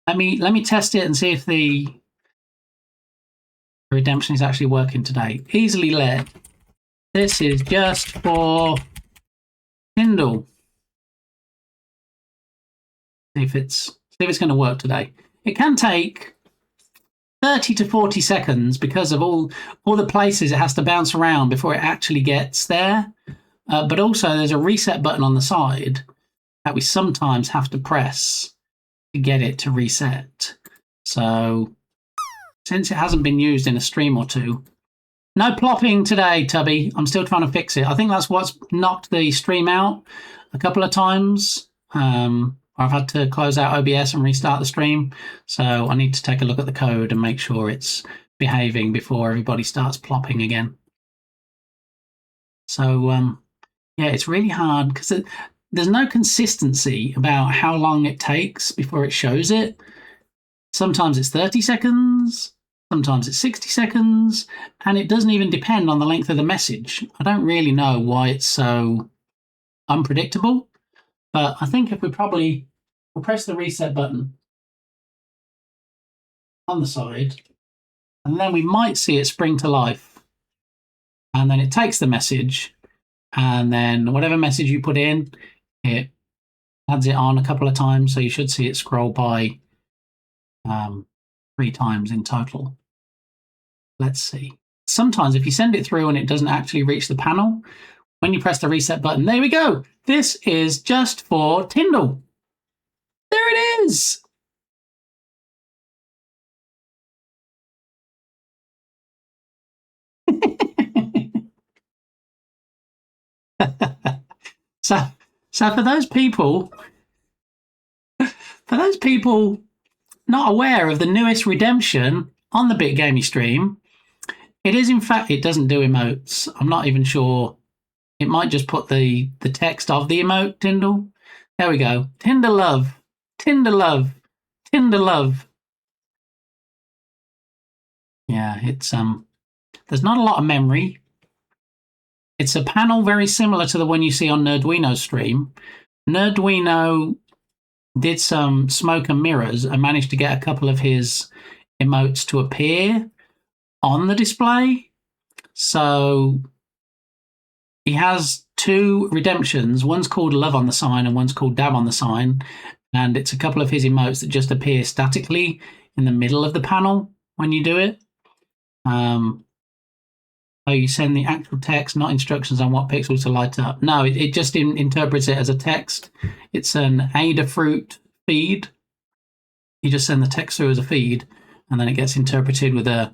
Let me test it and see if the redemption is actually working today. Easily led. This is just for Kindle. See if it's going to work today. It can take 30 to 40 seconds because of all the places it has to bounce around before it actually gets there. But also there's a reset button on the side that we sometimes have to press to get it to reset. So since it hasn't been used in a stream or two, no plopping today, Tubby. I'm still trying to fix it. I think that's what's knocked the stream out a couple of times. I've had to close out OBS and restart the stream. So I need to take a look at the code and make sure it's behaving before everybody starts plopping again. So, yeah, it's really hard because there's no consistency about how long it takes before it shows it. Sometimes it's 30 seconds, sometimes it's 60 seconds, and it doesn't even depend on the length of the message. I don't really know why it's so unpredictable, but I think if we'll press the reset button on the side, and then we might see it spring to life. And then it takes the message, and then whatever message you put in, it adds it on a couple of times, so you should see it scroll by 3 times in total. Let's see. Sometimes if you send it through and it doesn't actually reach the panel, when you press the reset button, there we go. This is just for Tyndall. There it is. So for those people not aware of the newest redemption on the Bit Gamey stream, it is in fact, it doesn't do emotes. I'm not even sure. It might just put the text of the emote, Tyndall. There we go. Tinder love. Tinder love. Tinder love. Yeah, it's there's not a lot of memory. It's a panel very similar to the one you see on Nerdwino's stream. Nerdwino did some smoke and mirrors and managed to get a couple of his emotes to appear on the display. So he has 2 redemptions. One's called Love on the Sign and one's called Dab on the Sign. And it's a couple of his emotes that just appear statically in the middle of the panel when you do it. So you send the actual text, not instructions on what pixels to light up. No, it just interprets it as a text. It's an Adafruit feed. You just send the text through as a feed, and then it gets interpreted with a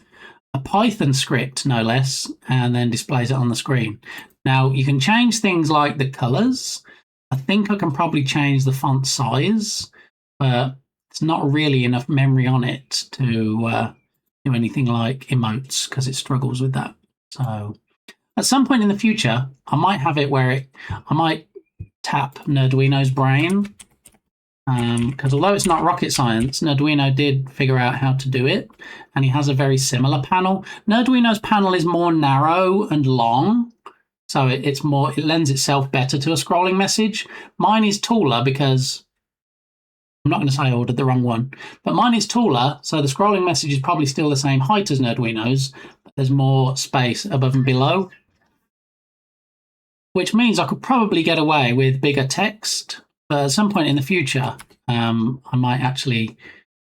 Python script, no less, and then displays it on the screen. Now, you can change things like the colors. I think I can probably change the font size, but it's not really enough memory on it to do anything like emotes because it struggles with that. So at some point in the future, I might have it where I might tap Nerdwino's brain, because although it's not rocket science, Nerdwino did figure out how to do it, and he has a very similar panel. Nerdwino's panel is more narrow and long, so it lends itself better to a scrolling message. Mine is taller because I'm not going to say I ordered the wrong one, but mine is taller, so the scrolling message is probably still the same height as Nerdwino's, but there's more space above and below, which means I could probably get away with bigger text. But at some point in the future, I might actually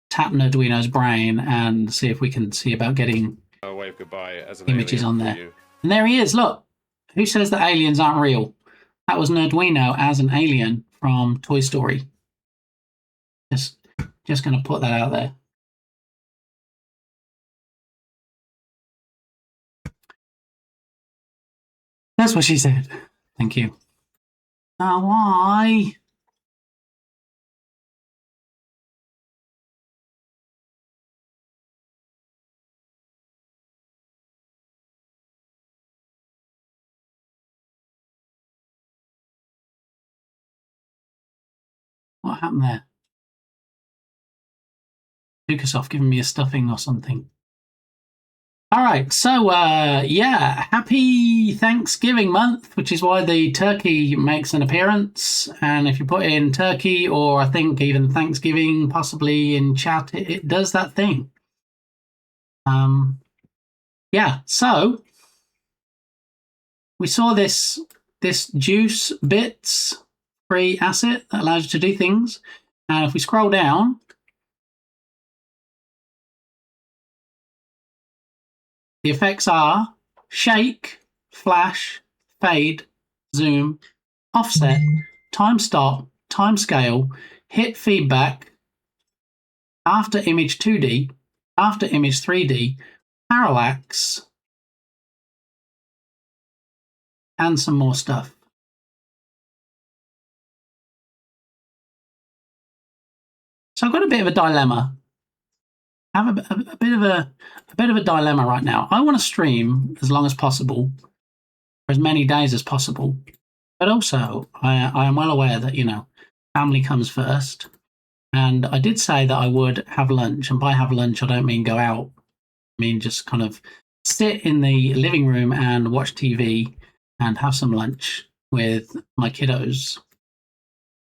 tap Nerdwino's brain and see if we can see about getting wave goodbye as an images on there. you. And there he is. Look, who says that aliens aren't real? That was Nerdwino as an alien from Toy Story. Just going to put that out there. That's what she said. Thank you. Now, why? What happened there? Lukasoft giving me a stuffing or something. All right, so yeah, happy Thanksgiving month, which is why the turkey makes an appearance. And if you put in turkey, or I think even Thanksgiving possibly in chat, it does that thing. Yeah, so we saw this juice bits free asset that allows you to do things. And if we scroll down, the effects are shake, flash, fade, zoom, offset, time stop, time scale, hit feedback, after image 2D, after image 3D, parallax, and some more stuff. So I've got a bit of a dilemma. I have a bit of a dilemma right now. I want to stream as long as possible, for as many days as possible. But also, I am well aware that, family comes first. And I did say that I would have lunch. And by have lunch, I don't mean go out. I mean just kind of sit in the living room and watch TV and have some lunch with my kiddos.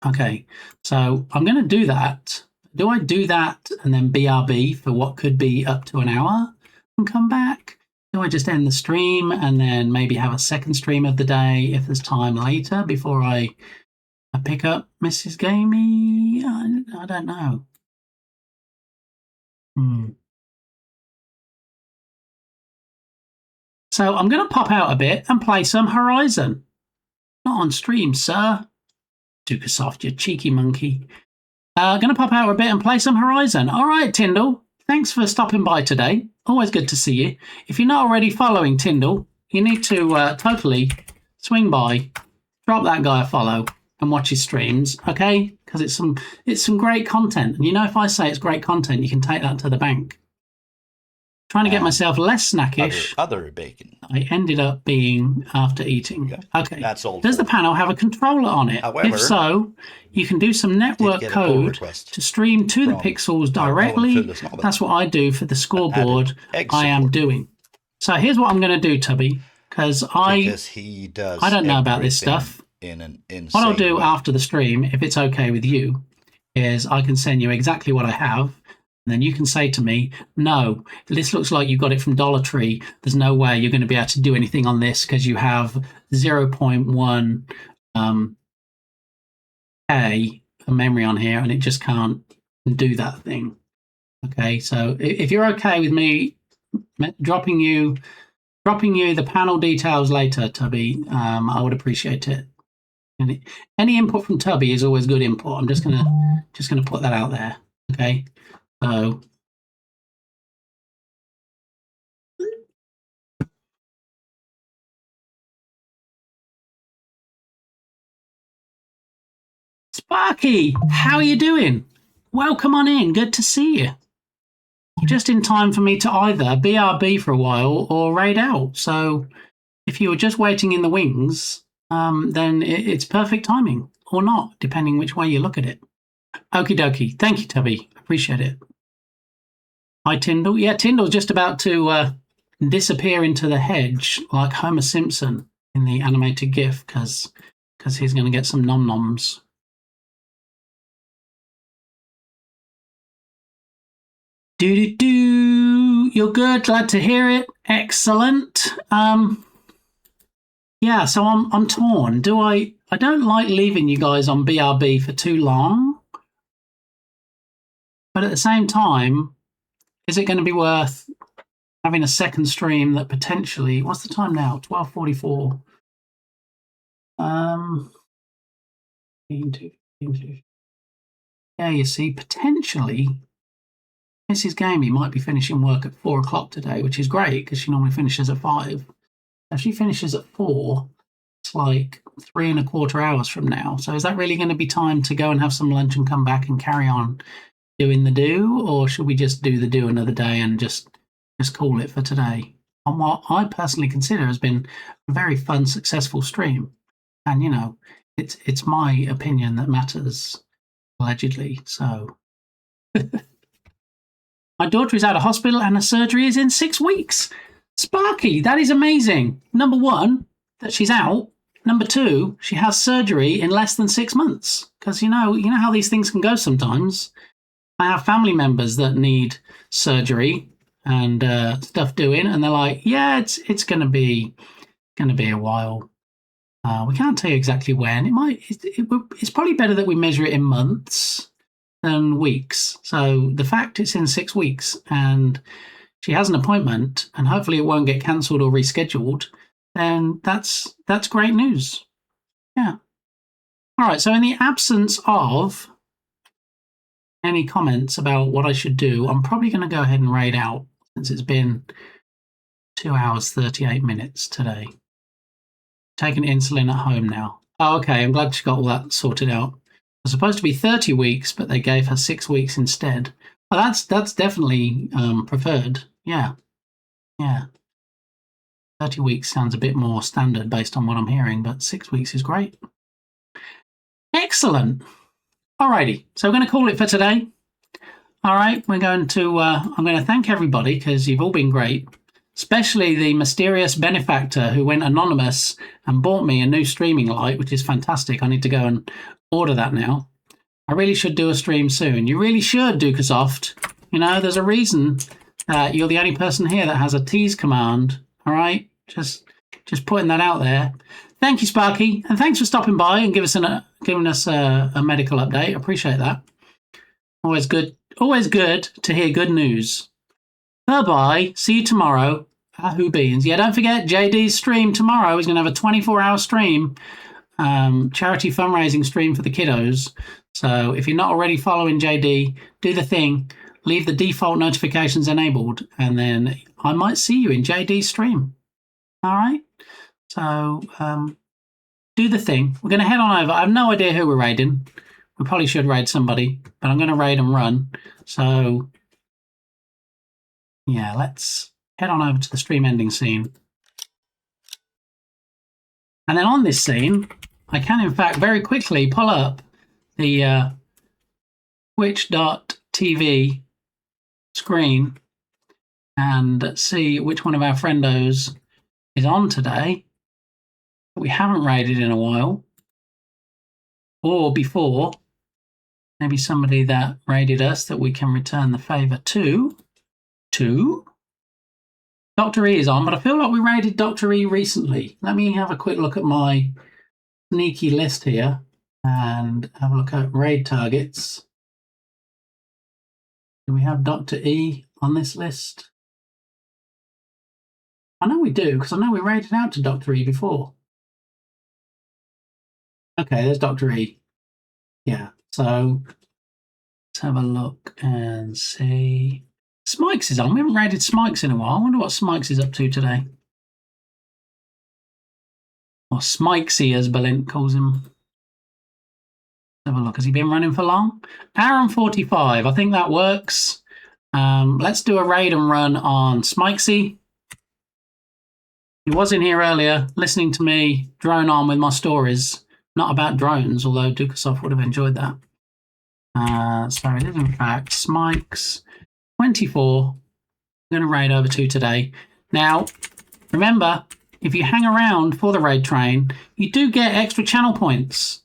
Okay, so I'm going to do that. Do I do that and then BRB for what could be up to an hour and come back? Do I just end the stream and then maybe have a second stream of the day if there's time later before I pick up Mrs. Gamey? I don't know. So I'm going to pop out a bit and play some Horizon. Not on stream, sir. Dukasoft, you cheeky monkey. Going to pop out a bit and play some Horizon. All right, Tyndall. Thanks for stopping by today. Always good to see you. If you're not already following Tyndall, you need to totally swing by, drop that guy a follow, and watch his streams, okay? Because it's some great content. And if I say it's great content, you can take that to the bank. Trying to get myself less snackish. Other bacon. I ended up being after eating. Yeah, okay. That's all. Does the panel have a controller on it? However, if so, you can do some network code to stream to the pixels directly. That's what I do for the scoreboard I am doing. So here's what I'm going to do, Tubby, because he does. I don't know about this stuff. In an insane what I'll do way. after the stream, if it's okay with you, is I can send you exactly what I have. And then you can say to me, no, this looks like you got it from Dollar Tree. There's no way you're going to be able to do anything on this because you have 0.1 K of memory on here and it just can't do that thing. Okay, so if you're okay with me dropping you the panel details later, Tubby, I would appreciate it. And any input from Tubby is always good input. I'm just gonna put that out there. Okay. So Sparky, how are you doing? Welcome on in. Good to see you. Just in time for me to either BRB for a while or raid out. So if you were just waiting in the wings, then it's perfect timing or not, depending which way you look at it. Okie dokie. Thank you, Tubby. Appreciate it. Hi, Tyndall. Yeah, Tyndall's just about to disappear into the hedge like Homer Simpson in the animated GIF because he's going to get some nom-noms. Do-do-do. You're good. Glad to hear it. Excellent. Yeah, so I'm torn. I don't like leaving you guys on BRB for too long. But at the same time, is it going to be worth having a second stream that potentially, what's the time now? 12:44. Yeah, you see, potentially Mrs. Gamey might be finishing work at 4 o'clock today, which is great because she normally finishes at 5. If she finishes at 4, it's like 3.25 hours from now. So is that really going to be time to go and have some lunch and come back and carry on doing the do, or should we just do the do another day and just call it for today? On what I personally consider has been a very fun, successful stream, and it's my opinion that matters, allegedly. So, my daughter is out of hospital and her surgery is in 6 weeks. Sparky, that is amazing. Number 1, that she's out. Number 2, she has surgery in less than 6 months. Because you know how these things can go sometimes. I have family members that need surgery and stuff doing, and they're like, "Yeah, it's going to be a while. We can't tell you exactly when. It's probably better that we measure it in months than weeks. So the fact it's in 6 weeks and she has an appointment, and hopefully it won't get cancelled or rescheduled, then that's great news. Yeah. All right. So in the absence of any comments about what I should do, I'm probably going to go ahead and raid out since it's been 2 hours, 38 minutes today. Taking insulin at home now. Oh, okay. I'm glad she got all that sorted out. It was supposed to be 30 weeks, but they gave her 6 weeks instead. Well, that's definitely preferred. Yeah. Yeah. 30 weeks sounds a bit more standard based on what I'm hearing, but 6 weeks is great. Excellent. Alrighty, so we're going to call it for today. All right, we're going to. I'm going to thank everybody because you've all been great, especially the mysterious benefactor who went anonymous and bought me a new streaming light, which is fantastic. I need to go and order that now. I really should do a stream soon. You really should, Dukasoft. You know, there's a reason you're the only person here that has a tease command. All right, just putting that out there. Thank you, Sparky, and thanks for stopping by and giving us a medical update. I appreciate that. Always good to hear good news. Bye-bye. See you tomorrow. Who beans? Yeah, don't forget JD's stream tomorrow. He's going to have a 24-hour stream, charity fundraising stream for the kiddos. So if you're not already following JD, do the thing. Leave the default notifications enabled, and then I might see you in JD's stream. All right? So do the thing. We're going to head on over. I have no idea who we're raiding. We probably should raid somebody, but I'm going to raid and run. So, yeah, let's head on over to the stream ending scene. And then on this scene, I can, in fact, very quickly pull up the twitch.tv screen and see which one of our friendos is on today. We haven't raided in a while. Or before. Maybe somebody that raided us that we can return the favour to. Dr. E is on, but I feel like we raided Dr. E recently. Let me have a quick look at my sneaky list here and have a look at raid targets. Do we have Dr. E on this list? I know we do, because I know we raided out to Dr. E before. Okay, there's Dr. E. Yeah, so let's have a look and see. Smikes is on. We haven't raided Smikes in a while. I wonder what Smikes is up to today. Or Smikesy, as Balint calls him. Let's have a look. Has he been running for long? Hour and 45. I think that works. Let's do a raid and run on Smikesy. He was in here earlier listening to me drone on with my stories. Not about drones, although Dukasoft would have enjoyed that. So it is, in fact, Smikes 24. I'm going to raid over to today. Now, remember, if you hang around for the raid train, you do get extra channel points.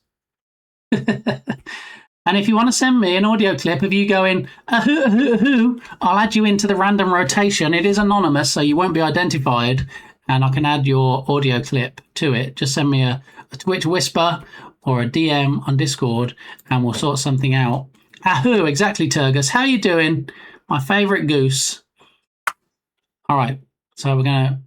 And if you want to send me an audio clip of you going, I'll add you into the random rotation. It is anonymous, so you won't be identified. And I can add your audio clip to it. Just send me a Twitch whisper or a DM on Discord and we'll sort something out. Ahoo, exactly, Turgus. How you doing? My favourite goose. All right, so we're going to...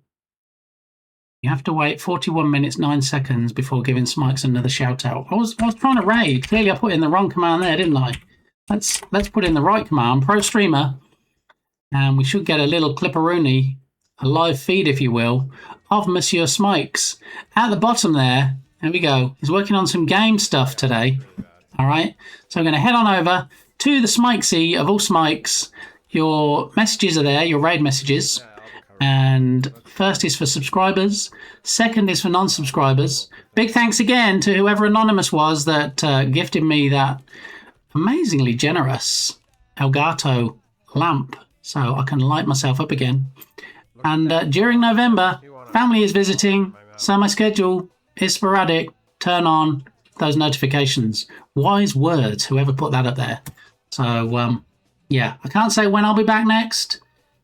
You have to wait 41 minutes, 9 seconds before giving Smikes another shout-out. I was trying to raid. Clearly, I put in the wrong command there, didn't I? Let's put in the right command, Pro Streamer, and we should get a little clipperoonie, a live feed, if you will, of Monsieur Smikes. At the bottom there we go. He's working on some game stuff today. All right, so I'm going to head on over to the Smikesy of all Smikes. Your messages are there, your raid messages. And first is for subscribers. Second is for non-subscribers. Big thanks again to whoever Anonymous was that gifted me that amazingly generous Elgato lamp so I can light myself up again. And during November, family is visiting, so my schedule is sporadic. Turn on those notifications. Wise words, whoever put that up there. So, yeah, I can't say when I'll be back next.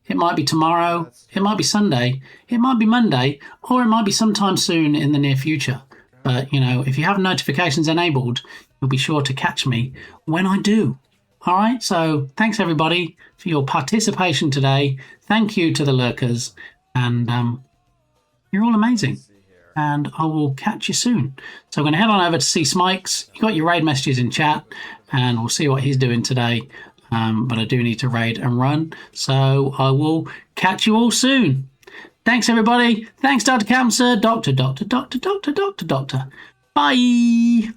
It might be tomorrow, it might be Sunday, it might be Monday, or it might be sometime soon in the near future. But, you know, if you have notifications enabled, you'll be sure to catch me when I do. All right, so thanks everybody for your participation today. Thank you to the lurkers, and you're all amazing. And I will catch you soon. So I'm going to head on over to see Smikes. You got your raid messages in chat, and we'll see what he's doing today. But I do need to raid and run, so I will catch you all soon. Thanks, everybody. Thanks, Dr. Camser. Doctor. Bye.